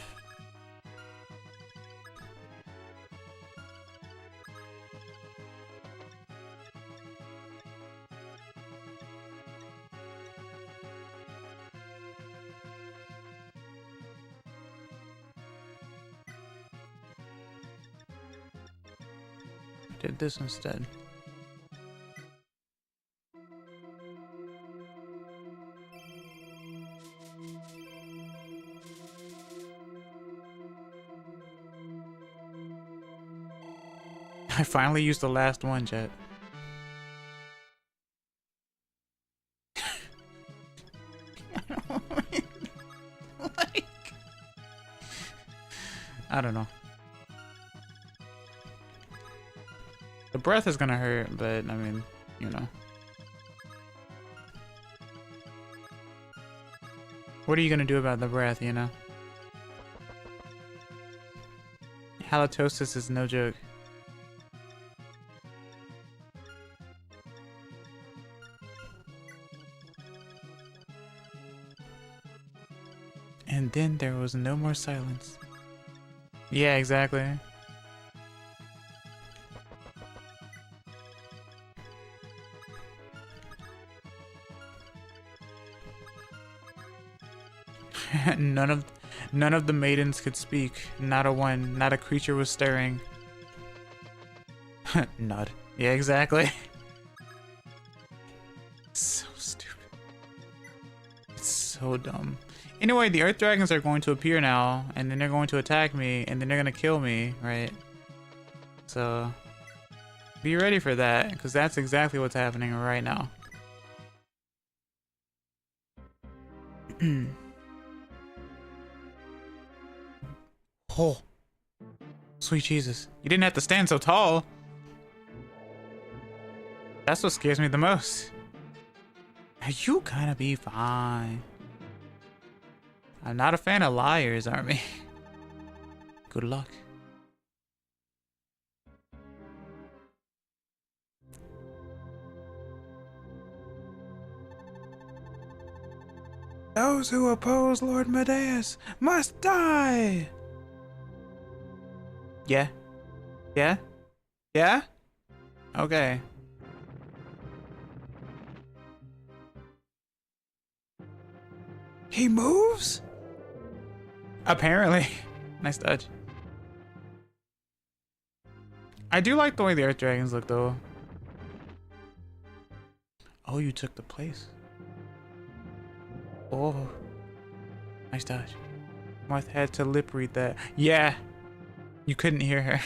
did this instead? I finally used the last one, Jet. Like, I don't know. The breath is gonna hurt, but I mean, you know. What are you gonna do about the breath, you know? Halitosis is no joke. And then there was no more silence. Yeah, exactly. None of the maidens could speak. Not a one. Not a creature was stirring. Nod. Yeah, exactly. So stupid. It's so dumb. Anyway, the Earth Dragons are going to appear now, and then they're going to attack me, and then they're going to kill me, right? So, be ready for that, because that's exactly what's happening right now. Oh, sweet Jesus. You didn't have to stand so tall. That's what scares me the most. You gotta be fine. I'm not a fan of liars, Army. Good luck. Those who oppose Lord Medeus must die! Yeah? Yeah? Yeah? Okay. He moves? Apparently. Nice touch. I do like the way the Earth Dragons look, though. Oh, you took the place. Oh. Nice touch. Marth had to lip read that. Yeah. You couldn't hear her.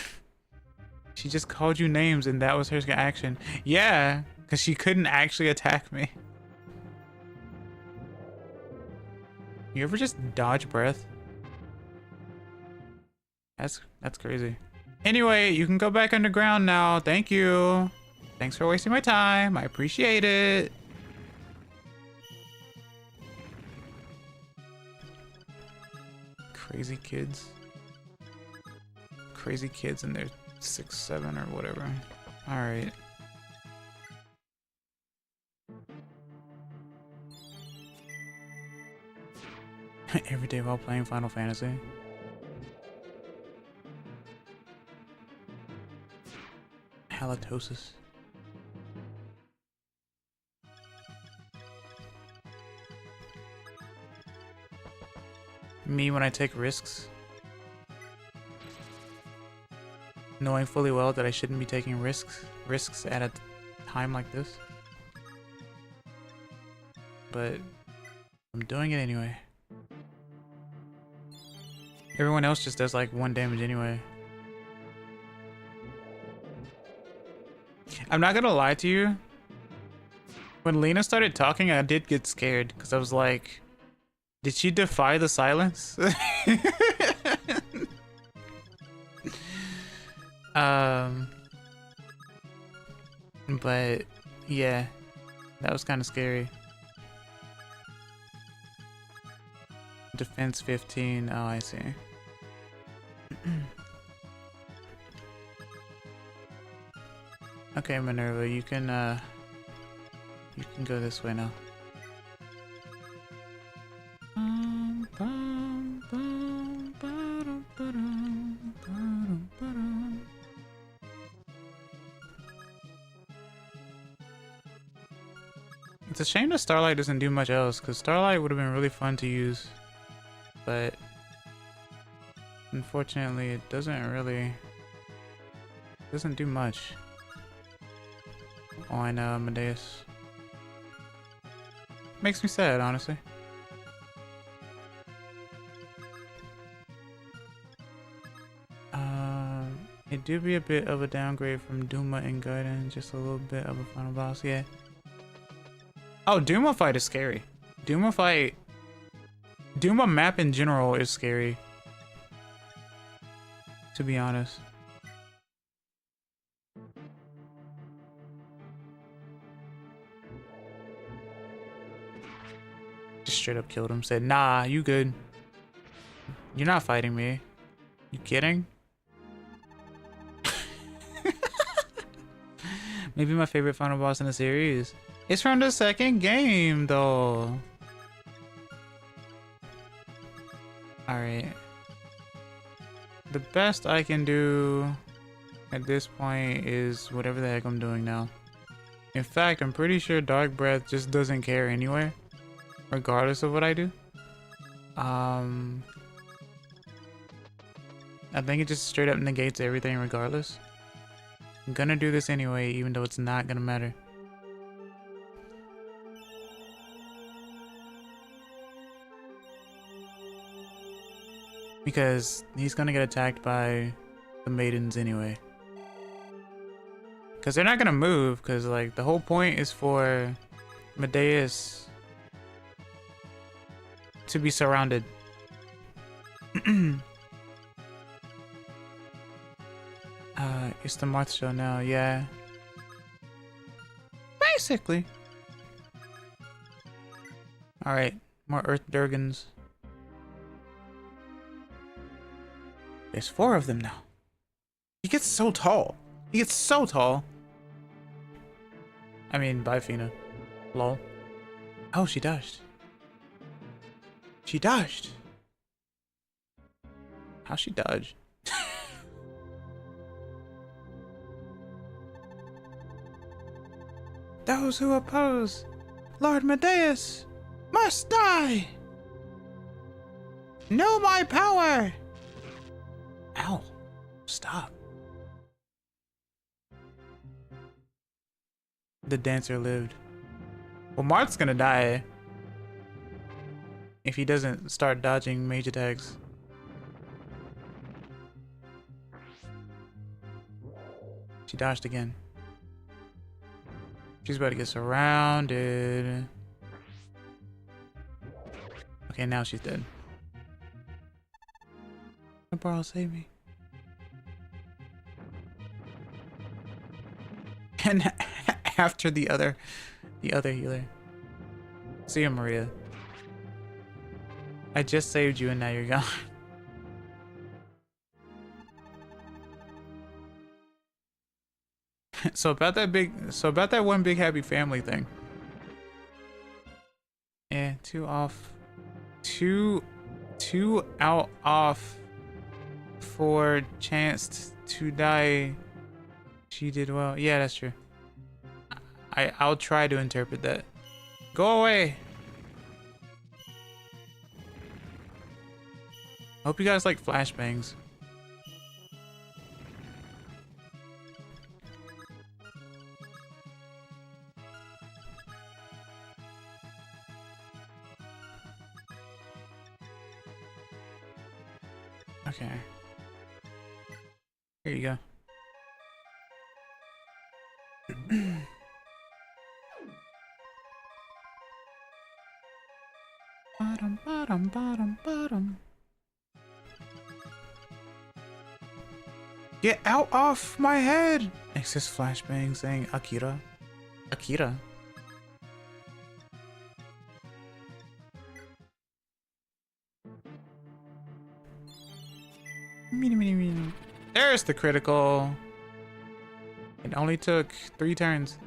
She just called you names and that was her action. Yeah. Because she couldn't actually attack me. You ever just dodge breath? That's crazy. Anyway, you can go back underground now. Thank you. Thanks for wasting my time. I appreciate it. Crazy kids. Crazy kids and they're 6, 7 or whatever. Alright. Every day while playing Final Fantasy. Halitosis. Me when I take risks. Knowing fully well that I shouldn't be taking risks at a time like this. But I'm doing it anyway. Everyone else just does like 1 damage anyway. I'm not gonna lie to you. When Lena started talking, I did get scared because I was like, did she defy the silence? But yeah, that was kind of scary. Defense 15. Oh, I see. Okay, Minerva, you can go this way now. It's a shame that Starlight doesn't do much else, because Starlight would have been really fun to use. But unfortunately, it doesn't do much on Amadeus. Makes me sad, honestly. It do be a bit of a downgrade from Duma and Gaiden, just a little bit of a final boss, yeah. Oh, Duma fight is scary. Duma map in general is scary, to be honest. Just straight up killed him, said, nah, you good. You're not fighting me. You kidding? Maybe my favorite final boss in the series. It's from the second game, though. Alright. The best I can do at this point is whatever the heck I'm doing now. In fact, I'm pretty sure Dark Breath just doesn't care anyway, regardless of what I do. I think it just straight up negates everything regardless. I'm gonna do this anyway, even though it's not gonna matter. Because he's gonna get attacked by the maidens anyway. Because they're not gonna move, because like the whole point is for Medeus to be surrounded. It's the Marth show now, yeah. Basically. Alright, more Earth Durgans. There's 4 of them now. He gets so tall. He gets so tall. I mean, bye, Fina. Lol. Oh, she dodged. She dodged. How'd she dodge? Those who oppose Lord Medeus must die. Know my power. Ow. Stop. The dancer lived. Well, Marth's gonna die if he doesn't start dodging mage attacks. She dodged again. She's about to get surrounded. Okay, now she's dead. Bro, save me. And after the other healer. See you, Maria. I just saved you and now you're gone. So about that one big happy family thing. Yeah, 2 off. 2 out off for chance to die. She did well. Yeah, that's true. I'll try to interpret that. Go away. Hope you guys like flashbangs. Okay. Here you go. Bottom. Get out off my head! Excess flashbang saying Akira. Akira. There's the critical. It only took 3 turns.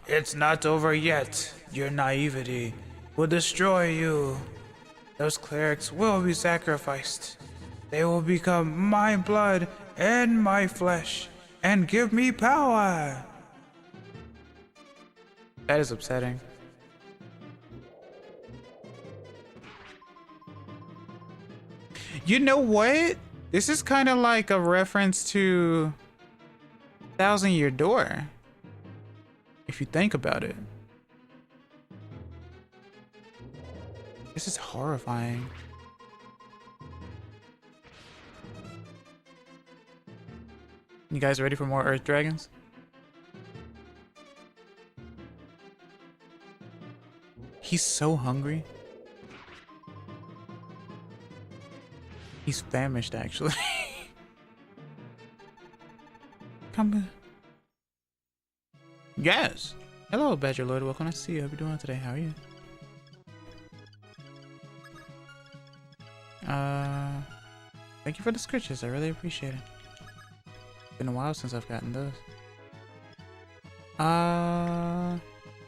It's not over yet. Your naivety will destroy you. Those clerics will be sacrificed. They will become my blood and my flesh and give me power. That is upsetting. You know what? This is kind of like a reference to Thousand Year Door, if you think about it. This is horrifying. You guys ready for more Earth Dragons? He's so hungry. He's famished, actually. Come. Yes. Hello, Badger Lord. Welcome. Nice to see you. Hope you're doing well today. How are you? Thank you for the scritches. I really appreciate it. Been a while since I've gotten those.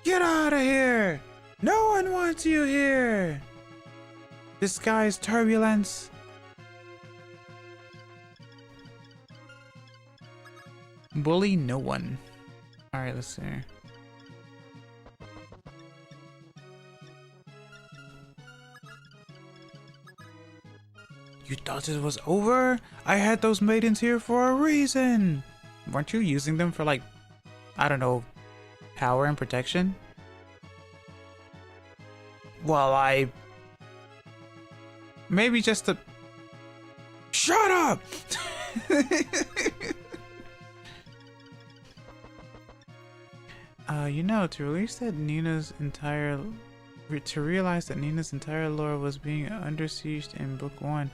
Get out of here! No one wants you here! Disguise turbulence. Bully no one. Alright, let's see. You thought it was over? I had those maidens here for a reason! Weren't you using them for, like, I don't know, power and protection? Well, maybe just to... Shut up! You know, to realize that Nina's entire lore was being under siege in book 1,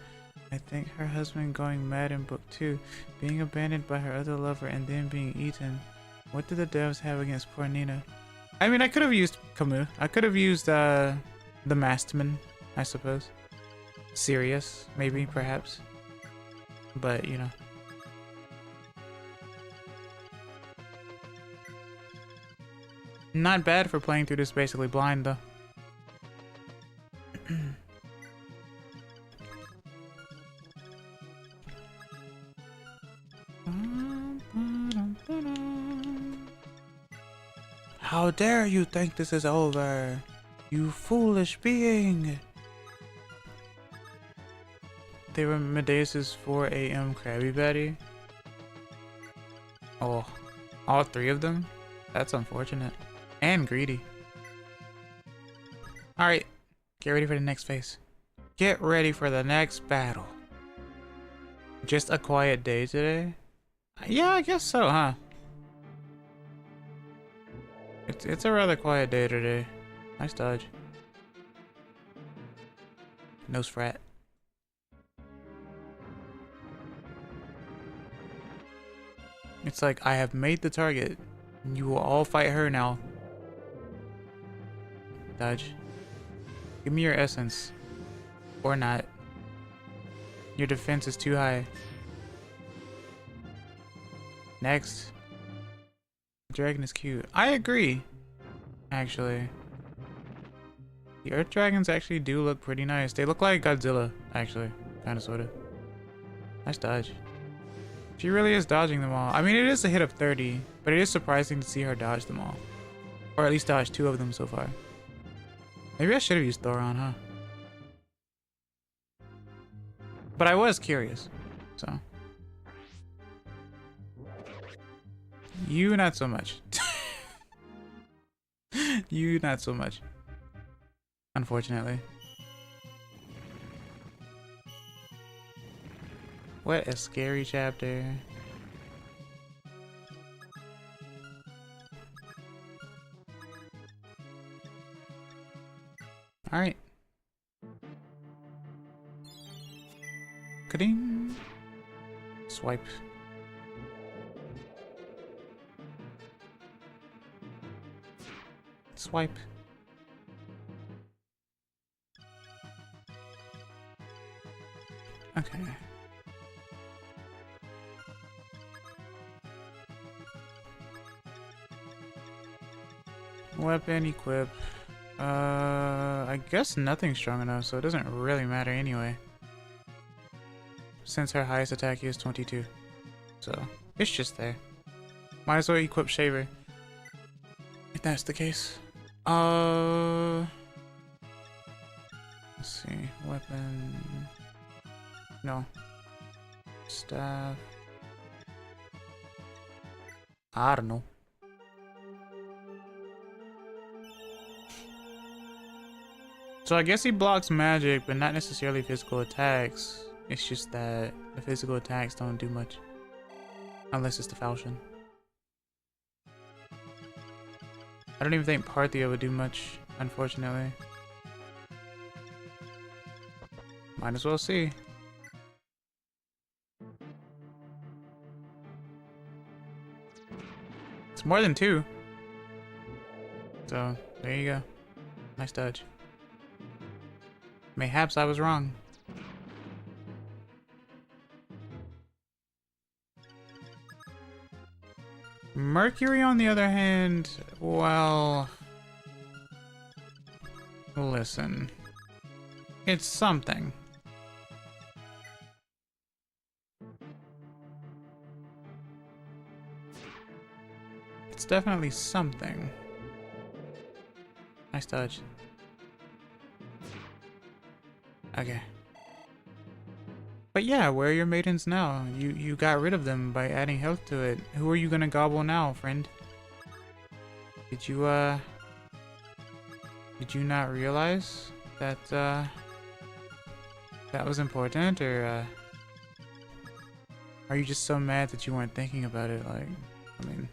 I think her husband going mad in book 2, being abandoned by her other lover and then being eaten. What did the devs have against poor Nina? I mean, I could have used Camus. I could have used the Maskedman, I suppose. Sirius, maybe, perhaps. But, you know. Not bad for playing through this basically blind, though. How dare you think this is over, you foolish being! They were Medeus's 4 a.m. Krabby Patty. Oh, all 3 of them? That's unfortunate. And greedy. Alright, get ready for the next phase. Get ready for the next battle. Just a quiet day today? Yeah, I guess so, huh? It's a rather quiet day today. Nice dodge. Nose frat. It's like, I have made the target. You will all fight her now. Dodge. Give me your essence. Or not. Your defense is too high. Next. The dragon is cute. I agree. Actually. The Earth Dragons actually do look pretty nice. They look like Godzilla, actually. Kinda sorta. Nice dodge. She really is dodging them all. I mean, it is a hit of 30, but it is surprising to see her dodge them all. Or at least dodge 2 of them so far. Maybe I should have used Thoron, huh? But I was curious, so. You not so much. You not so much. Unfortunately. What a scary chapter. Alright. Ka-ding. Swipe. Swipe. Okay. Weapon equip. I guess nothing's strong enough, so it doesn't really matter anyway. Since her highest attack is 22. So, it's just there. Might as well equip Shaver. If that's the case. Let's see. Weapon. No. Staff. I don't know. So I guess he blocks magic, but not necessarily physical attacks. It's just that the physical attacks don't do much. Unless it's the falchion. I don't even think Parthia would do much, unfortunately. Might as well see. It's more than 2. So, there you go. Nice dodge. Mayhaps I was wrong. Mercury, on the other hand, well... Listen. It's something. It's definitely something. Nice dodge. Okay. But yeah, where are your maidens now? You got rid of them by adding health to it. Who are you gonna gobble now, friend? Did you not realize that that was important, or are you just so mad that you weren't thinking about it? Like, I mean,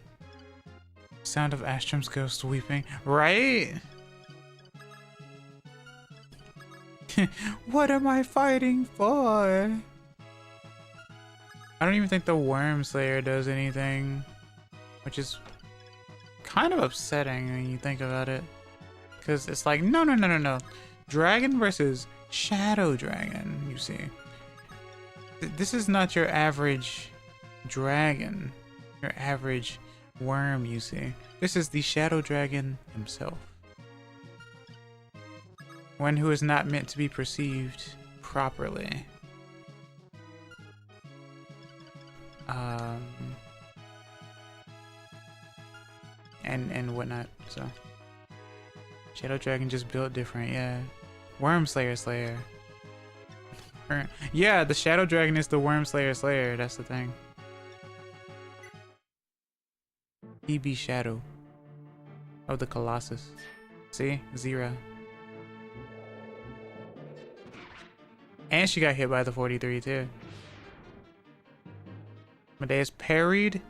sound of Astrom's ghost weeping, right? What am I fighting for? I don't even think the Worm Slayer does anything, which is kind of upsetting when you think about it. Because it's like, no. Dragon versus Shadow Dragon, you see. This is not your average dragon, your average worm, you see. This is the Shadow Dragon himself. One who is not meant to be perceived properly. And whatnot, so. Shadow Dragon just built different, yeah. Worm Slayer Slayer. Yeah, the Shadow Dragon is the Worm Slayer Slayer, that's the thing. He be Shadow of the Colossus. See? Zira. And she got hit by the 43 too. Medea's parried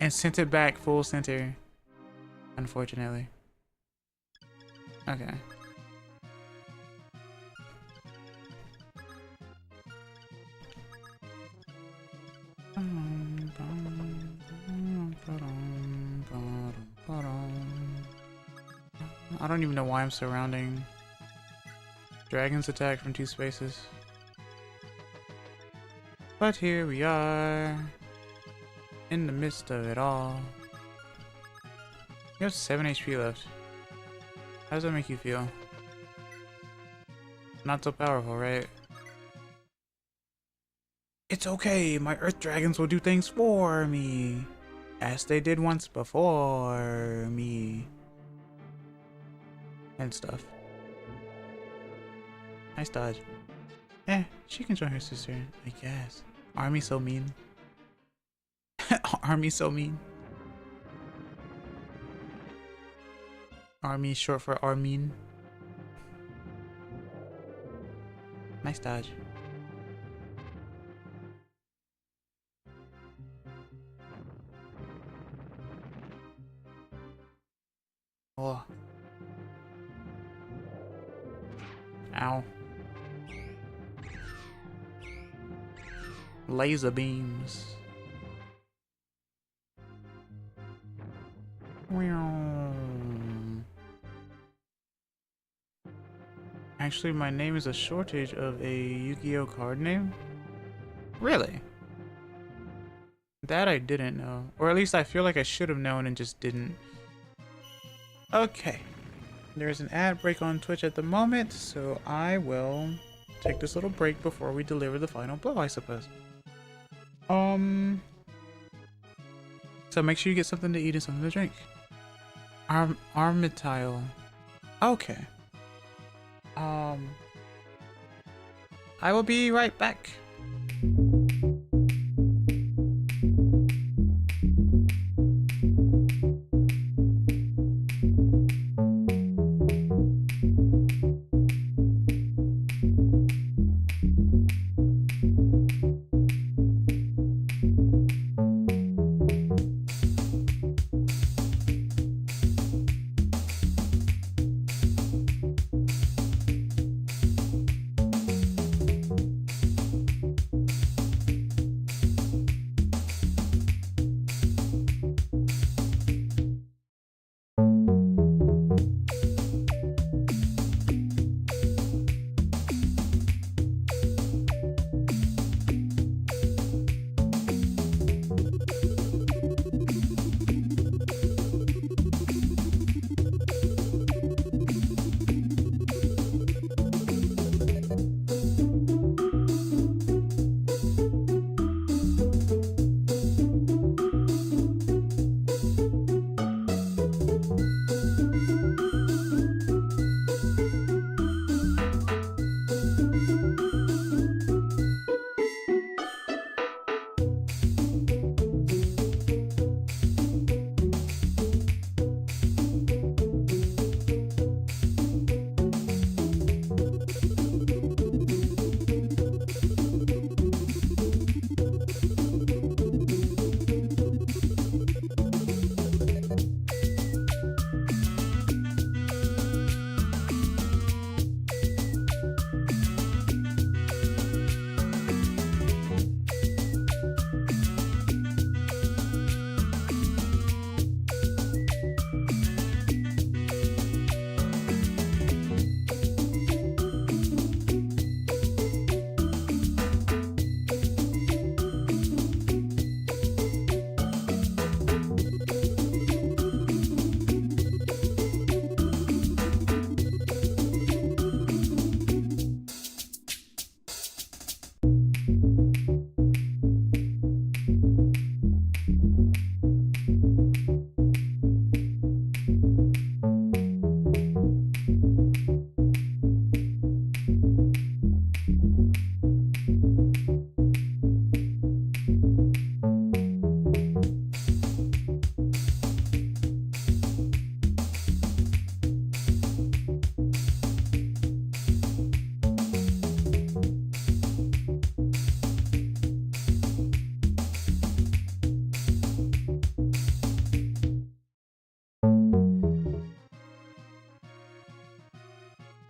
and sent it back full center. Unfortunately. Okay. I don't even know why I'm surrounding Dragon's attack from 2 spaces. But here we are, in the midst of it all. You have 7 HP left. How does that make you feel? Not so powerful, right? It's okay, my Earth Dragons will do things for me, as they did once before me. And stuff. Nice dodge. Eh, she can join her sister, I guess. Army so mean. Army so mean. Army short for Armin. Nice dodge. Oh. Ow. Laser beams. Actually, my name is a shortage of a Yu-Gi-Oh card name. Really? That I didn't know. Or at least I feel like I should have known and just didn't. Okay. There's an ad break on Twitch at the moment, so I will take this little break before we deliver the final blow, I suppose. So make sure you get something to eat and something to drink. Armitile. Okay. I will be right back.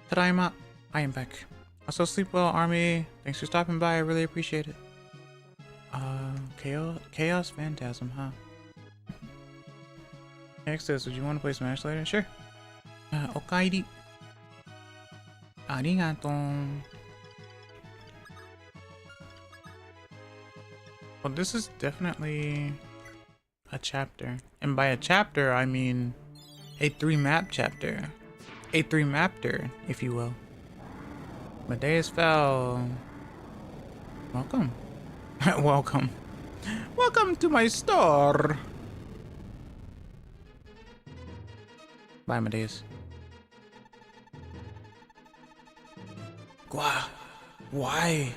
Tadaima, I am back. Also, sleep well, Army. Thanks for stopping by. I really appreciate it. Chaos Phantasm, huh? Next is, would you want to play Smash later? Sure. Okairi. Arigato. Well, this is definitely a chapter. And by a chapter, I mean a 3-map chapter. A 3-mapter, if you will. Medeus fell. Welcome. Welcome. Welcome to my store. Bye, Medeus. Why?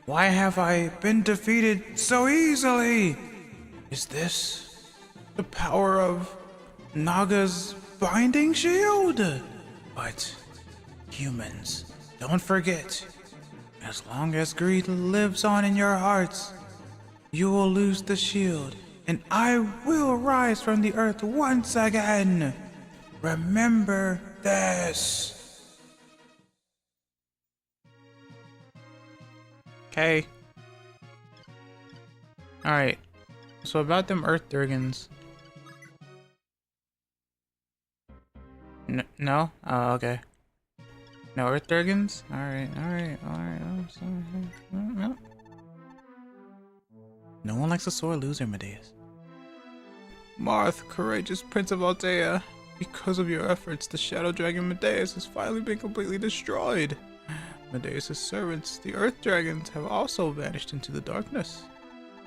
Why have I been defeated so easily? Is this the power of Naga's binding shield? But humans, don't forget, as long as greed lives on in your hearts, you will lose the shield, and I will rise from the earth once again. Remember this. Okay. Alright. So about them Earth Dragons. No? Oh, okay. No Earth Dragons? Alright. No. No one likes a sore loser, Medeus. Marth, courageous Prince of Altea. Because of your efforts, the Shadow Dragon Medeus has finally been completely destroyed. Medeus' servants, the Earth Dragons, have also vanished into the darkness.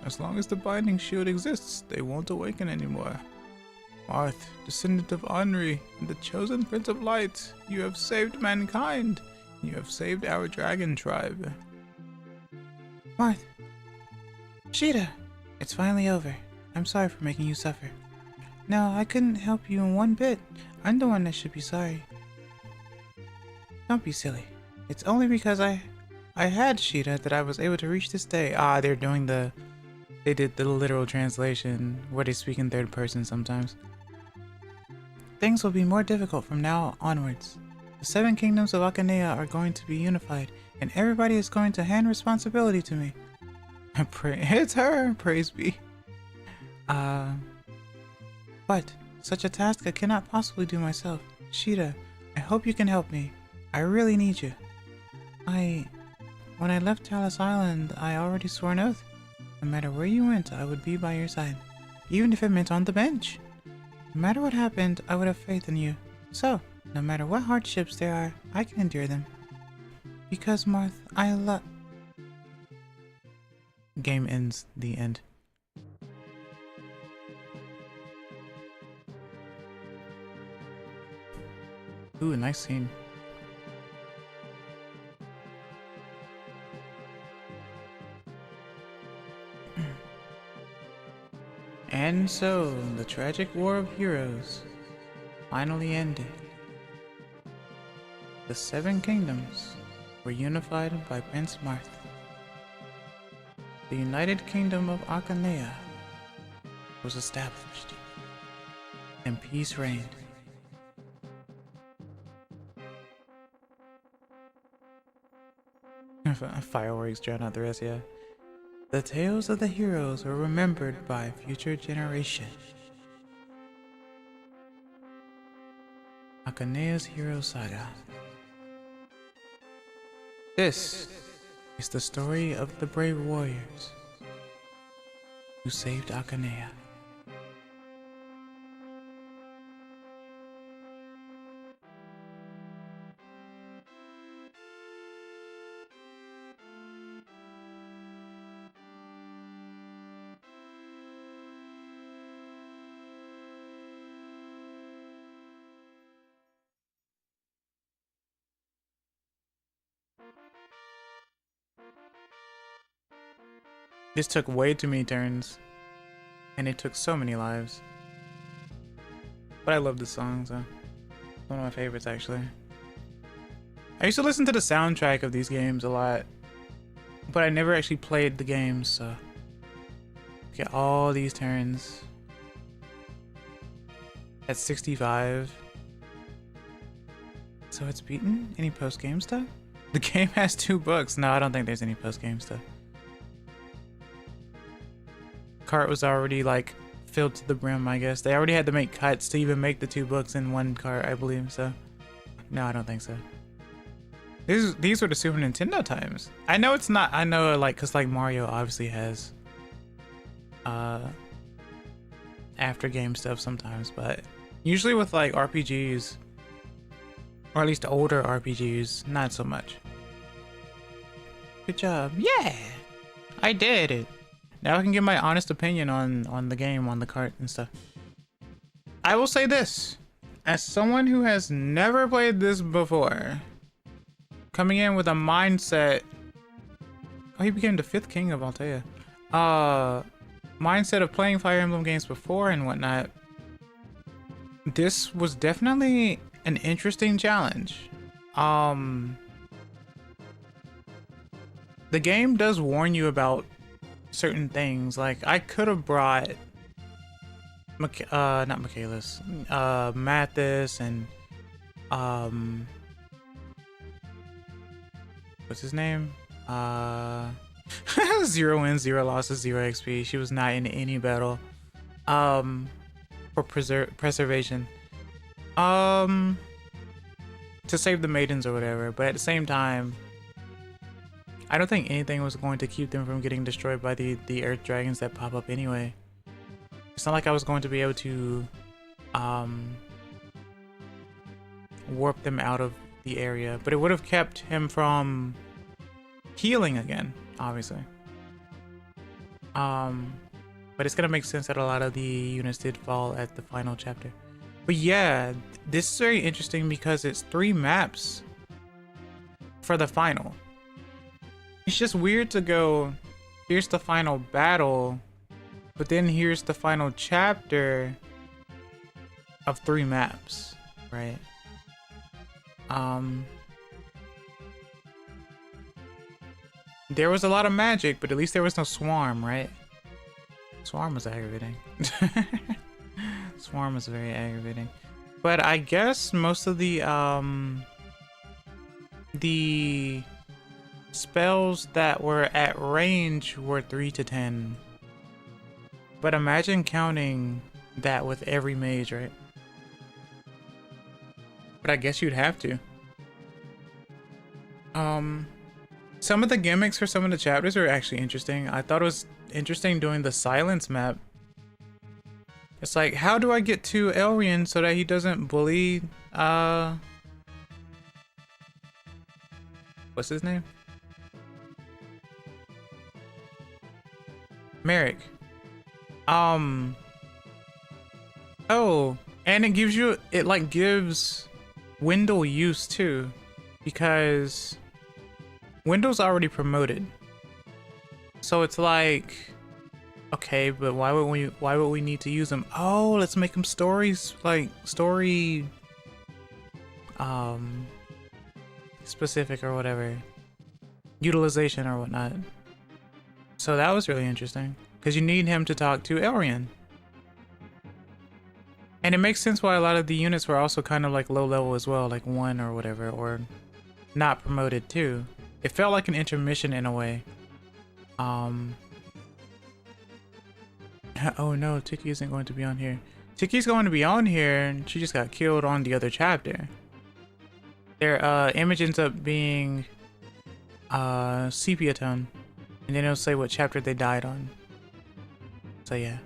As long as the Binding Shield exists, they won't awaken anymore. Marth, descendant of Henri, and the chosen Prince of Light, you have saved mankind. You have saved our dragon tribe. Marth. Sheeta. It's finally over. I'm sorry for making you suffer. No, I couldn't help you in one bit. I'm the one that should be sorry. Don't be silly. It's only because I had Sheeta that I was able to reach this day. They did the literal translation where they speak in third person sometimes. Things will be more difficult from now onwards. The 7 kingdoms of Akanea are going to be unified, and everybody is going to hand responsibility to me. It's her, praise be. But such a task I cannot possibly do myself. Sheeta, I hope you can help me. I really need you. When I left Talus Island, I already swore an oath. No matter where you went, I would be by your side. Even if it meant on the bench. No matter what happened, I would have faith in you. So, no matter what hardships there are, I can endure them. Because, Marth, I love... Game ends. The end. Ooh, nice scene. And so, the tragic war of heroes finally ended. The 7 kingdoms were unified by Prince Marth. The United Kingdom of Akanea was established, and peace reigned. Fireworks drown out the rest, yeah. The tales of the heroes were remembered by future generations. Akanea's Hero Saga. This is the story of the brave warriors who saved Akanea. This took way too many turns, and it took so many lives. But I love this song, so it's one of my favorites actually. I used to listen to the soundtrack of these games a lot, but I never actually played the games, so get all these turns at 65. So it's beaten any post-game stuff? The game has 2 books. No, I don't think there's any post-game stuff. Cart was already like filled to the brim, I guess. They already had to make cuts to even make the 2 books in one cart, I believe, so no, I don't think so. These were the Super Nintendo times. I know it's not, I know like, cause like Mario obviously has after game stuff sometimes, but usually with like RPGs, or at least older RPGs, not so much. Good job. Yeah, I did it. Now I can give my honest opinion on the game, on the cart and stuff. I will say this, as someone who has never played this before, coming in with a mindset, oh, he became the 5th king of Altea. Mindset of playing Fire Emblem games before and whatnot. This was definitely an interesting challenge. The game does warn you about certain things. Like I could have brought not Michaelis, Mathis and what's his name? 0 wins, 0 losses, 0 XP. She was not in any battle. For preservation. To save the maidens or whatever, but at the same time, I don't think anything was going to keep them from getting destroyed by the earth dragons that pop up anyway. It's not like I was going to be able to warped them out of the area, but it would have kept him from healing again, obviously. But it's gonna make sense that a lot of the units did fall at the final chapter. But yeah, this is very interesting because it's 3 maps for the final. It's just weird to go, here's the final battle, but then here's the final chapter of 3 maps, right? There was a lot of magic, but at least there was no swarm, right? Swarm was aggravating. Swarm was very aggravating. But I guess most of the spells that were at range were 3 to 10. But imagine counting that with every mage, right? But I guess you'd have to. Some of the gimmicks for some of the chapters are actually interesting. I thought it was interesting doing the silence map. It's like, how do I get to Elrian so that he doesn't bully, what's his name? Merrick. Oh, and it gives you, it like gives Wendell use too, because Wendell's already promoted. So it's like, okay, but why would we need to use him? Oh, let's make him stories, like story specific or whatever, utilization or whatnot. So that was really interesting because you need him to talk to Elrian. And it makes sense why a lot of the units were also kind of like low level as well, like 1 or whatever, or not promoted too. It felt like an intermission in a way. Oh no, Tiki isn't going to be on here. Tiki's going to be on here, and she just got killed on the other chapter. Their image ends up being sepia tone, and then it'll say what chapter they died on. So yeah.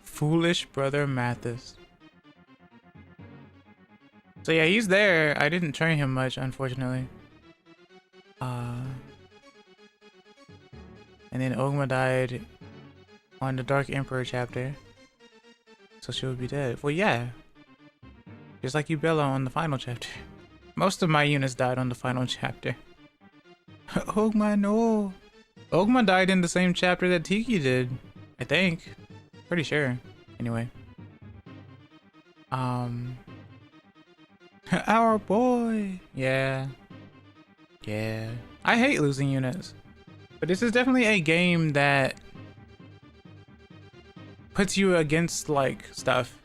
Foolish brother Mathis. So yeah, he's there. I didn't train him much, unfortunately. And then Ogma died on the Dark Emperor chapter. So she would be dead. Well, yeah. Just like Ubella on the final chapter. Most of my units died on the final chapter. Ogma, no. Ogma died in the same chapter that Tiki did. I think. Pretty sure. Anyway. Our boy. Yeah. Yeah. I hate losing units. But this is definitely a game that puts you against like stuff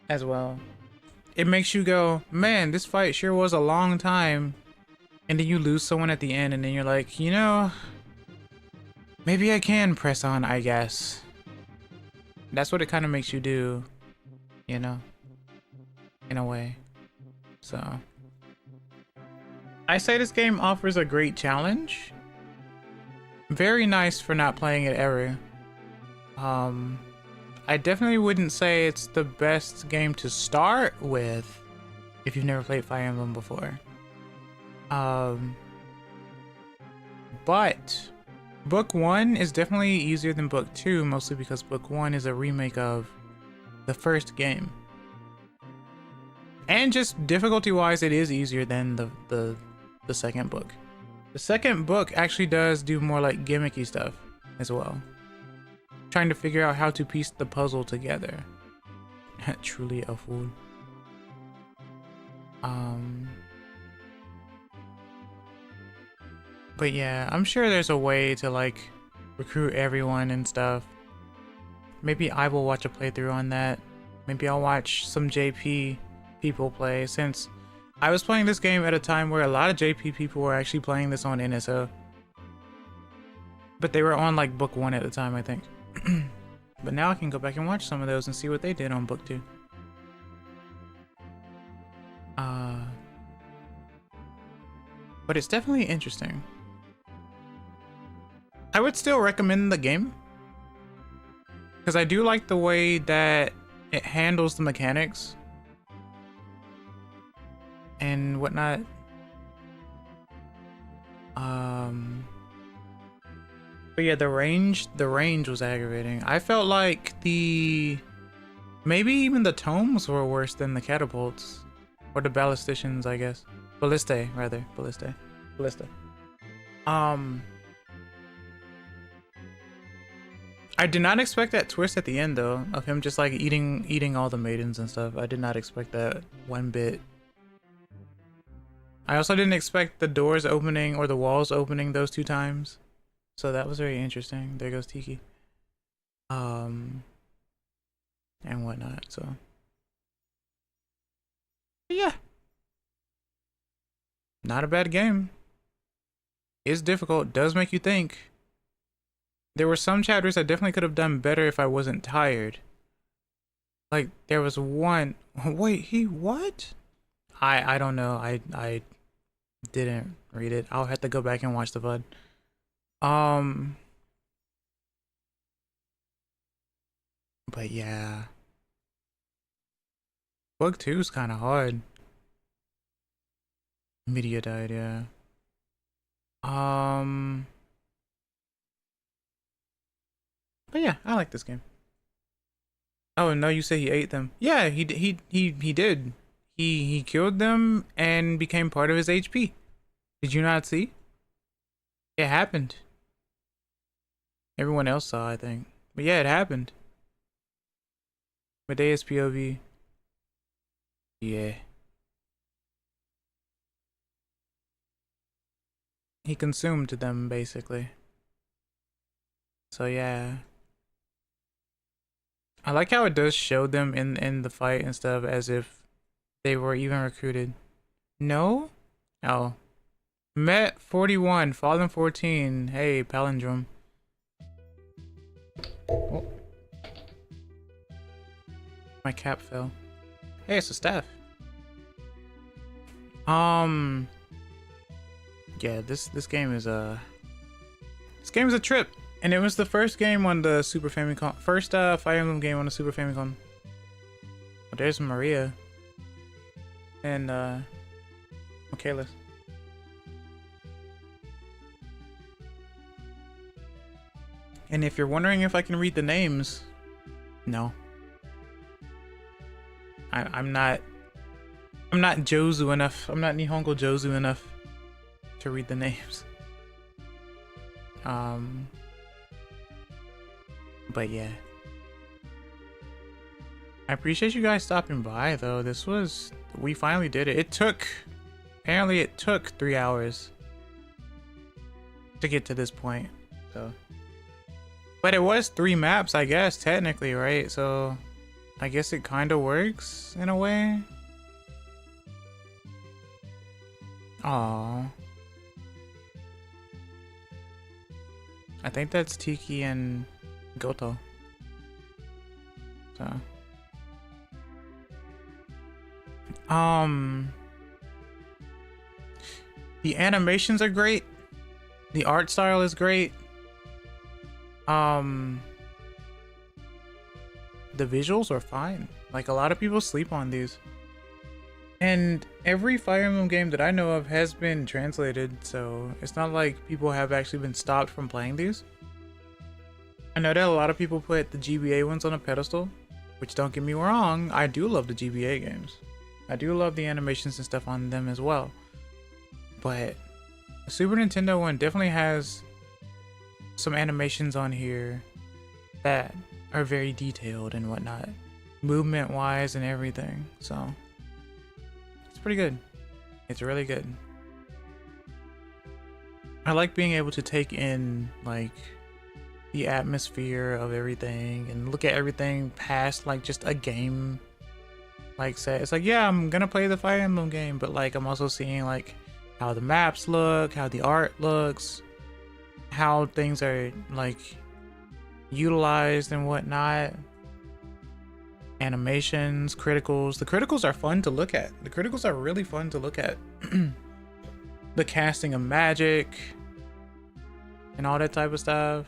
as well. It makes you go, man, this fight sure was a long time. And then you lose someone at the end and then you're like, you know, maybe I can press on, I guess. That's what it kind of makes you do, you know, in a way. So I say this game offers a great challenge. Very nice for not playing it ever. I definitely wouldn't say it's the best game to start with if you've never played Fire Emblem before. But Book 1 is definitely easier than Book 2, mostly because Book 1 is a remake of the first game. And just difficulty-wise, it is easier than the second book. The second book actually does do more like gimmicky stuff as well. Trying to figure out how to piece the puzzle together. Truly a fool. But yeah, I'm sure there's a way to like recruit everyone and stuff. Maybe I will watch a playthrough on that. Maybe I'll watch some JP people play, since I was playing this game at a time where a lot of JP people were actually playing this on NSO. But they were on like Book 1 at the time, I think. But now I can go back and watch some of those and see what they did on Book 2. But it's definitely interesting. I would still recommend the game, because I do like the way that it handles the mechanics. and whatnot. But yeah, the range was aggravating. I felt like maybe even the tomes were worse than the catapults. Or the ballisticians, I guess. Ballistae, rather. Ballistae. I did not expect that twist at the end, though, of him just like eating all the maidens and stuff. I did not expect that one bit. I also didn't expect the doors opening or the walls opening those 2 times. So that was very interesting. There goes Tiki. And whatnot, so. But yeah. Not a bad game. It's difficult, does make you think. There were some chapters I definitely could have done better if I wasn't tired. Like, there was one... Wait, what? I don't know. I didn't read it. I'll have to go back and watch the VOD. But yeah. Bug 2 is kind of hard. Media died, yeah. But yeah, I like this game. Oh no, you say he ate them. Yeah, he did. He killed them and became part of his HP. Did you not see? It happened. Everyone else saw, I think. But yeah, it happened. Medea's POV. Yeah. He consumed them, basically. So yeah. I like how it does show them in the fight and stuff as if they were even recruited. No? Oh. Met 41, Fallen 14. Hey, palindrome. Oh. My cap fell. Hey, it's a staff. Yeah, this game is a trip. And it was the first game on the Super Famicom. First Fire Emblem game on the Super Famicom. Oh, there's Maria. And Michaelis. And if you're wondering if I can read the names, no. I'm not Jozu enough. I'm not Nihongo Jozu enough to read the names. But yeah. I appreciate you guys stopping by though. We finally did it. Apparently it took 3 hours to get to this point. So. But it was 3 maps, I guess, technically, right? So I guess it kind of works in a way. Aww. I think that's Tiki and Goto. So. The animations are great. The art style is great. The visuals are fine. Like, a lot of people sleep on these. And every Fire Emblem game that I know of has been translated, so it's not like people have actually been stopped from playing these. I know that a lot of people put the GBA ones on a pedestal, which, don't get me wrong, I do love the GBA games. I do love the animations and stuff on them as well. But the Super Nintendo one definitely has some animations on here that are very detailed and whatnot, movement wise and everything. So it's pretty good. It's really good. I like being able to take in like the atmosphere of everything and look at everything past like just a game. Like, say it's like, yeah, I'm gonna play the Fire Emblem game, but like I'm also seeing like how the maps look, how the art looks, how things are like utilized and whatnot. Animations, criticals. The criticals are fun to look at. The criticals are really fun to look at. The casting of magic and all that type of stuff.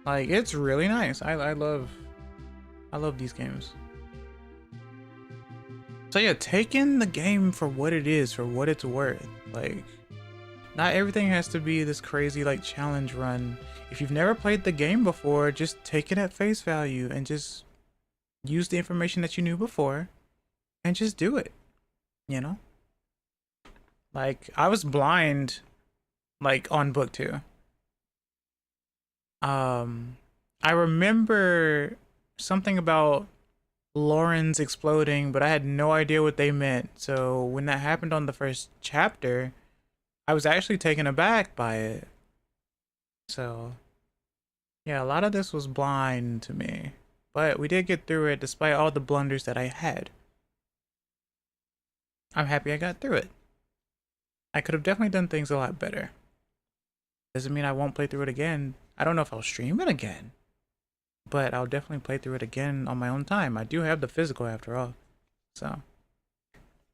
Like, it's really nice. I love these games. So yeah, take in the game for what it is, for what it's worth. Like, not everything has to be this crazy like challenge run. If you've never played the game before, just take it at face value and just use the information that you knew before and just do it, you know? Like, I was blind like on book 2. I remember something about Lauren's exploding, but I had no idea what they meant. So when that happened on the first chapter, I was actually taken aback by it. So yeah, a lot of this was blind to me, but we did get through it despite all the blunders that I had. I'm happy I got through it. I could have definitely done things a lot better. Doesn't mean I won't play through it again. I don't know if I'll stream it again, but I'll definitely play through it again on my own time. I do have the physical after all, so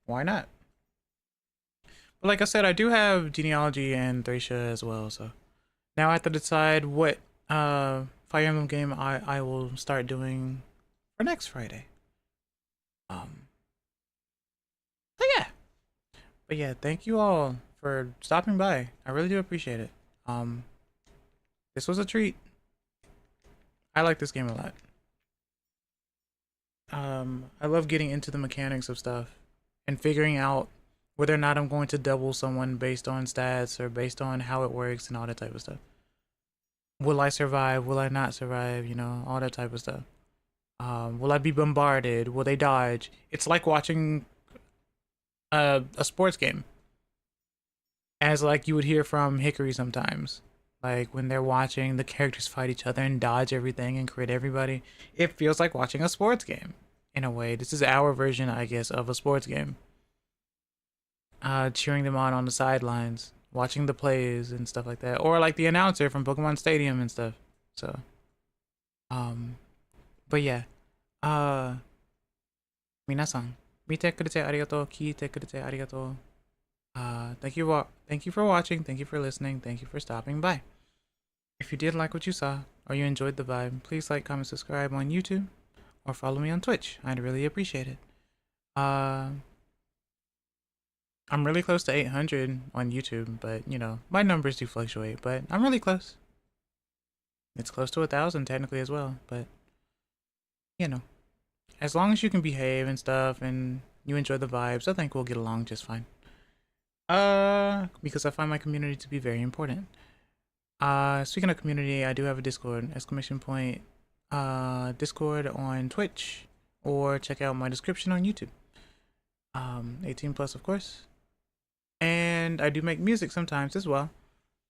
why not? But like I said, I do have Genealogy and Thracia as well, so now I have to decide what Fire Emblem game I will start doing for next Friday. But yeah, thank you all for stopping by. I really do appreciate it. This was a treat. I like this game a lot. I love getting into the mechanics of stuff and figuring out whether or not I'm going to double someone based on stats or based on how it works and all that type of stuff. Will I survive? Will I not survive? You know, all that type of stuff. Will I be bombarded? Will they dodge? It's like watching a sports game, as like you would hear from Hickory sometimes. Like when they're watching the characters fight each other and dodge everything and crit everybody. It feels like watching a sports game in a way. This is our version, I guess, of a sports game. Cheering them on the sidelines, watching the plays and stuff like that, or like the announcer from Pokemon Stadium and stuff. So, but yeah, 皆さん見てくれてありがとう、聞いてくれてありがとう。thank you for watching, thank you for listening, thank you for stopping by. If you did like what you saw or you enjoyed the vibe, please like, comment, subscribe on YouTube or follow me on Twitch. I'd really appreciate it. I'm really close to 800 on YouTube, but you know, my numbers do fluctuate, but I'm really close. It's close to 1,000 technically as well, but you know, as long as you can behave and stuff and you enjoy the vibes, I think we'll get along just fine. Because I find my community to be very important. Speaking of community, I do have a Discord, Discord on Twitch, or check out my description on YouTube. 18 plus, of course. And I do make music sometimes as well.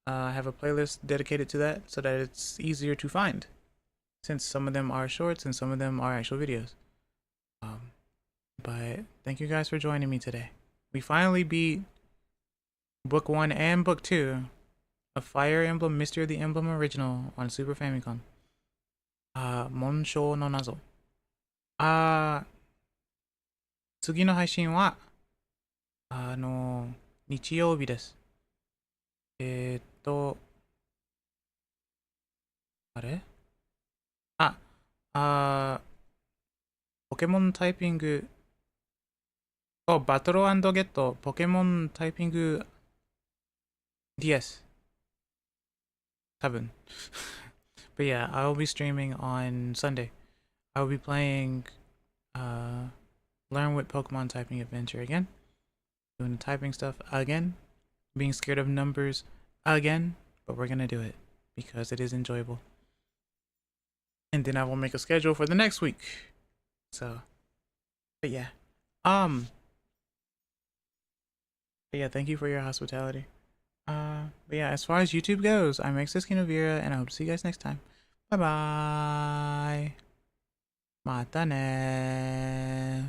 I have a playlist dedicated to that so that it's easier to find, since some of them are shorts and some of them are actual videos. But thank you guys for joining me today. We finally beat Book 1 and Book 2 of Fire Emblem Mystery of the Emblem Original on Super Famicom. Monsho no Nazo. 次の配信は日曜日です。あれ？ポケモンタイピング、バトル&ゲット、ポケモンタイピング DS 多分 But yeah, I will be streaming on Sunday. I will be playing Learn with Pokemon Typing Adventure again, doing the typing stuff again, being scared of numbers again, but we're gonna do it because it is enjoyable. And then I will make a schedule for the next week. So, but yeah, thank you for your hospitality. But yeah, as far as YouTube goes, I'm Kitsunevtuber, and I hope to see you guys next time. Bye bye. Mata ne.